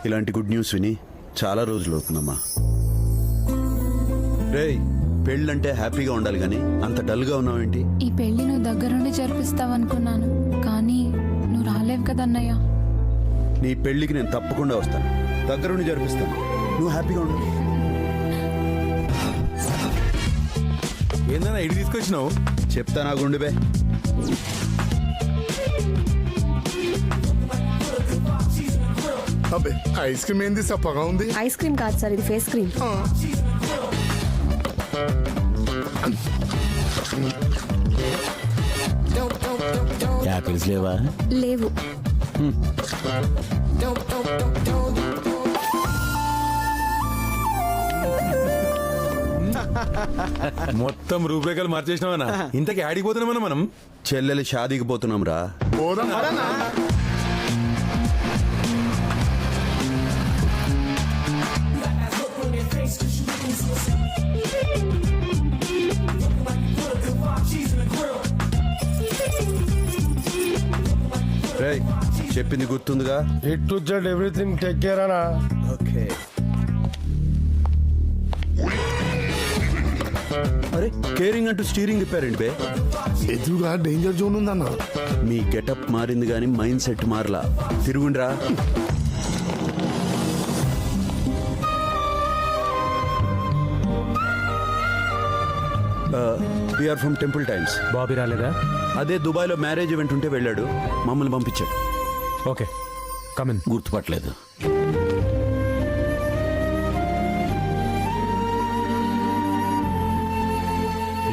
ఇలాంటి గుడ్ న్యూస్ విని చాలా రోజులు అవుతుందమ్మా. రేయ్, పెళ్ళంటే హ్యాపీగా ఉండాలి కానీ అంత డల్గా ఉన్నావేంటి? ఈ పెళ్లి నువ్వు దగ్గరుండి జరిపిస్తావనుకున్నాను, కానీ నువ్వు రాలేవు కదన్నయ్య. నీ పెళ్ళికి నేను తప్పకుండా వస్తాను, దగ్గరుండి జరిపిస్తాను. నువ్వు హ్యాపీగా ఉండు. ఏందన్నా ఇటు తీసుకొచ్చినావు? చెప్తా నా గుండెబే. అబ్బే ఐస్ క్రీమ్ ఏంది సప్పగా ఉంది? ఐస్ క్రీమ్ కాదు సార్, ఇది ఫేస్ క్రీమ్. యాపిల్స్ లేవా? లేవు. మొత్తం రూపురేఖలు మార్చేసినావనా? ఇంతకి ఆడిపోతున్నామన్నా మనం. చెల్లెలి షాదీకి పోతున్నాం రా. రేయ్, చెప్పింది గుర్తుందిగా? A to Z everything take care అనా. ఓకే. అరే కేరింగ్ అంటూ స్టీరింగ్ ఇప్పారండి బే. ఎదురుగా డేంజర్ జోన్ ఉందన్న. మీ గెటప్ మారింది కానీ మైండ్ సెట్ మారలా. తిరుగుండ్రా. We are from temple times. Bobby రాలేదా? అదే దుబాయ్లో మ్యారేజ్ ఈవెంట్ ఉంటే వెళ్ళాడు, మమ్మల్ని పంపించాడు. Okay come in. గుర్తుపట్టలేదు.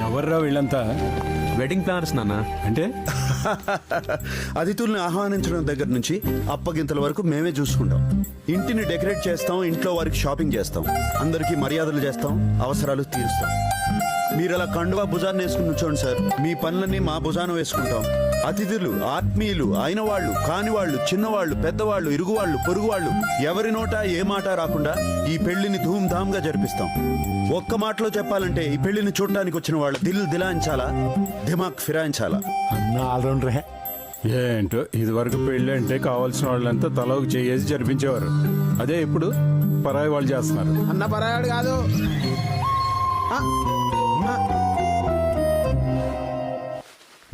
ఎవర్రా వీళ్ళంతా? వెడ్డింగ్ ప్లానర్స్ నాన్న. అంటే అతిథుల్ని ఆహ్వానించడం దగ్గర నుంచి అప్పగింతల వరకు మేమే చూసుకుంటాం. ఇంటిని డెకరేట్ చేస్తాం, ఇంట్లో వారికి షాపింగ్ చేస్తాం, అందరికీ మర్యాదలు చేస్తాం, అవసరాలు తీరుస్తాం. మీరు అలా కండువా భుజాన్ని వేసుకుని కూర్చోండి సార్, మీ పనులన్నీ మా భుజాన వేసుకుంటాం. అతిథులు, ఆత్మీయులు, అయిన వాళ్ళు, కాని వాళ్ళు, చిన్నవాళ్ళు, పెద్దవాళ్ళు, ఇరుగువాళ్ళు, పొరుగు వాళ్ళు, ఎవరి నోట ఏ మాట రాకుండా ఈ పెళ్లిని ధూమ్ధామ్గా జరిపిస్తాం. ఒక్క మాటలో చెప్పాలంటే ఈ పెళ్లిని చూడటానికి వచ్చిన వాళ్ళు దిల్ దిలాయించాలా, దిమాగ్ ఫిరాయించాలా. అన్న ఆల్రౌండర్. ఏంటో ఇది వరకు పెళ్ళి అంటే కావాల్సిన వాళ్ళంతా తలకు చేసి జరిపించేవారు. అదే ఇప్పుడు పరాయి వాళ్ళు చేస్తున్నారు. అన్న పరాయాడు కాదు.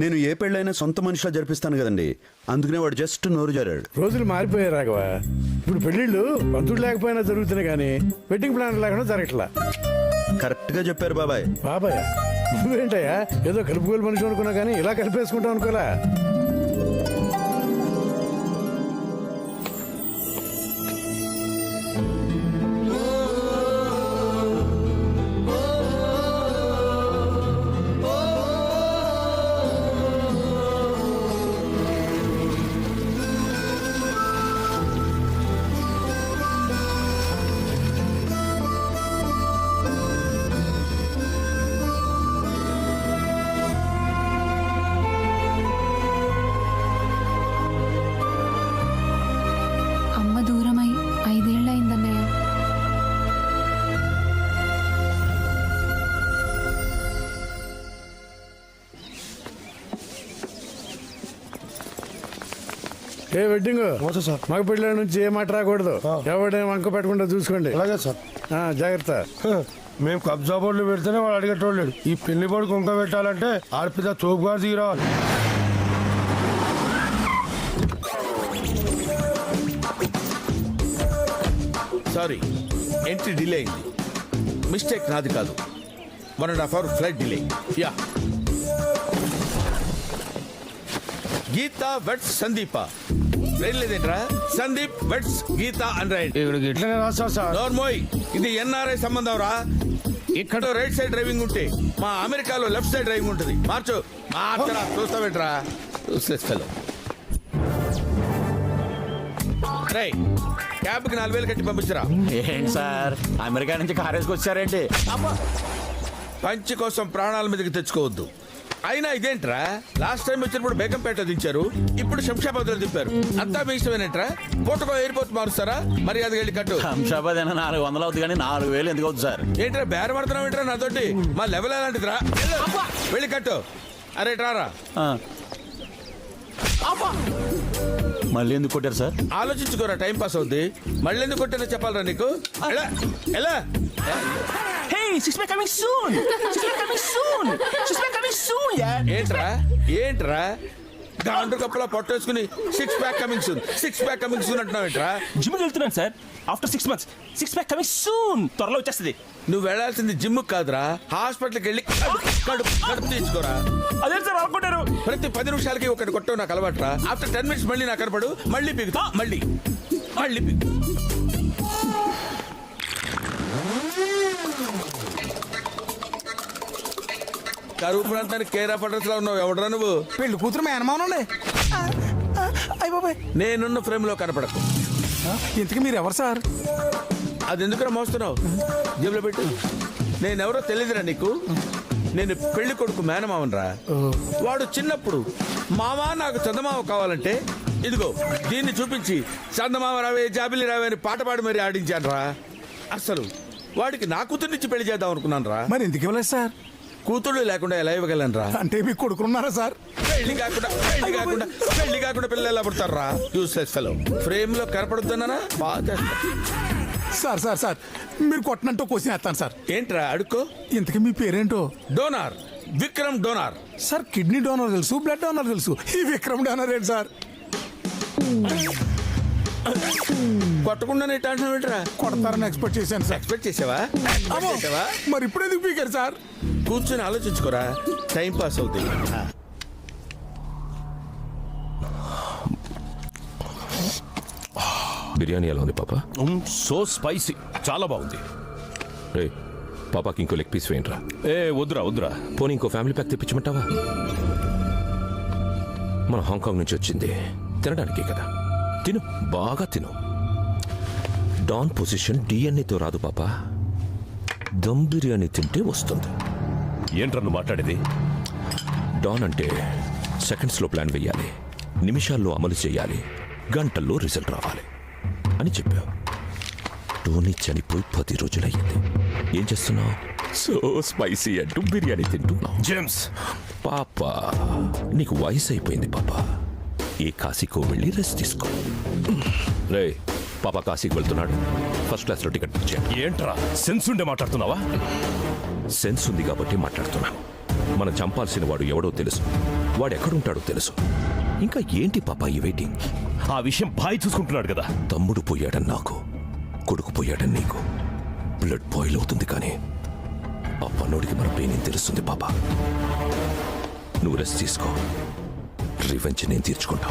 నేను ఏ పెళ్ళైనా సొంత మనిషిలా జరిపిస్తాను కదండి, అందుకనే వాడు జస్ట్ నోరు జారాడు. రోజులు మారిపోయారు రాఘవ. ఇప్పుడు పెళ్లిళ్ళు పంతుడు లేకపోయినా జరుగుతున్నాయి కానీ వెడ్డింగ్ ప్లాన్ లేకుండా జరగట్లా. కరెక్ట్ గా చెప్పారు బాబాయ్. బాబాయ్ నువ్వేంటయ్యా ఏదో కలుపుకోలు మనిషి అనుకున్నా కానీ ఇలా కలిపేసుకుంటావు అనుకోలే. ఏ వెడ్డింగ్ సార్, మగ పిల్లల నుంచి ఏ మాట రాకూడదు, ఎవడేం వంక పెట్టకుండా చూసుకోండి. అలాగే సార్. జాగ్రత్త. మేము కబ్జా బోర్డులు పెడితేనే వాడు అడిగేటోళ్ళు. ఈ పెళ్లి బోర్డు కుంక పెట్టాలంటే ఆడపిద తోపుగా దిగిరావాలి. సారీ, ఎంట్రీ డిలే అయింది. మిస్టేక్ నాది కాదు. 1.5 hour ఫ్లైట్ డిలే. యా. గీత vets Sandeepa. Train లేదేంట్రా? Sandeep vets గీత అని రాయండి. ఇట్లనే రాస్తా సార్. నోర్మోయ్, ఇది ఎన్ఆర్ఐ సంబంధం రా. ఇక్కడ రైట్ సైడ్ డ్రైవింగ్ ఉంటే మా అమెరికాలో లెఫ్ట్ సైడ్ డ్రైవింగ్ ఉంటుంది. మార్చు. మార్చరా, చూస్తావేంట్రా? చూసేస్తాను. రే, క్యాబ్కి 4,000 కట్టి పంపించరా. ఏంటి సార్, అమెరికా నుంచి కారేసుకు వచ్చారేంటి? పంచి కోసం ప్రాణాల మీదకి తెచ్చుకోవద్దు. అయినా ఇదేంట్రా, లాస్ట్ టైం వచ్చినప్పుడు బేగంపేట దించారు, ఇప్పుడు శంషాబాద్ లో దింపారు. అంతా మీ ఇష్టమేనేట్రా? పూటకో ఎయిర్పోర్ట్ మారుస్తారా? మర్యాదగా వెళ్ళి కట్టు. శంషాబాద్ అయినా 400 అవుతుంది కానీ 4,000 ఎందుకు అవుతుంది సార్? ఏంట్రా బేరపడుతున్నావు ఏంట్రా నాతోటి? మా లెవెల్ ఎలాంటిదిరా? వెళ్ళి కట్టు. అరే ట్రారా. మళ్ళీ ఎందుకు కొట్టారు సార్? ఆలోచించుకోరా, టైం పాస్ అవుద్ది. మళ్ళీ ఎందుకు కొట్టారో చెప్పాలరా నీకు. ఎలా ఎలా hey six pack coming soon six pack coming soon six pack coming soon యార్. ఏంట్రా గాండ్రు కప్పులా పొట్టేసుకుని సిక్స్ ప్యాక్ కమింగ్ సూన్ అంటున్నావు ఏంట్రా? జిమ్ వెళ్తున్నాను sir. After 6 months six pack coming soon, త్వరలో వచ్చేస్తుంది. నువ్వు వెళ్లాల్సింది జిమ్ కాదురా, హాస్పిటల్కి వెళ్ళి కడుపు తీసుకోరా. అదే సార్ అనుకుంటారు. ప్రతి 10 నిమిషాలకి ఒకటి కొట్టవు నాకు అలవాట్రా. ఆఫ్టర్ 10 minutes మళ్ళీ నాకు కనపడు, మళ్ళీ పీకుతా, మళ్ళీ పీకు. కరువు ప్రాంతానికి కేర్ ఆఫ్ అడ్రస్ లో ఉన్నావు. ఎవడరా నువ్వు? పెళ్లి కూతురు మేనమానండి. అయిపోయి నేనున్న ఫ్రేమ్ లో కనపడకు. ఇంతకీ మీరు ఎవరు సార్? అది ఎందుకురా మోస్తున్నావు? జేబులో పెట్టు. నేనెవరో తెలియదురా నీకు? నేను పెళ్లి కొడుకు మేనమావనరా. వాడు చిన్నప్పుడు మావా నాకు చందమామ కావాలంటే ఇదిగో దీన్ని చూపించి చందమామ రావే జాబిలి రావే అని పాట పాడి మరి ఆడించాను రా. అసలు వాడికి నా కూతుర్నిచ్చి పెళ్లి చేద్దాం అనుకున్నాను రా. మరి ఎందుకు ఇవ్వలేదు సార్? కూతుళ్ళు లేకుండా ఎలా ఇవ్వగలను రా? అంటే మీకు కొడుకున్నారా సార్? పెళ్లి కాకుండా పిల్లలు ఎలా పుడతారు రా? Useless fellow. ఫ్రేమ్ లో కనపడుతున్నానా? బాగా సార్ సార్ సార్ మీరు కొట్టనంటూ క్వశ్చన్ వేస్తాను సార్. ఏంట్రా అడుక్కో. ఇంతకీ మీ పేరేంటో? Donor, Vikram donor. Sir kidney donor తెలుసు, బ్లడ్ డోనర్ తెలుసు, ఈ విక్రమ్ డోనర్ ఏంటి సార్? కొట్టకుండానే టెన్షన్ పెట్టరా? కొడతారని ఎక్స్పెక్ట్ చేశాను సార్. ఎక్స్పెక్ట్ చేసావా? మరి ఇప్పుడు ఎందుకు పీకారు సార్? కూర్చొని ఆలోచించుకోరా, టైం పాస్ అవుతుంది. బిర్యానీ ఎలా ఉంది పాపా? సో స్పైసీ, చాలా బాగుంది. రే పాపాకి ఇంకో లెగ్ పీస్ వేయండిరా. ఏ వద్దురా. పోనీ ఇంకో ఫ్యామిలీ ప్యాక్ తెప్పించమంటావా? మన హాంకాంగ్ నుంచి వచ్చింది తినడానికే కదా. తిను, బాగా తిను. డాన్ పొజిషన్ డిఎన్ఏతో రాదు పాపా, దమ్ బిర్యానీ తింటే వస్తుంది. ఏంట్రా నువ్వు మాట్లాడేది? డాన్ అంటే సెకండ్స్లో ప్లాన్ వేయాలి, నిమిషాల్లో అమలు చేయాలి, గంటల్లో రిజల్ట్ రావాలి అని చెప్పావు. టోనీ చనిపోయి 10 రోజులయ్యింది. ఏం చేస్తున్నావు? సో స్పైసీ అంటూ బిర్యానీ తింటున్నావు. జేమ్స్ పాపా, నీకు వయసు అయిపోయింది పాపా. ఏ కాశీకో వెళ్ళి రెస్ట్ తీసుకో. రే పాపా కాశీకి వెళ్తున్నాడు, ఫస్ట్ క్లాస్లో టికెట్ బుక్ చేయండి. ఏంట్రా సెన్స్ ఉండే మాట్లాడుతున్నావా? సెన్స్ ఉంది కాబట్టి మాట్లాడుతున్నాను. మనం చంపాల్సిన వాడు ఎవడో తెలుసు, వాడు ఎక్కడుంటాడో తెలుసు. ఇంకా ఏంటి పాపా ఈ వెయిటింగ్? ఆ విషయం బాయ్ చూసుకుంటున్నాడు కదా. తమ్ముడు పోయాడని నాకు, కొడుకు పోయాడని నీకు. బ్లడ్ బాయిల్ అవుతుంది కానీ ఆ పన్నోడికి మన పెయిన్ తెలుస్తుంది పాపా. నువ్వు రెస్ట్ తీసుకో, రివెంజ్ నేను తీర్చుకుంటా.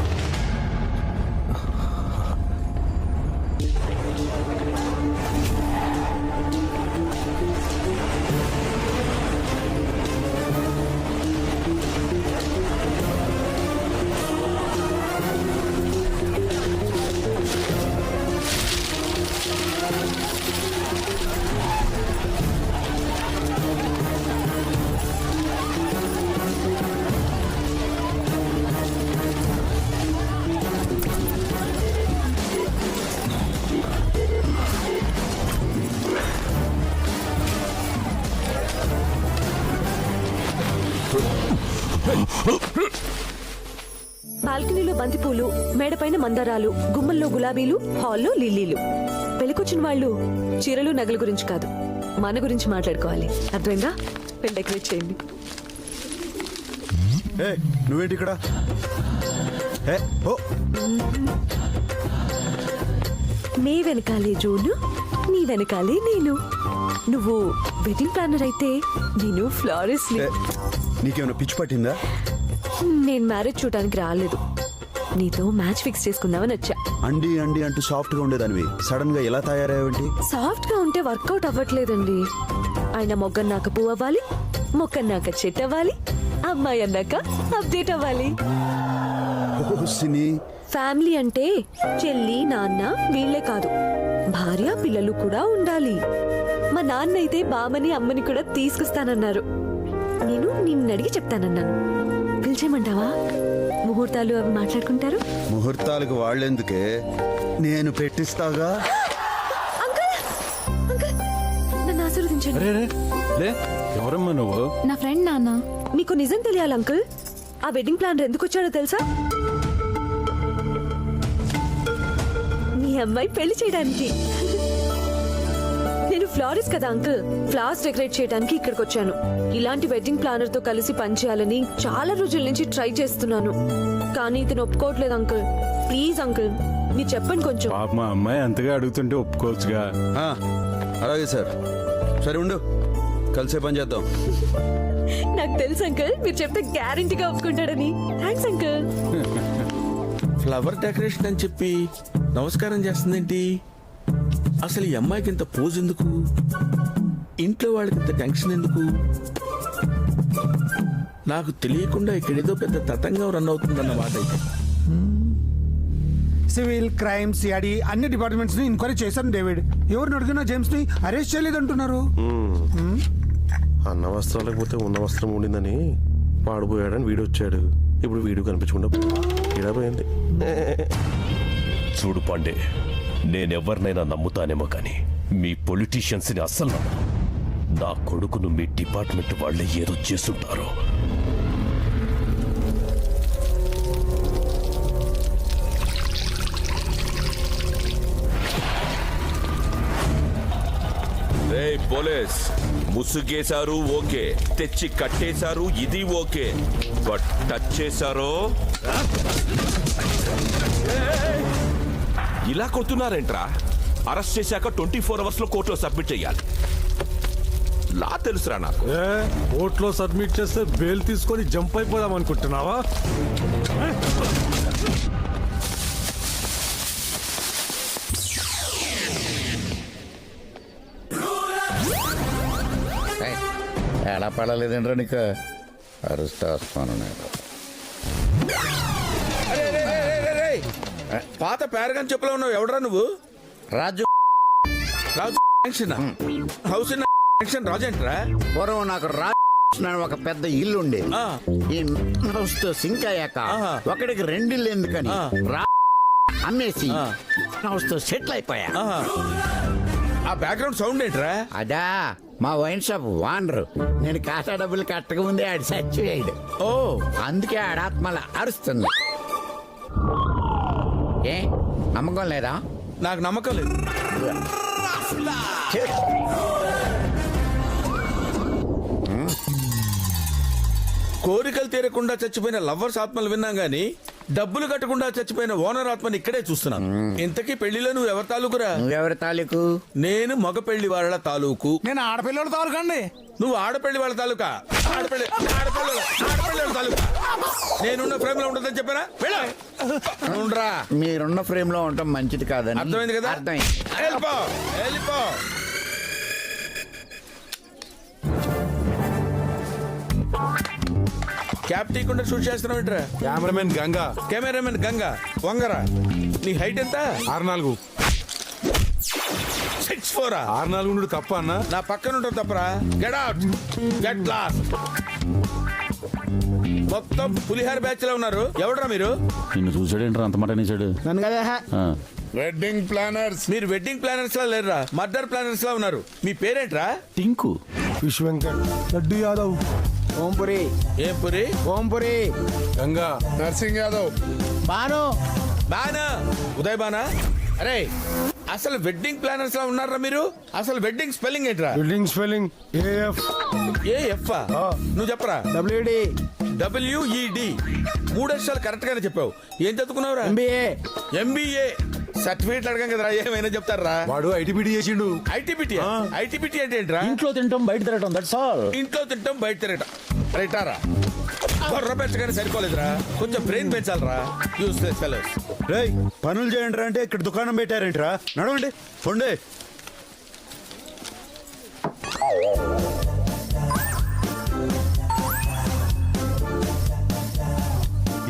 బాల్కనీలో బంతిపూలు, మేడపైన మందారాలు, గుమ్మల్లో గులాబీలు, హాల్లో లిల్లీలు. పెళ్ళికొచ్చిన వాళ్ళు చీరలు నగల గురించి కాదు, మన గురించి మాట్లాడుకోవాలి. అర్థమైందా? పెళ్లి డెకరేట్ చేయండి. నువ్వేంటి ఇక్కడ? నీ వెనకాలే జోను, నీ వెనకాలే నేను. నువ్వు వెడ్డింగ్ ప్లానర్ అయితే నేను ఫ్లారిస్ట్. నీకేమైనా పిచ్చి పట్టిందా? నేను మ్యారేజ్ చూడడానికి రాలేదు, నీతో మ్యాచ్ ఫిక్స్ చేసుకుందామని వచ్చా. అండి అండి అంటూ సాఫ్ట్ గా ఉండేదానివి సడన్ గా ఎలా తయారయ్యేంటి? సాఫ్ట్ గా ఉంటే వర్కౌట్ అవ్వట్లేదండి. ఆయన మొగ్గన్నాక పువ్వు అవ్వాలి, మొక్కన్నాక చెట్టు అవ్వాలి, అమ్మాయి అన్నాక అప్డేట్ అవ్వాలి. ఫ్యామిలీ అంటే చెల్లి, నాన్న వీళ్లే కాదు, భార్య, పిల్లలు కూడా ఉండాలి. మా నాన్న అయితే బామ్మని, అమ్మని కూడా తీసుకొస్తానన్నారు. నేను నిన్ను అడిగి చెప్తానన్నాను. పిలిచేయమంటావా? ముహూర్తాలు అవి మాట్లాడుకుంటారు. ముహూర్తాలకు వాళ్ళెందుకే, నేను పెట్టిస్తాగా. నన్ను ఆశీర్వదించండి. ఎవరమ్మా నువ్వు? నా ఫ్రెండ్ నాన్న. మీకు నిజం తెలియాలి అంకుల్, ఆ వెడ్డింగ్ ప్లానర్ ఎందుకు వచ్చాడో తెలుసా? మీ అమ్మాయి పెళ్లి చేయడానికి. నేను ఫ్లారిస్ట్ కదా అంకుల్, ఫ్లవర్స్ డెకరేట్ చేయడానికి ఇక్కడికి వచ్చాను. ఇలాంటి వెడ్డింగ్ ప్లానర్ తో కలిసి పనిచేయాలని చాలా రోజుల నుంచి ట్రై చేస్తున్నాను, కానీ ఇతను ఒప్పుకోవట్లేదు అంకుల్. ప్లీజ్ అంకుల్, మీరు చెప్పండి కొంచెం. పాప మా అమ్మాయి అంతగా అడుగుతుంటే ఒప్పుకోవచ్చుగా. అలాగే సార్. సరే ఉండు, కలిసే పని చేద్దాం. నాకు తెలుసు అంకుల్, మీరు చెప్తే గ్యారంటీగా ఒప్పుకుంటాడని. Thanks uncle. ఫ్లవర్ డెకరేషన్ అని చెప్పి నమస్కారం చేస్తుందేంటి? అసలు ఈ అమ్మాయికి ఇంత పోజ్ ఎందుకు? ఇంట్లో వాళ్ళకి ఇంత టెన్షన్ ఎందుకు? నాకు తెలియకుండా ఇక్కడేదో పెద్ద తతంగం రన్ అవుతుందన్నమాట. అయితే సివిల్ క్రైమ్ సిఐడి అన్ని డిపార్ట్మెంట్స్ ని ఎంక్వైరీ చేశాను డేవిడ్. ఎవరిని అడిగినా జేమ్స్ ని అరెస్ట్ చేయలేదంటున్నారు. అన్న వస్త్రాలకు పోతే ఉన్న వస్త్రం ఉండిందని పాడిపోయాడని వీడు వచ్చాడు. ఇప్పుడు వీడు కనిపించకుండా పోయింది. చూడు పాండే, నేనెవరినైనా నమ్ముతానేమో కానీ మీ పొలిటీషియన్స్ని అస్సలు నమ్మను. నా కొడుకును మీ డిపార్ట్మెంట్ వాళ్ళే ఏదో చేస్తుంటారు. రే పోలీస్, ముసుగేశారు ఓకే, తెచ్చి కట్టేశారు ఇది ఓకే, బట్ టచ్ చేశారో ఇలా కొడుతున్నారేంట్రా? అరెస్ట్ చేశాక 24 hours లో కోర్టులో సబ్మిట్ చేయాలి. లా తెలుసురా నాకు. కోర్టులో సబ్మిట్ చేస్తే బెయిల్ తీసుకొని జంప్ అయిపోదాం అనుకుంటున్నావా? ఎలా పడలేదండ్రా నీకు? అరెస్ట్ వస్తాను నేను. పాత పేరగాని చెప్పులో ఉన్నావు. ఎవడరా నువ్వు? రాజు. రాజు హౌస్ రాజేంట్రా? పూర్వం నాకు రాజు ఒక పెద్ద ఇల్లు ఉండేది. ఈ హౌస్ తో సింక్ అయ్యాక ఒకడికి 2 ఇల్లు ఎందుకని అమ్మేసి హౌస్ తో సెటిల్ అయిపోయా. ఆ బ్యాక్గ్రౌండ్ సౌండ్ ఏంట్రా? అదా మా వైన్ షాప్ వానరు. నేను ఖాతా డబ్బులు కట్టక ముందే ఆడు చచ్చిపోయాడు. ఓ, అందుకే ఆడాత్మల అరుస్తుంది. ఏ నమ్మకం లేదా? నాకు నమ్మకం లేదు. కోరికలు తీరకుండా చచ్చిపోయిన లవ్వర్స్ ఆత్మలు విన్నాం గానీ డబ్బులు కట్టకుండా చచ్చిపోయిన ఓనర్ ఆత్మని ఇక్కడే చూస్తున్నాను. ఇంతకీ పెళ్లిలో నువ్వు ఎవరి తాలూకురా? నువ్వెవరి తాలూకు? నేను మగ పెళ్లి వాళ్ళ తాలూకు. నేను ఆడపిల్లల తాలూకు అండి. నువ్వు ఆడపెళ్లి వాళ్ళ తాలూకా? ఆడపిల్లి వాళ్ళ తాలూకా. నేనున్న ఫ్రేమ్ లో ఉంటుందని చెప్పారా? ఉండరా, మీరున్న ఫ్రేమ్ లో ఉండటం మంచిది కాదని. అర్థమైంది కదా? అర్థమైంది. వెళ్ళిపో. క్యాప్ తీయకుండా షూట్ చేస్తున్నావు ఏంట్రా? కెమెరామెన్ గంగా వంగరా. నీ హైట్ ఎంత? 6'4". 6'4". 6'4" తప్ప అన్న. నా పక్కన ఉంటావు తప్పరా? Get out, get lost. మొత్తం పులిహార బ్యాచ్ లో ఉన్నారు. ఎవడరా మీరు? నిన్ను చూసాడేంట్రా అంత మాట అనేసాడు? నన్ను కదా. Wedding planners. మీరు వెడ్డింగ్ ప్లానర్స్ లా లేరురా, మర్డర్ ప్లానర్స్ లా ఉన్నారు. మీ పేరేంట్రా? టింకు. విశ్వెంకర్. లడ్డు యాదవ్. ఓంపురి. ఏం పురి? ఓంపురి. గంగా. నర్సింగ్ యాదవ్. బాను. బానా. ఉదయ్ బానా. అరే అసలు వెడ్డింగ్ ప్లానర్స్ లా ఉన్నారా మీరు? అసలు వెడ్డింగ్ స్పెల్లింగ్ ఏంట్రా? Building spelling AF. AF? నువ్వు చెప్పరా? WD. WED. 3 అక్షరాలు కరెక్ట్ గానే చెప్పావు. ఏం చదువుకున్నావురా? MBA. సర్టిఫికేట్ అడగం కదరా, ఏమైనా చెప్తారా? వాడు ITBT చేసిండు. ITBT? ITBT అంటే ఏంట్రా? ఇంట్లో తింటాం బయట తిరగటం, దట్స్ ఆల్. ఇంట్లో తింటాం బయట తిరగటం. రైటారా? బొర్ర పెంచగానే సరిపోలేదురా, కొంచెం బ్రెయిన్ పెంచాలరా. Useless fellows. రేయ్, పనులు చేయండి అంటే ఇక్కడ దుకాణం పెట్టారేంట్రా? నడవండి ఫోండే.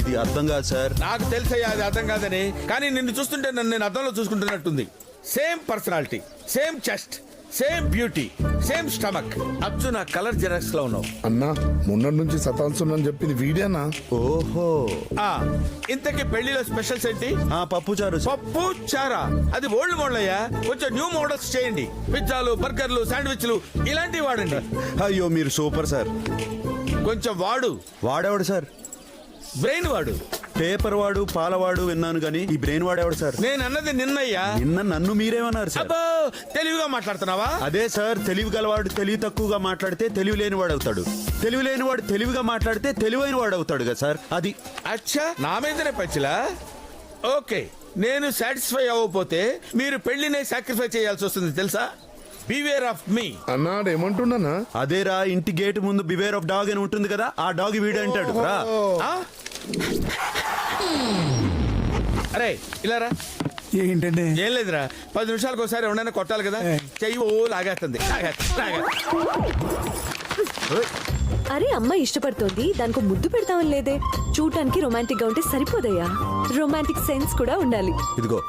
ఇది అర్థం కాదు సార్. నాకు తెలుసయ్యా అది అర్థం కాదని, కానీ నిన్ను చూస్తుంటే నన్ను నేను అర్థంలో చూసుకుంటున్నట్టుంది. Same personality, same chest, same beauty, same stomach. అచ్చు నా కలర్ జెరాక్స్ లో ఉన్నావు. అన్నా మొన్న నుంచి సతాంసున్నాను చెప్పింది వీడియోనా? ఓహో. ఇంతకీ పెళ్లిలో స్పెషల్స్ ఏంటి? పప్పు చారు. పప్పు చారా? అది ఓల్డ్ మోడల్ అయ్యా, కొంచెం న్యూ మోడల్స్ చేయండి. పిజ్జాలు, బర్గర్లు, శాండ్విచ్లు ఇలాంటివి వాడండి. అయ్యో మీరు సూపర్ సార్. కొంచెం వాడు. వాడేవాడు సార్? బ్రెయిన్ వాడు. పేపర్ వాడు పాలవాడు విన్నాను గానీ ఈ బ్రెయిన్ వాడేవాడు సార్. నేను అన్నది నిన్నయ్యా. నిన్న నన్ను మీరేమన్నారు సార్? అబ్బో తెలివిగా మాట్లాడుతున్నావా? అదే సార్, తెలివి గలవాడు తెలివి తక్కువగా మాట్లాడితే తెలివి లేని వాడు అవుతాడు, తెలివి లేని వాడు తెలివిగా మాట్లాడితే తెలివైన వాడు అవుతాడు కదా సార్. అది అచ్చా, నా మీదనే పచ్చిలా. ఓకే, నేను సాటిస్ఫై అవ్వకపోతే మీరు పెళ్లినే సాక్రిఫై చేయాల్సి వస్తుంది తెలుసా? బివేర్ ఆఫ్ మీ అన్నాడు. ఏమంటున్నా? అదేరా, ఇంటి గేట్ ముందు బివేర్ ఆఫ్ డాగ్ అని ఉంటుంది కదా, ఆ డాగ్ వీడు అంటాడు రా. అరే ఇలా రా. ఏంటండి? ఏం లేదురా, 10 నిమిషాలకు ఒకసారి ఎవరైనా కొట్టాలి కదా. చెయ్యి ఓ లాగేస్తుంది. అరే అమ్మాయి ఇష్టపడుతోంది, దానికి ముద్దు పెడతామని లేదే. చూడటానికి రొమాంటిక్ గా ఉంటే సరిపోదయ్యా, రొమాంటిక్ సెన్స్ కూడా ఉండాలి. ఇదిగో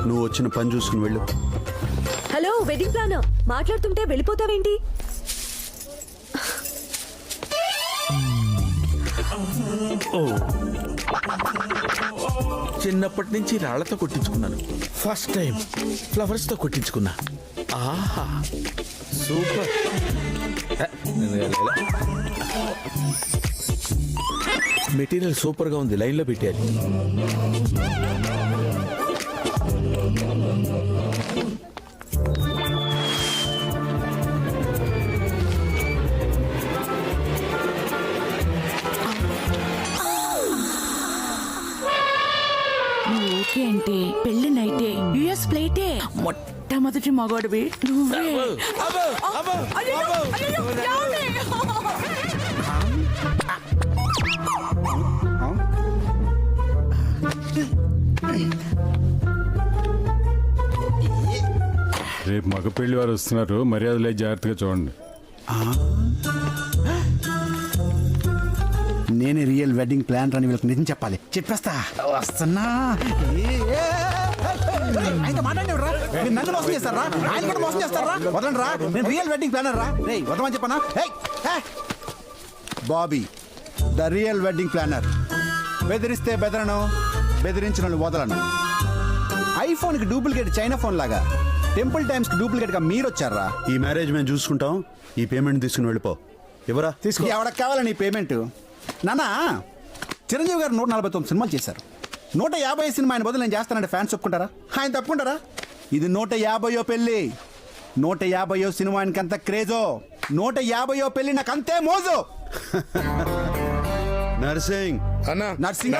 నువ్వు వచ్చిన పని చూసుకుని వెళ్ళు. హలో వెడ్డింగ్ ప్లానర్, మాట్లాడుతుంటే వెళ్ళిపోతావేంటి? చిన్నప్పటి నుంచి రాళ్లతో కొట్టించుకున్నాను, ఫస్ట్ టైం ఫ్లవర్స్ తో కొట్టించుకున్నా. ఆహా సూపర్. మెటీరియల్ సూపర్ గా ఉంది, లైన్ లో పెట్టాలి. ఓకే అంటే పెళ్లి నైటే యుఎస్ ఫ్లైటే మొట్టమొదటి మగవాడివి నువ్వే. రేపు మగ పెళ్లి వారు వస్తున్నారు, మర్యాదలే జాగ్రత్తగా చూడండి. నేనే రియల్ వెడ్డింగ్ ప్లాన్ అని వీళ్ళకి నిజం చెప్పాలి. చెప్పేస్తా వస్తున్నా. నన్ను మోసం చేస్తారా? ఆయన కూడా మోసం చేస్తారా? వదలండి రా, నేను రియల్ వెడ్డింగ్ ప్లానర్ రా. వదమని చెప్పనా? Bobby the real wedding planar. బెదిరిస్తే బెదరను, బెదిరించిన వదలను. ఐఫోన్కి డూప్లికేట్ చైనా ఫోన్ లాగా టెంపుల్ టైమ్స్ కి డూప్లికేట్ గా మీరు వచ్చారా? ఈ మ్యారేజ్ మేము చూసుకుంటాం, ఈ పేమెంట్ తీసుకుని వెళ్ళిపో. ఎవరా తీసుకో. ఎవరికి కావాలని ఈ పేమెంట్? నానా, చిరంజీవి గారు 149 సినిమాలు చేశారు. 150 సినిమా ఆయన బదులు నేను చేస్తానంటే ఫ్యాన్స్ ఒప్పుకుంటారా? ఆయన తప్పుకుంటారా? ఇది 150వ పెళ్లి. 150వ సినిమా ఆయనకి అంత క్రేజో, 150వ పెళ్లి నాకు అంతే మోజు. నర్సింగ్ అన్నా, నర్సింగ్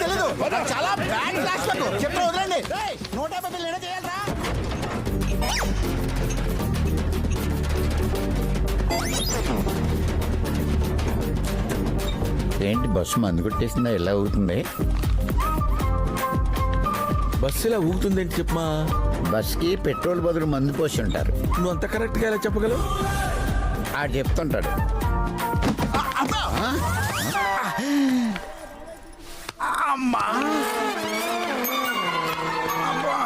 తెలీదు, చాలా బ్యాడ్ ఫ్లాష్ బ్యాక్. చెప్తా వదలండి. 150 పెళ్లి ఏదో చేయాలరా? ఏంటి బస్సు మందు కొట్టేసిందా? ఎలా అవుతుంది? బస్సు ఇలా ఊగుతుందేంటి చెప్పమా? బస్కి పెట్రోల్ బదులు మందు పోసి ఉంటారు. నువ్వు అంత కరెక్ట్ గా ఎలా చెప్పగలవు? ఆడు చెప్తుంటాడు.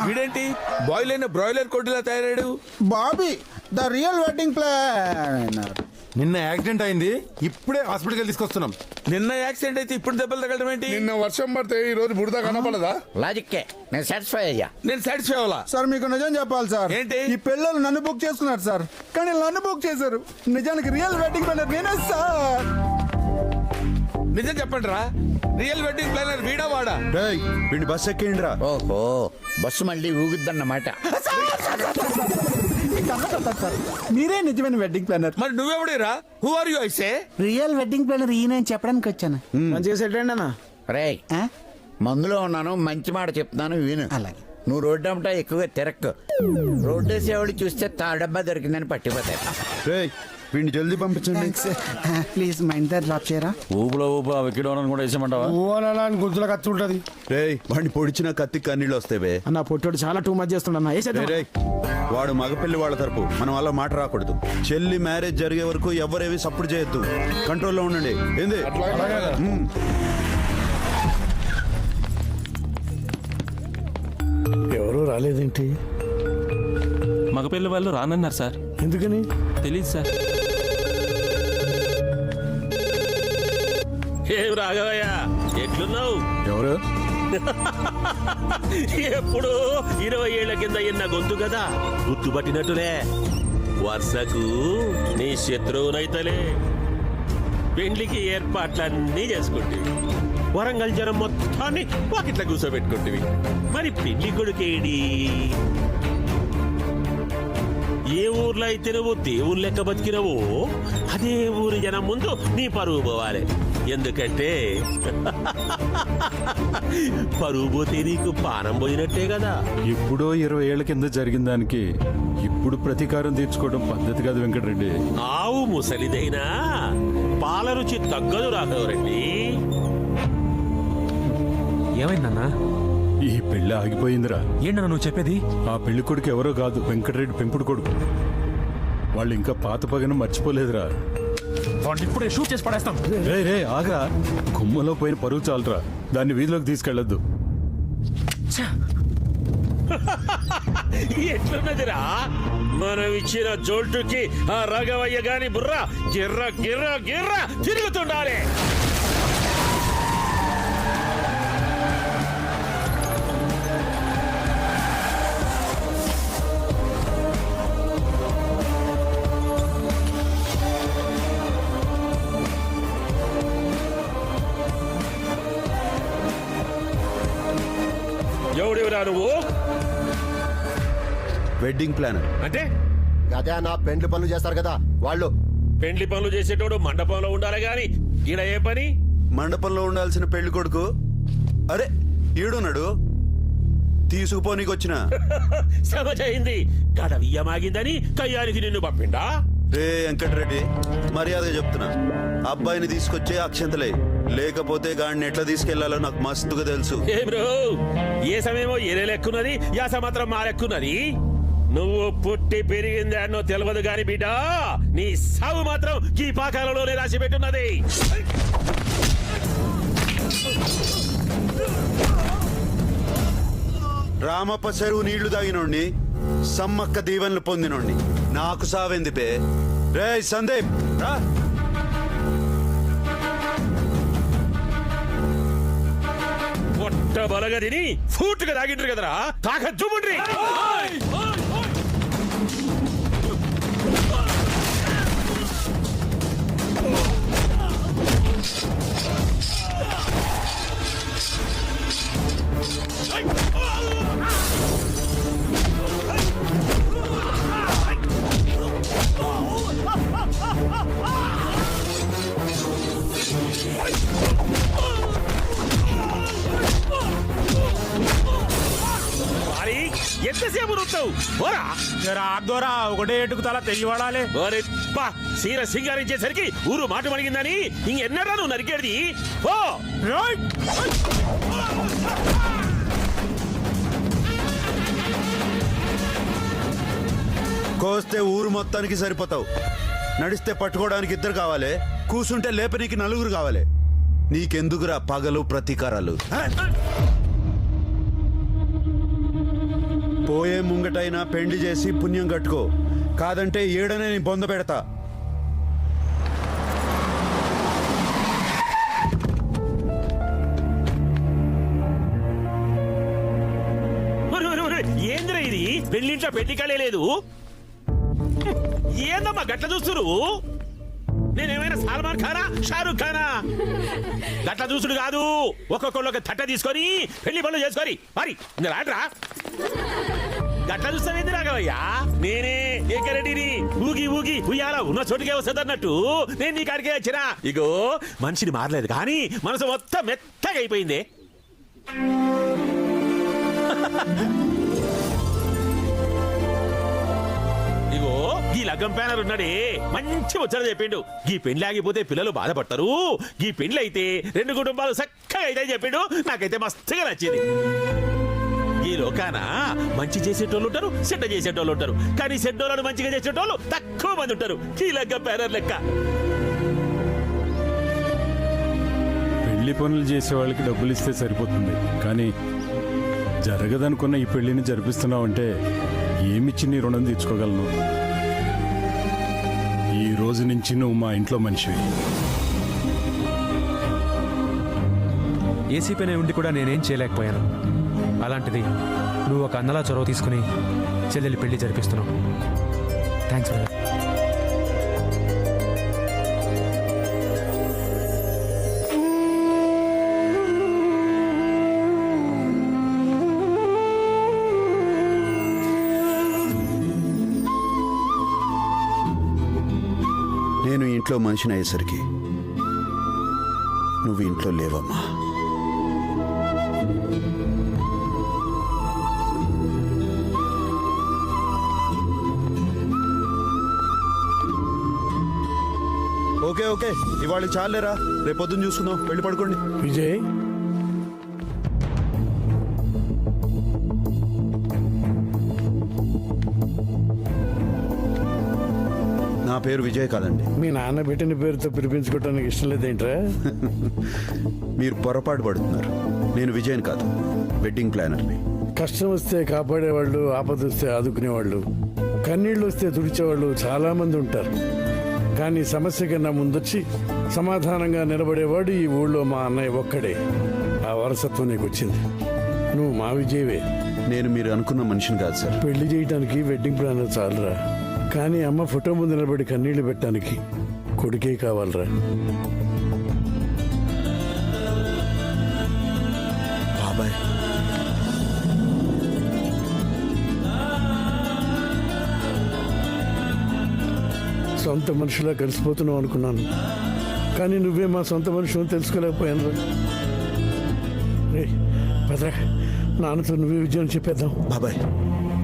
వీడేంటి బాయిల్ అయిన బ్రాయిలర్ కొట్టులా తయారాడు? Bobby the real wedding planner. నిన్న యాక్సిడెంట్ అయింది, ఇప్పుడే హాస్పిటల్కి తీసుకొస్తున్నాం. నిన్న యాక్సిడెంట్ అయితే ఇప్పుడు దెబ్బలు తగలడం ఏంటి? నిన్న వర్షం పడితే ఈ రోజు బురద కనపడదా? లాజిక్కే, నేను సాటిస్ఫై అయ్యా. నేను సాటిస్ఫై అవ్వాలా? సార్ మీకు నిజం చెప్పాలి సార్. ఏంటి? ఈ పిల్లలు నన్ను బుక్ చేసుకున్నారు సార్, కానీ నన్ను బుక్ చేశారు. నిజానికి రియల్ వెడ్డింగ్ ప్లానర్ నేనే సార్. నిజం చెప్పండి రా, రియల్ వెడ్డింగ్ ప్లానర్ వీడా వాడా? వీడి బస్ ఎక్కేయండి రా. ఓహో, బస్సు మళ్ళీ ఊగుద్దన్నమాట. మీరే నిజమైన వెడ్డింగ్ ప్లానర్. మరి నువ్వెవడేరా? Who are you? I say real wedding planner ఈయన చెప్పడానికి వచ్చాను. మంచిగా సెట్ అండి అన్న. రే, మందులో ఉన్నాను, మంచి మాట చెప్తున్నాను విను. అలాగే. నువ్వు రోడ్డు అమ్మటా ఎక్కువగా తిరక్కు. రోడ్డు వేసేవాళ్ళు చూస్తే తాడబ్బా దొరికిందని పట్టిపోతారు. వీడిని జల్దీ పంపించండి. ప్లీజ్ మా ఇంటర్ డ్రాప్ చేయరా? ఊపులో వికెడోనని కూడా వేసామంటావా? గుంతులో కత్తి ఉంటుంది. వాడిని పొడిచిన కత్తి కన్నీళ్ళు వస్తాయి. అన్న పొట్టోడు చాలా టూ మచ్ చేస్తున్నా. వాడు మగపిల్లి వాళ్ళ తరపు, మనం అలా మాట రాకూడదు. చెల్లి మ్యారేజ్ జరిగే వరకు ఎవరేవి సపోర్ట్ చేయొద్దు, కంట్రోల్లో ఉండండి. ఏంది? ఎవరు రాలేదేంటి? మగపిల్ల వాళ్ళు రానన్నారు సార్. ఎందుకని తెలీదు సార్. ఏం రాఘవయ్య, ఎట్లున్నావు? ఎవరు? ఎప్పుడు 20 ఏళ్ల కింద ఎన్న గొంతు కదా, గుర్తుపట్టినట్టులే. వరుసకు నీ శత్రువునైతలే. పెండ్లికి ఏర్పాట్లన్నీ చేసుకుంటే వరంగల్ జనం మొత్తాన్ని వాకిట్లా కూర్చోబెట్టుకుంటేవి. మరి పెళ్లి కొడుకేడి? ఏ ఊర్లో అయితే నువ్వు దేవుని లెక్క బతికినవో అదే ఊరి జనం ముందు నీ పరువు పోవాలి. ఎందుకంటే పరువు పోతే నీకు పానం పోయినట్టే కదా. ఎప్పుడో 20 ఏళ్ల కింద జరిగిన దానికి ఇప్పుడు ప్రతీకారం తీర్చుకోవడం పద్ధతి కాదు వెంకటరెడ్డి. ఆవు ముసలిదైనా పాల రుచి తగ్గదు రాఘవరెడ్డి. ఏమైందన్నా? ఈ పెళ్లి ఆగిపోయిందిరా. ఏంటన్నా నువ్వు చెప్పేది? ఆ పెళ్లి కొడుకు ఎవరో కాదు, వెంకటరెడ్డి పెంపుడు కొడుకు. వాళ్ళు ఇంకా పాత పగను మర్చిపోలేదురా. ఇప్పుడే షూట్ చేసి పడేస్తాం. రే ఆగా, గుమ్మలో పోయిన పరువు చాలరా, దాన్ని వీధిలోకి తీసుకెళ్లొద్దు. ఎట్లున్నదిరా మనం ఇచ్చిన జోల్టుకి ఆ రాఘవయ్య గాని బుర్ర గిర్ర గిర్ర గిర్ర తిరుగుతుండాలి. ఎవడెవరా నువ్వు? Wedding planner. అంటే అదే నా పెండ్లి పనులు చేస్తారు కదా వాళ్ళు. పెండ్లి పనులు చేసేటోడు మండపంలో ఉండాలి గాని ఈడ ఏ పని? మండపంలో ఉండాల్సిన పెళ్లి కొడుకు అరే ఈడున్నాడు, తీసుకుపోనీకి వచ్చిన. సమజైంది. గడవియ్యమాగిందని కయ్యానికి నిన్ను పంపిండా? రే వెంకటరెడ్డి, మర్యాదగా చెప్తున్నా, అబ్బాయిని తీసుకొచ్చే అక్షంతలే, లేకపోతే గాడిని ఎట్లా తీసుకెళ్లాలో నాకు మస్తుగా తెలుసు. ఏం రో, ఏ సమయమో ఏరే లెక్కున్నది, యాస మాత్రం మా లెక్కున్నది. నువ్వు పుట్టి పెరిగింది అన్నో తెలియదు గాని బిడ్డ, నీ సావు మాత్రం ఈ పాకాలలోనే రాసి పెట్టున్నది. రామప్ప చెరువు నీళ్లు తాగినోడిని, సమ్మక్క దీవెనలు పొందినోడిని, నాకు సావెంది పే. రే సందీప్ రా. పొట్ట బలగా తిని ఫూట్గా తాగిండ్రు కదరా, తాక జుముండ్రి. ఎంతసేపు నొత్తావు? రాదోరా, ఒకటే ఎటుకు తల తెగి పడాలి. సీర సింగారించేసరికి ఊరు మాట మణిగిందని ఇంకెన్నరా నువ్వు నరికేది? ఓ కోస్తే ఊరు మొత్తానికి సరిపోతావు. నడిస్తే పట్టుకోవడానికి 2 కావాలి, కూసుంటే లేపనీకి 4 కావాలి. నీకెందుకురా పగలు ప్రతీకారాలు? పోయే ముంగటైనా పెండి చేసి పుణ్యం కట్టుకో, కాదంటే ఏడనే నీ బొంద పెడతా. ఏంద్ర ఇది? పెళ్లింట్లో పెళ్లికాలే లేదు. ఏందమ్మా గట్ల చూస్తురు? నేనేమైనా సల్మాన్ ఖానా, షారూక్ ఖానా? గట్ల చూసుడు కాదు, ఒక్కొక్కళ్ళొక తట్ట తీసుకొని పెళ్లి పనులు చేసుకొని మరి రాడ్రా. గట్ల చూస్తావేంది రాఘవయ్యా? నేనే ఏకరెడ్డిని, ఊగి ఊగి ఉయ్యాల ఉన్న చోటుకే వస్తుంది అన్నట్టు నేను నీ కాడికే వచ్చినా. ఇగో మనిషిని మారలేదు కానీ మనసు మొత్తం మెత్తగా అయిపోయింది. ఇగో ఈ లగ్గం ప్యానర్ ఉన్నాడే, మంచి ముచ్చట చెప్పిండు. ఈ పెళ్లి ఆగిపోతే పిల్లలు బాధపడతారు, ఈ పెళ్లి అయితే 2 కుటుంబాలు చక్కగా అయితే చెప్పిండు. నాకైతే మస్తుగా నచ్చింది. ఈ లోకాన మంచి చేసేటోళ్ళు ఉంటారు, చెడ్డ చేసేటోళ్ళు ఉంటారు, కానీ చెడ్డోళ్ళను మంచిగా చేసేటోళ్ళు తక్కువ మంది ఉంటారు. ఈ లగ్గం ప్యానర్ లెక్క. పెళ్లి పనులు చేసే వాళ్ళకి డబ్బులు ఇస్తే సరిపోతుంది, కానీ జరగదనుకున్న ఈ పెళ్లిని జరిపిస్తున్నావంటే ఏమిచ్చి నీ రుణం తీర్చుకోగలను? ఈ రోజు నుంచి నువ్వు మా ఇంట్లో మనిషివి. ఏసీపీనే ఉండి కూడా నేనేం చేయలేకపోయాను. అలాంటిది నువ్వు ఒక అన్నలా చొరవ తీసుకుని చెల్లెలి పెళ్లి జరిపిస్తున్నావు. Thanks brother. ఇంట్లో మనిషిని అయ్యేసరికి నువ్వు ఇంట్లో లేవమ్మా. ఓకే ఓకే, ఇవాళ చాలేరా, రేపు పొద్దున్న చూసుకుందాం. వెళ్ళి పడుకోండి. విజయ్, నా పేరు విజయ్ కాదండి. మీ నాన్న పెట్టిన పేరుతో పిలిపించుకోవటానికి ఇష్టం లేదేంట్రా? మీరు పొరపాటు పడుతున్నారు. నేను విజయన్ కాదు, వెడ్డింగ్ ప్లానర్ని. కష్టం వస్తే కాపాడేవాళ్ళు, ఆపద వస్తే ఆదుకునేవాళ్ళు, కన్నీళ్ళు వస్తే తుడిచేవాళ్ళు చాలా మంది ఉంటారు. కానీ సమస్య కన్నా ముందొచ్చి సమాధానంగా నిలబడేవాడు ఈ ఊళ్ళో మా అన్నయ్య ఒక్కడే. ఆ వారసత్వం నీకు వచ్చింది. నువ్వు మా విజయవే. నేను మీరు అనుకున్న మనిషిని కాదు సార్. పెళ్లి చేయటానికి వెడ్డింగ్ ప్లానర్ చాలరా, కానీ అమ్మ ఫోటో ముందు నిలబడి కన్నీళ్లు పెట్టడానికి కొడుకే కావాలరా. బాబాయ్, సొంత మనిషిలా కలిసిపోతున్నావు అనుకున్నాను, కానీ నువ్వే మా సొంత మనిషి అని తెలుసుకోలేకపోయాను. రే భద్ర, నాన్నతో నువ్వే విజయం చెప్పేద్దాం. బాబాయ్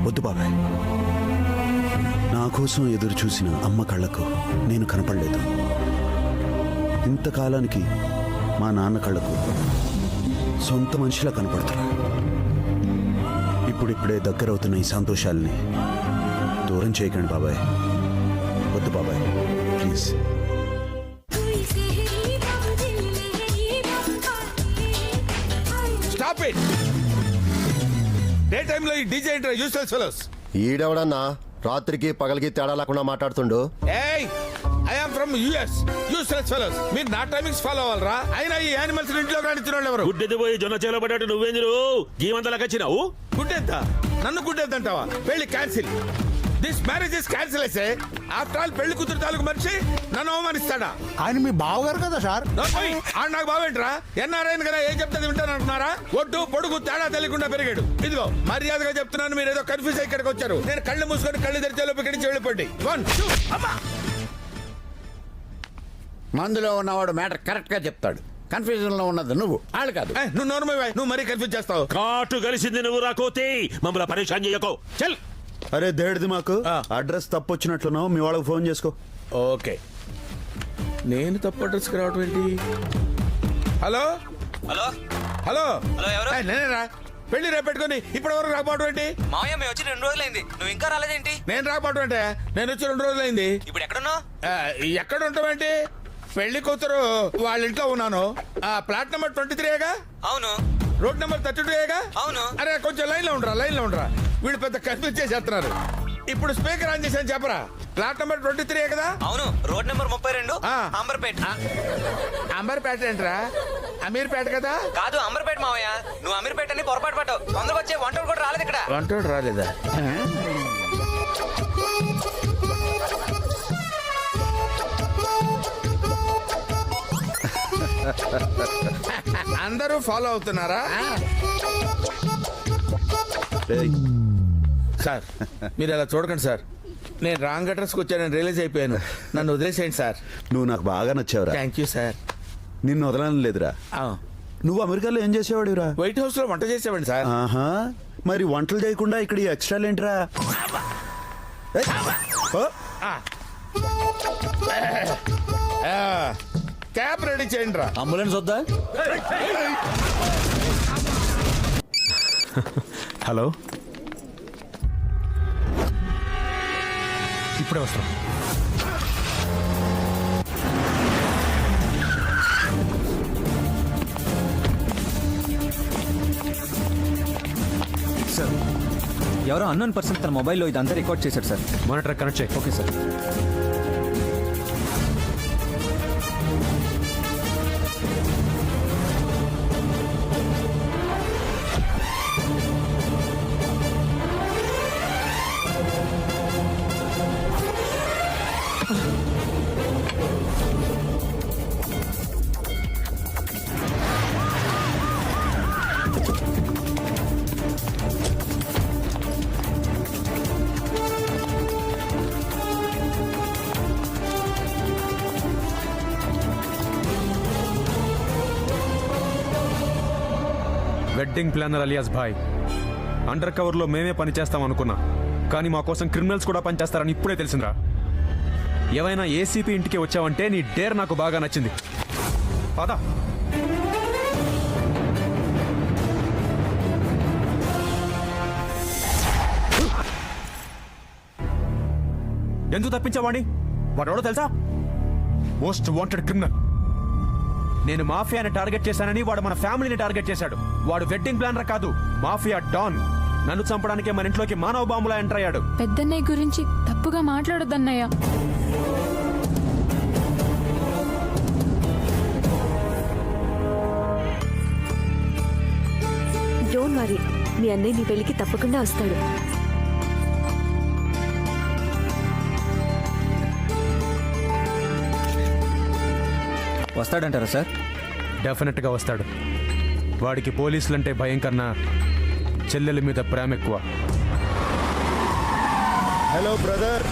వద్దు బాబాయ్. నా కోసం ఎదురు చూసిన అమ్మ కళ్ళకు నేను కనపడలేదు. ఇంతకాలానికి మా నాన్న కళ్ళకు సొంత మనిషిలా కనపడుతున్నా. ఇప్పుడిప్పుడే దగ్గరవుతున్న ఈ సంతోషాలని దూరం చేయకండి బాబాయ్. వద్దు బాబాయ్, ప్లీజ్. Stop it. డే టైంలో ఈ డీజే ఏంట్రా యూస్లెస్ ఫెలోస్. ఈడెవడన్నా రాత్రికి పగలికి తేడా లేకుండా మాట్లాడుతుండు. ఏయ్, I am from US. Useless fellows. మీరు నా టైమింగ్స్ ఫాలో అవ్వాలరా? అయినా ఈ యానిమల్స్ ఇంట్లో రానిచ్చిన వాళ్ళు ఎవరు? గుడ్డెది పోయి జొన్న చేలో పడ్డట్టు నువ్వేందురు జీవంతలకు వచ్చినావు? గుడ్డెద్దా? నన్ను గుడ్డెద్దంటావా? పెళ్లి cancel. This marriage is cancel అయితే ఆఫ్టర్ ఆల్ పెళ్లి కూతురు తాలూకు మనిషి నన్ను అవమానిస్తాడా? ఆయన మీ బావగారు కదా సార్. నాకు బావేంట్రా? ఎన్ఆర్ఐన్ కదా ఏం చెప్తే వింటాను అంటున్నారా? ఒడ్డు పొడుగు తేడా తెలియకుండా పెరిగాడు. ఇదిగో మర్యాదగా చెప్తున్నాను, మీరు ఏదో కన్ఫ్యూజ్ అయ్యి ఇక్కడికి వచ్చారు. నేను కళ్ళు మూసుకొని కళ్ళు తెరిచే లోపు ఇక్కడి నుంచి వెళ్ళిపోండి. 1 2 అమ్మా. మందులో ఉన్నవాడు మ్యాటర్ కరెక్ట్ గా చెప్తాడు. కన్ఫ్యూజన్ లో ఉన్నది నువ్వు, వాళ్ళు కాదు. నువ్వు నోర్మై, నువ్వు మరీ కన్ఫ్యూజ్ చేస్తావు. కాటు కలిసింది నువ్వు రాకోతే మమ్మల్ని పరేషాన్ చేయకో. చల్. అరే దేడిది, మాకు అడ్రస్ తప్పు వచ్చినట్లున్నావు. మీ వాళ్ళకి ఫోన్ చేసుకో. ఓకే. నేను తప్పు అడ్రస్కి రావటం ఏంటి? హలో హలో హలో హలో, ఎవరు? నేనేరా. పెళ్లి రేపు పెట్టుకుని ఇప్పటి వరకు రాకపోవడం ఏంటి? మామయ్య మేము వచ్చి 2 రోజులైంది, నువ్వు ఇంకా రాలేదేంటి? నేను రాకపోవడం అంటే నేను వచ్చి 2 రోజులైంది. ఇప్పుడు ఎక్కడున్నావు? ఎక్కడ ఉంటావేంటి? పెళ్లి కూతురు వాళ్ళ ఇంట్లో ఉన్నాను. ప్లాట్ నెంబర్ 23గా? అవును. రోడ్ నెంబర్ 32గా? అవును. అరే కొంచెం లైన్ లో ఉండరా. వీళ్ళు పెద్ద కన్ఫ్యూజ్ చేసేస్తున్నారు. ఇప్పుడు స్పీకర్ ఆన్ చేశాను, చెప్పరా. ప్లాట్ నెంబర్ 23 కదా? అవును. Road number 32, Amberpet. అంబర్పేట ఏంట్రా? అమీర్పేట కదా? కాదు, అంబర్పేట మామయ్య. నువ్వు అమీర్పేట అని పొరపాటు పట్టావు. తొందరగా వచ్చే వంటలు కూడా రాలేదు ఇక్కడ. వంటోడు రాలేదా? అందరూ ఫాలో అవుతున్నారా? సార్ మీరు అలా చూడకండి సార్. నేను రాంగ్ అడ్రస్కి వచ్చానని రియలైజ్ అయిపోయాను. నన్ను వదిలేసేయండి సార్. నువ్వు నాకు బాగా నచ్చావురా. Thank you sir. నిన్ను వదలని లేదురా. నువ్వు అమెరికాలో ఏం చేసేవాడురా? వైట్ హౌస్ లో వంట చేసేవాడి సార్. ఆహా, మరి వంటలు చేయకుండా ఇక్కడ ఈ ఎక్స్ట్రాలు ఏంట్రా? క్యాబ్ రెడీ చేయండి రా. అంబులెన్స్ వద్దా? హలో, ఇప్పుడే వస్తాం. సార్, ఎవరో అన్నోన్ పర్సన్ తన మొబైల్లో ఇదంతా రికార్డ్ చేశాడు సార్. మానిటర్ కనెక్ట్ చేయి. Okay sir. Wedding planner alias Bhai. Under కవర్లో మేమే పనిచేస్తాం అనుకున్నా, కానీ మా కోసం క్రిమినల్స్ కూడా పనిచేస్తారని ఇప్పుడే తెలిసిందిరా. ఏవైనా ఏసీపీ ఇంటికి వచ్చావంటే నీ డేర్ నాకు బాగా నచ్చింది. పద. ఎందుకు తప్పించావాణి? వాడెవడో తెలుసా? Most wanted criminal. నేను మాఫియాని టార్గెట్ చేశానని వాడు మన ఫ్యామిలీని టార్గెట్ చేశాడు. వాడు వెడ్డింగ్ ప్లానర్ కాదు, మాఫియా డాన్. నన్ను చంపడానికే మన ఇంట్లోకి మానవ బాంబులా ఎంటర్ అయ్యాడు. పెద్దన్నయ్య గురించి తప్పుగా మాట్లాడొద్దన్నయ్య. డోంట్ వరీ, మీ అన్నయ్య నీ పెళ్లికి తప్పకుండా వస్తాడు. వస్తాడంటారా సార్? డెఫినెట్గా వస్తాడు. వాడికి పోలీసులంటే భయం కన్నా చెల్లెల మీద ప్రేమ ఎక్కువ. Hello brother.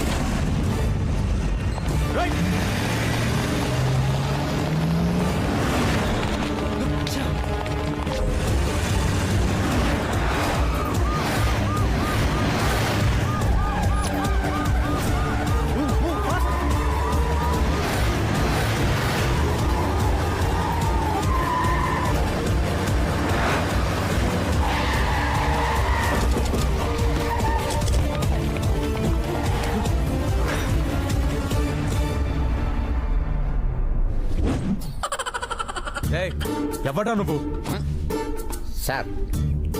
ఎవడా నువ్వు? సార్,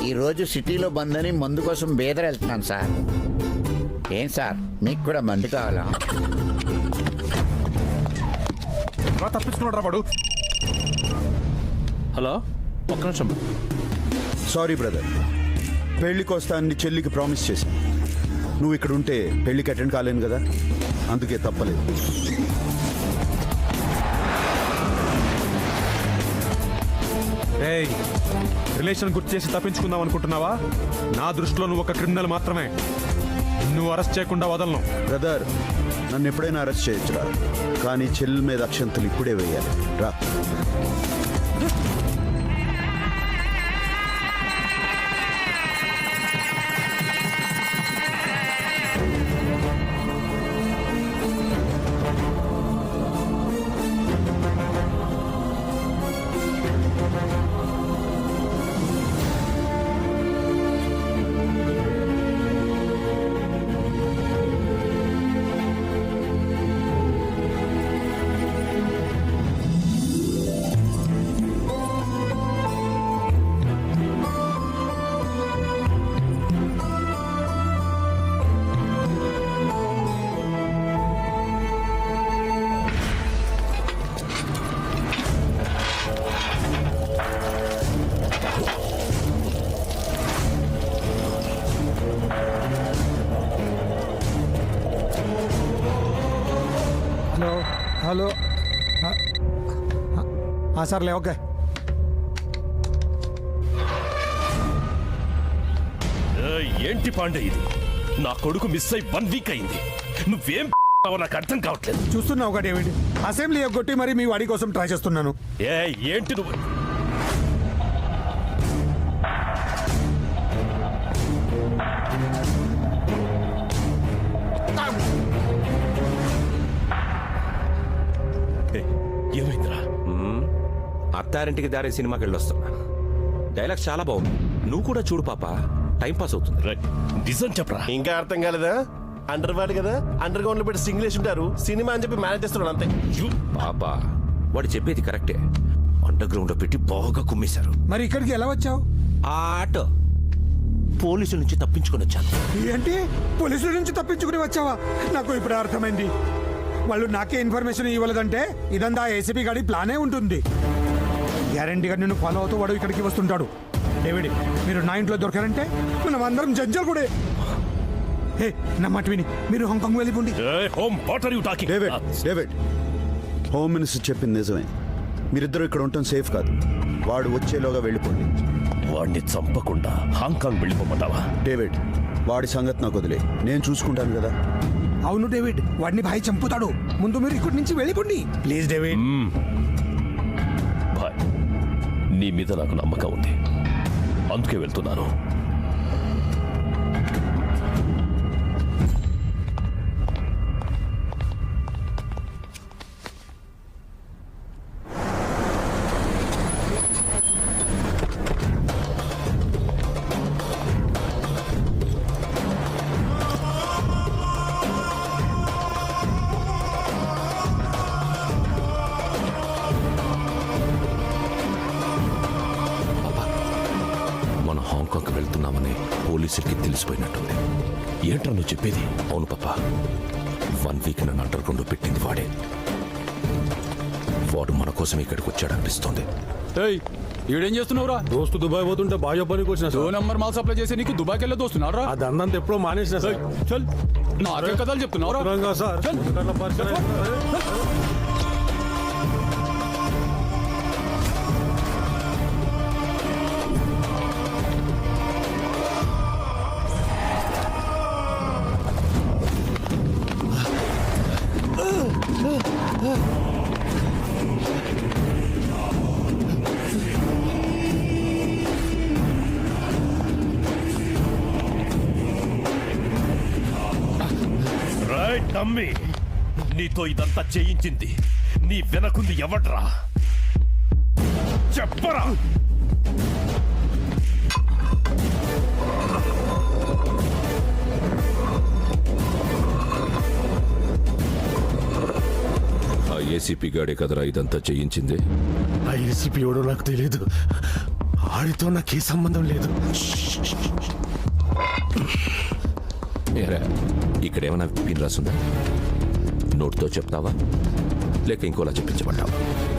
ఈరోజు సిటీలో బంద్ అని మందు కోసం బేదర్ వెళ్తున్నాను సార్. ఏం సార్, మీకు కూడా మందు కావాలా? తప్పించుకున్నాడు వాడు. హలో, ఒక్క నిమిషం. సారీ బ్రదర్, పెళ్లికి వస్తానని చెల్లికి ప్రామిస్ చేశాను. నువ్వు ఇక్కడ ఉంటే పెళ్లికి అటెండ్ కాలేను కదా, అందుకే తప్పలేదు. రిలేషన్ గుర్తు చేసి తప్పించుకుందాం అనుకుంటున్నావా? నా దృష్టిలో నువ్వు ఒక క్రిమినల్ మాత్రమే. నువ్వు అరెస్ట్ చేయకుండా వదలను. బ్రదర్, నన్ను ఎప్పుడైనా అరెస్ట్ చేయొచ్చురా, కానీ చెల్లి మీద అక్షంతలు ఇప్పుడే వేయాలి. రా. హలో. సర్లే, ఓకే. ఏంటి పాండే ఇది? నా కొడుకు మిస్ అయి 1 వీక్ అయింది. నువ్వేం నాకు అర్థం కావట్లేదు. చూస్తున్నావు ఒకటి ఏమిటి? అసెంబ్లీ ఎగ్గొట్టి మరి మీ వాడి కోసం ట్రై చేస్తున్నాను. ఏంటి నువ్వు? ఏమైందిరా? అత్తారింటికి దారి సినిమాకి వెళ్ళొస్తున్నా. డైలాగ్ చాలా బాగుంది. నువ్వు కూడా చూడు పాప, టైం పాస్ అవుతుంది. నిజం చెప్పరా? ఇంకా అర్థం కాలేదా? అండర్ వాడు కదా, అండర్ గ్రౌండ్ లో పెట్టి సింగిల్ వేసి ఉంటారు. సినిమా అని చెప్పి మేనేజ్ చేస్తున్నాడు అంతే. పాపా, వాడు చెప్పేది కరెక్టే. అండర్ గ్రౌండ్ లో పెట్టి బాగా కుమ్మేశారు. మరి ఇక్కడికి ఎలా వచ్చావు? ఆటో పోలీసుల నుంచి తప్పించుకొని వచ్చాను. ఏంటి, పోలీసుల నుంచి తప్పించుకుని వచ్చావా? నాకు ఇప్పుడు అర్థమైంది. వాళ్ళు నాకే ఇన్ఫర్మేషన్ ఇవ్వలేదంటే ఇదంతా ఏసీపీ గాడి ప్లానే ఉంటుంది. గ్యారంటీగా నిన్ను ఫాలో అవుతూ వాడు ఇక్కడికి వస్తుంటాడు. డేవిడ్, మీరు నా ఇంట్లో దొరకారంటే మనం అందరం జడ్జలు కూడా. హే, నా మాట విని మీరు హాంకాంగ్ వెళ్ళిపోండి. డేవిడ్, హోమ్ మినిస్టర్ చెప్పింది నిజమే. మీరిద్దరూ ఇక్కడ ఉండటం సేఫ్ కాదు. వాడు వచ్చేలోగా వెళ్ళిపోండి. వాడిని చంపకుండా హాంకాంగ్ వెళ్ళిపోమంటావా? డేవిడ్, వాడి సంగతి నాకు వదిలే, నేను చూసుకుంటాను కదా. అవును డేవిడ్, వాడిని భాయ్ చంపుతాడు. ముందు మీరు ఇక్కడి నుంచి వెళ్ళిపోండి ప్లీజ్. డేవిడ్, భాయ్, నీ మీద నాకు నమ్మకం ఉంది. అందుకే వెళ్తున్నాను. హాంకాంగ్ వెళ్తున్నామని పోలీసులకి తెలిసిపోయినట్టుంది. ఏంట్రా నువ్వు చెప్పేది? అవును పాపా, 1 వీక్ నన్ను అండర్ గ్రౌండ్ పెట్టింది వాడే. వాడు మన కోసం ఇక్కడికి వచ్చాడు అనిపిస్తోంది. ఈడేం చేస్తున్నావురా? దోస్తు దుబాయ్ పోతుంటే బాగా పనికి వచ్చిన 2 నంబర్ మాల్ సప్లై చేసి నీకు దుబాయ్కి వెళ్ళి దోస్తున్నారా? ఆ దందంతా ఎప్పుడో మానేసిన సార్. చల్, నాకే కథలు చెప్తున్నావురా సార్. నమ్మి నీతో ఇదంతా చేయించింది నీ వెనకుంది ఎవడ్రా? చెప్పరా? ఆ ఏసీపీ గాడే కదరా ఇదంతా చేయించింది? ఆ ఏసీపీ ఎవడో నాకు తెలియదు. ఆడితో నాకే సంబంధం లేదు. ఇక్కడ ఏమైనా పిన్ రాసుందా? నోట్తో చెప్తావా లేక ఇంకోలా చెప్పించమంటావా?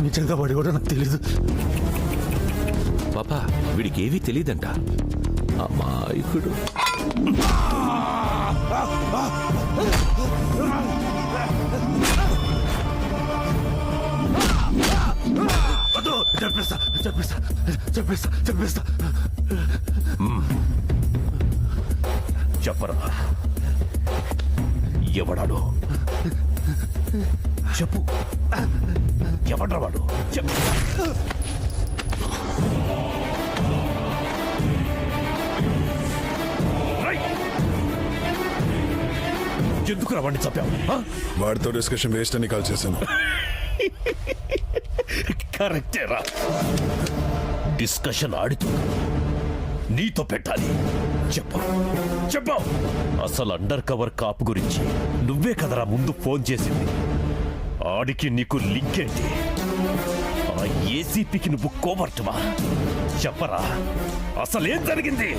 నిజంగా వాడు కూడా నాకు తెలీదు. పాపా, వీడికి ఏవీ తెలియదంట. అమాయకుడు. చెప్పేస్తా చెప్పేస్తా చెప్పేస్తా చెప్పేస్తా. చెప్పరా, ఎవడాడు? చెప్పు, ఎవడ్రా వాడు? చెప్పు. ఎందుకు రా వాడిని చంపావు? వాడితో డిస్కషన్ వేస్ట్ అని కాల్ చేశాను. కరెక్టేరా, డిస్కషన్ ఆడుతూ నీతో పెట్టాలి. చెప్పు చెప్పు, అసలు అండర్ కవర్ కాపు గురించి నువ్వే కదరా ముందు ఫోన్ చేసింది. ఆడికి నీకు లింక్ ఏంటి? ఆ ఏసీపీకి నువ్వు కోవర్టువా? చెప్పరా, అసలేం జరిగింది?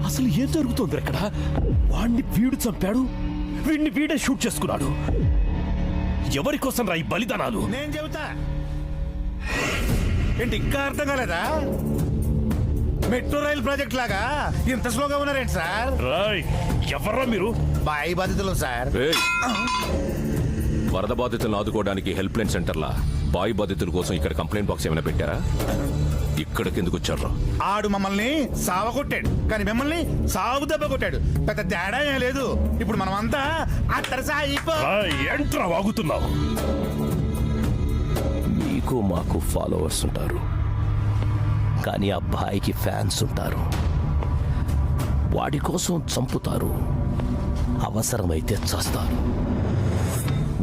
అసలు ఏం జరుగుతోంది అక్కడ? వాడిని వీడు చంపాడు, వీడిని వీడే షూట్ చేసుకున్నాడు. ఎవరి కోసం రా ఈ బలిదానాలు? నేను చెబుతా ఏంటి, ఇంకా అర్థం కాలేదా? మెట్రో రైల్ ప్రాజెక్ట్ లాగా ఇంత స్లోగా ఉన్నారేంటి సార్? రాయ్, ఎవర్రా మీరు? బాయి బాధితులు సార్. వరద బాధితులను ఆదుకోవడానికి హెల్ప్ లైన్ సెంటర్లా బాయి బాధితుల కోసం ఇక్కడ కంప్లైంట్ బాక్స్ ఏమైనా పెట్టారా? ఇక్కడికి ఎందుకు వచ్చారు? ఆడు మమ్మల్ని సావ కొట్టాడు, కానీ మిమ్మల్ని సాగు దెబ్బ కొట్టాడు. పెద్ద తేడా ఏం లేదు. ఇప్పుడు మనమంతా ఎంట్రా వాగుతున్నావు? మీకు మాకు ఫాలోవర్స్ ఉంటారు, కానీ ఆ అబ్బాయికి ఫ్యాన్స్ ఉంటారు. వాడి కోసం చంపుతారు, అవసరమైతే చస్తారు.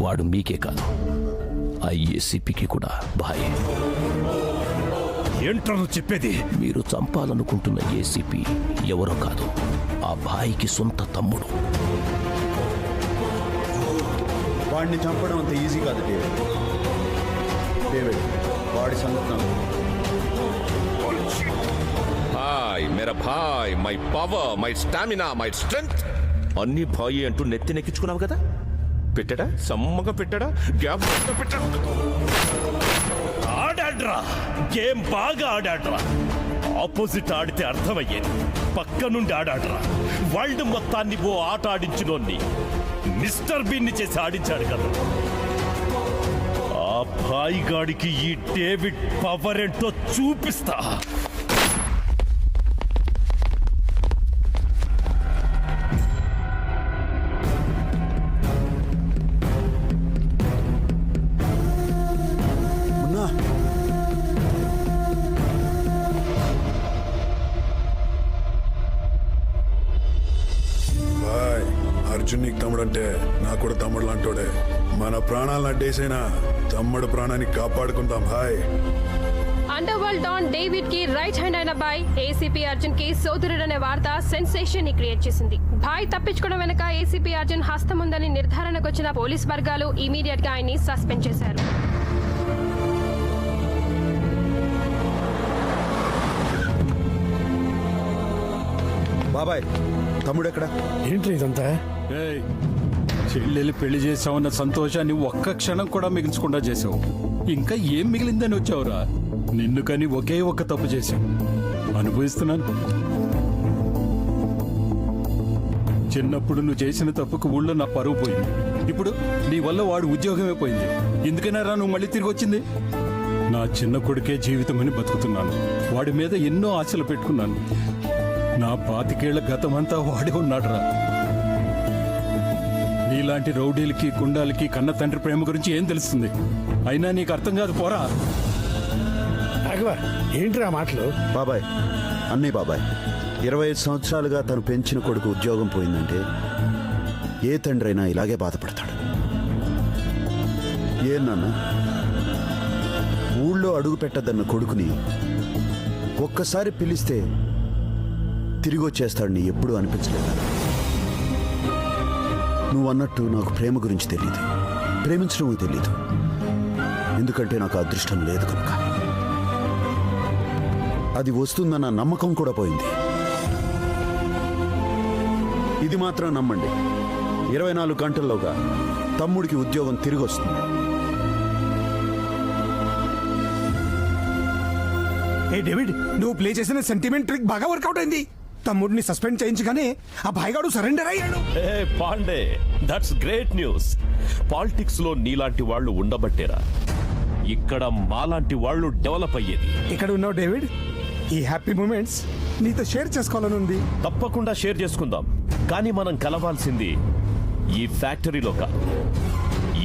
వాడు మీకే కాదు, ఆ ఏసీపీకి కూడా భాయే. ఏంట్రా చెప్పేది? మీరు చంపాలనుకుంటున్న ఏసీపీ ఎవరో కాదు, ఆ భాయికి సొంత తమ్ముడు. వాడిని చంపడం అంత ఈజీ కాదు డేవిడ్. డేవిడ్, వాడి సంగతి భాయ్, మేరా Bhai, my power, my stamina, my strength అన్ని భాయి అంటూ నెత్తి నెక్కించుకున్నావు కదా. పెట్టాడా? సమ్మగా పెట్టాడా? గ్యాప్ పెట్టాడా? ఆడాడ్రా, గేమ్ బాగా ఆడాడ్రా. ఆపోజిట్ ఆడితే అర్థమయ్యేది, పక్క నుండి ఆడాడ్రా. వరల్డ్ మొత్తాన్ని ఓ ఆట ఆడించినోన్ని మిస్టర్ బీన్ చేసి ఆడించాడు కదా. ఆ భాయ్ గాడికి ఈ డేవిడ్ పవర్ ఏంటో చూపిస్తా. అర్జున్ నీకు తమ్ముడు అంటే నాకు కూడా తమ్ముడు లాంటోడే. మన ప్రాణాలను అడ్డేసైనా తమ్ముడు ప్రాణాన్ని కాపాడుకుందాం. Hi. Underworld don David కి రైట్ హ్యాండ్ అయిన బాయ్ ఏసీపీ అర్జున్ కి సోదరుడనే వార్త సెన్సేషన్ ని క్రియేట్ చేసింది. బాయ్ తప్పించుకోవడం వెనక ఏసీపీ అర్జున్ హస్తం ఉందని నిర్ధారణకు వచ్చిన పోలీస్ వర్గాలు ఇమీడియట్ గా ఆయన్ని సస్పెండ్ చేశారు. బాబాయ్ తమ్ముడు ఎక్కడ? ఏంటి ఇదంతా? చెల్లెలు పెళ్లి చేసావన్న సంతోషాన్ని ఒక్క క్షణం కూడా మిగిల్చకుండా చేసావు. ఇంకా ఏం మిగిలిందని వచ్చావురా? నిన్ను కని ఒకే ఒక్క తప్పు చేశావు, అనుభవిస్తున్నాను. చిన్నప్పుడు నువ్వు చేసిన తప్పుకు ఊళ్ళో నా పరువు పోయింది. ఇప్పుడు నీ వల్ల వాడు ఉద్యోగమే పోయింది. ఎందుకైనా నువ్వు మళ్ళీ తిరిగి వచ్చింది? నా చిన్న కొడుకే జీవితం అని బతుకుతున్నాను. వాడి మీద ఎన్నో ఆశలు పెట్టుకున్నాను. నా 25 ఏళ్ల గతమంతా వాడే ఉన్నాడురా. నీలాంటి రౌడీలకి గుండాలకి కన్న తండ్రి ప్రేమ గురించి ఏం తెలుస్తుంది? అయినా నీకు అర్థం కాదు, పోరా. ఏంట్రా మాటలు? బాబాయ్ అన్నీ బాబాయ్, 25 సంవత్సరాలుగా తను పెంచిన కొడుకు ఉద్యోగం పోయిందంటే ఏ తండ్రి అయినా ఇలాగే బాధపడతాడు. ఏ నాన్న, ఊళ్ళో అడుగు పెట్టద్దన్న కొడుకుని ఒక్కసారి పిలిస్తే తిరిగి వచ్చేస్తాడని ఎప్పుడూ అనిపించలేదు. నువ్వు అన్నట్టు నాకు ప్రేమ గురించి తెలియదు, ప్రేమించడమూ తెలియదు. ఎందుకంటే నాకు అదృష్టం లేదు కనుక. అది వస్తుందన్న నమ్మకం కూడా పోయింది. ఇది మాత్రం నమ్మండి, 24 గంటల్లోగా తమ్ముడికి ఉద్యోగం తిరిగి వస్తుంది. ఏ డేవిడ్, నువ్వు ప్లే చేసిన సెంటిమెంట్ ట్రిక్ బాగా వర్కౌట్ అయింది. తమ్ముడిని సస్పెండ్ చేయించగానే ఆ భాయిగాడు సరెండర్ అయ్యాడు. Pandey, that's great news. Politics లో నీలాంటి వాళ్ళు ఉండబట్టేరా ఇక్కడ మాలాంటి వాళ్ళు డెవలప్ అయ్యేది. ఇక్కడ ఉన్నావు డేవిడ్, ఈ హ్యాపీ మూమెంట్స్ నీతో షేర్ చేసుకోవాలని ఉంది. తప్పకుండా షేర్ చేసుకుందాం. కానీ మనం కలవాల్సింది ఈ ఫ్యాక్టరీలో కాదు.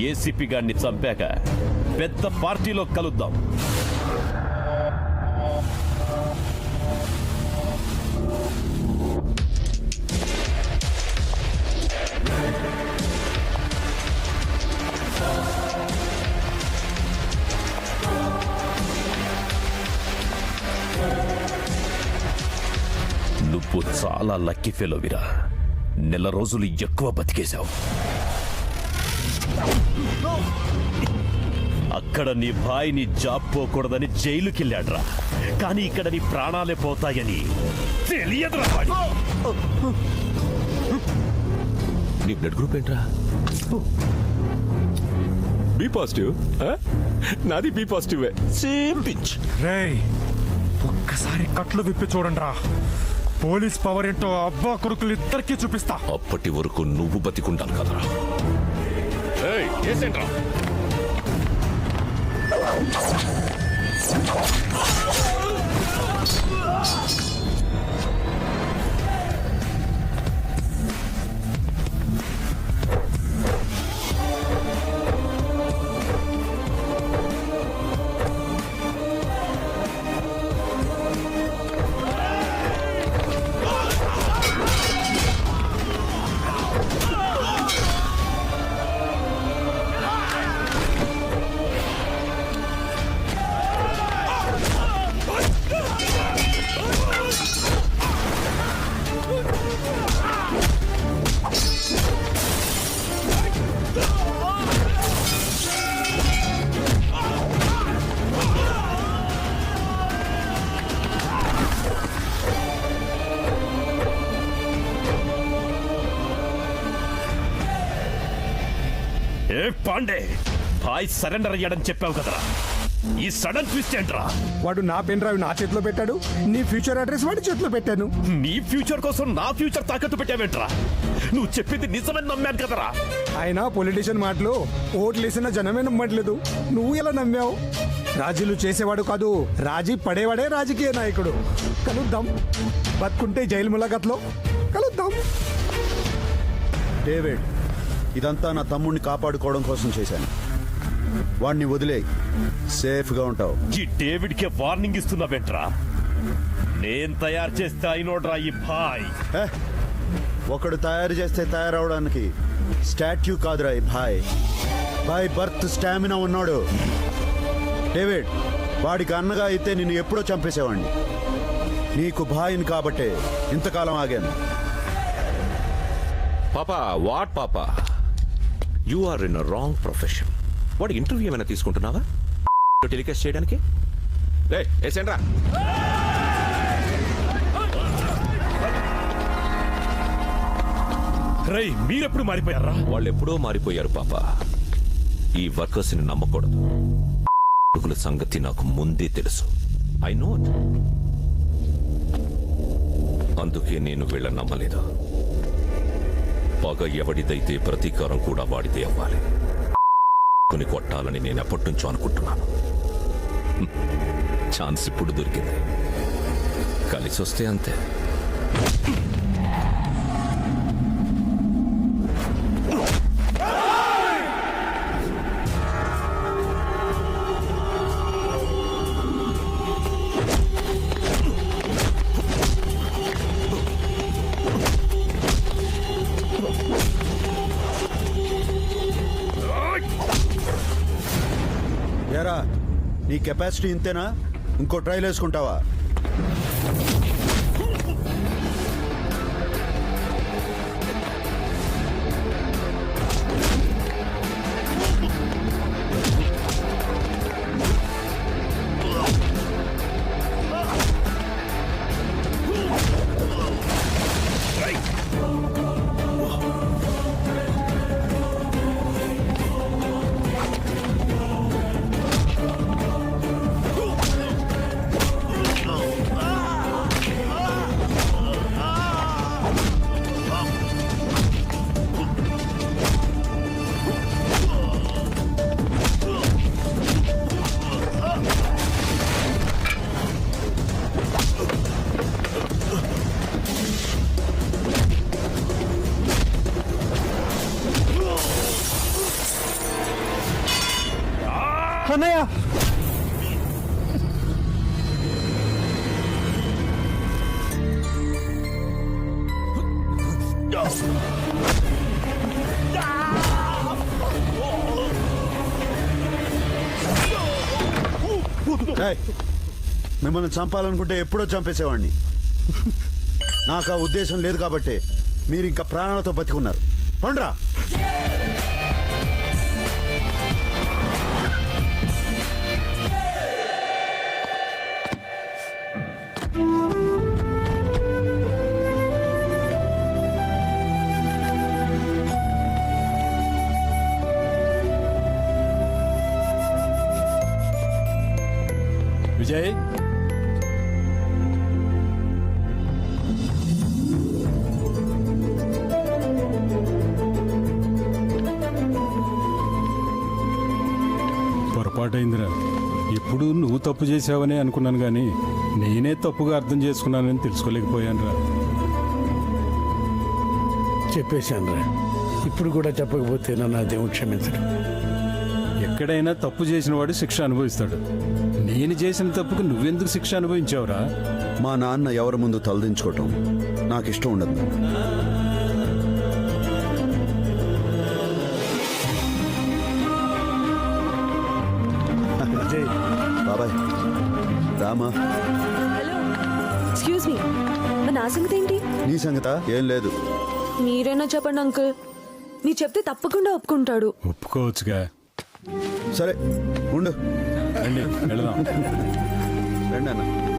ఏసీపీ గారిని చంపాక పెద్ద పార్టీలో కలుద్దాం. నువ్వు చాలా లక్కీ ఫెలోవిరా. నెల రోజులు ఎక్కువ బతికేశావు. అక్కడ నీ భాయిని జాబ్ పోకూడదని జైలుకెళ్ళాడ్రా. కానీ ఇక్కడ నీ ప్రాణాలే పోతాయని తెలియదురా. నీ బ్లడ్ గ్రూప్ ఏంట్రా? B positive. నాది బి పాజిటివ్. Same pitch. రేయ్, ఒక్కసారి కట్లు విప్పి చూడండి రా. పోలీస్ పవర్ ఏంటో అబ్బా కొడుకులు ఇద్దరికీ చూపిస్తా. అప్పటి వరకు నువ్వు బతికుండాలి కదరా. ఏంట్రా పాండే, భాయ్ సరెండర్ అయ్యాడని చెప్పావు కదరా. ఈ సడన్ ట్విస్ట్ ఏంట్రా? వాడు నా పెన్ డ్రైవ్ నా చేతిలో పెట్టాడు, నీ ఫ్యూచర్ అడ్రస్ వాడి చేతిలో పెట్టాను. నీ ఫ్యూచర్ కోసం నా ఫ్యూచర్ తాకట్టు పెట్టావేంట్రా? నువ్వు చెప్పింది నిజమని నమ్మాను కదరా. ఆయన పొలిటీషియన్ మాటలు ఓట్లేసిన జనమే నమ్మట్లేదు. నువ్వు ఎలా నమ్మావు? రాజీలు చేసేవాడు కాదు, రాజీ పడేవాడే రాజకీయ నాయకుడు. కలుద్దాం, బతుకుంటే జైలు ములాఖత్లో కలుద్దాం. డేవిడ్, ఇదంతా నా తమ్ముడిని కాపాడుకోవడం కోసం చేశాను. వాడిని వదిలే, సేఫ్గా ఉంటావు. ఈ డేవిడ్ కే వార్నింగ్ ఇస్తున్నావేంట్రా? నేను తయారు చేస్తే అయినోడ్రా ఈ భాయ్. ఒకడు తయారు చేస్తే తయారవడానికి స్టాట్యూ కాదురా ఈ భాయ్. భాయ్ బర్త్ స్టామినా ఉన్నాడు. డేవిడ్, వాడికి అన్నగా అయితే నిన్ను ఎప్పుడో చంపేసేవాడిని. నీకు భాయిని కాబట్టే ఇంతకాలం ఆగాను. పాపా వాట్ పాపా, you are in wrong profession. వాడు ఇంటర్వ్యూ ఏమైనా తీసుకుంటున్నావా టెలికాస్ట్ చేయడానికి? ఏసేండ్రా. రై మీరెప్పుడు మారిపోయారా? వాళ్ళు ఎప్పుడో మారిపోయారు పాప. ఈ వర్కర్స్ ని నమ్మకూడదు. కొడుకుల సంగతి నాకు ముందే తెలుసు. I know it. అందుకే నేను వీళ్ళని నమ్మలేదు. పగ ఎవడిదైతే ప్రతీకారం కూడా వాడితే అవ్వాలి. కొని కొట్టాలని నేను ఎప్పటి నుంచో అనుకుంటున్నాను. ఛాన్స్ ఇప్పుడు దొరికింది. కలిసి వస్తే అంతే. ఏరా, నీ కెపాసిటీ ఇంతేనా? ఇంకో ట్రైల్ వేసుకుంటావా? అన్నయ్య, ఏయ్, మిమ్మల్ని చంపాలనుకుంటే ఎప్పుడో చంపేసేవాడిని. నాకు ఆ ఉద్దేశం లేదు కాబట్టి మీరు ఇంకా ప్రాణాలతో బతికున్నారు. పండ్రా. విజయ్, పొరపాటైందిరా. ఇప్పుడు నువ్వు తప్పు చేసావని అనుకున్నాను కానీ నేనే తప్పుగా అర్థం చేసుకున్నానని తెలుసుకోలేకపోయానురా. చెప్పేశానురా. ఇప్పుడు కూడా చెప్పకపోతే నన్ను దేవుడు క్షమించడు. ఎక్కడైనా తప్పు చేసిన వాడు శిక్ష అనుభవిస్తాడు. నేను చేసిన తప్పుకు నువ్వెందుకు శిక్ష అనుభవించావురా? మా నాన్న ఎవరి ముందు తలదించుకోవటం నాకు ఇష్టం ఉండదు. బాబాయ్, రామా. హలో, ఎక్స్క్యూజ్ మీ, నా సంగతి ఏంటి? నీ సంగతా? ఏం లేదు. మీరైనా చెప్పండి అంకుల్. మీరు చెప్తే తప్పకుండా ఒప్పుకుంటాడు. ఒప్పుకోవచ్చుగా. సరే ఉండు. రండి వెళదాం. రండి అన్న.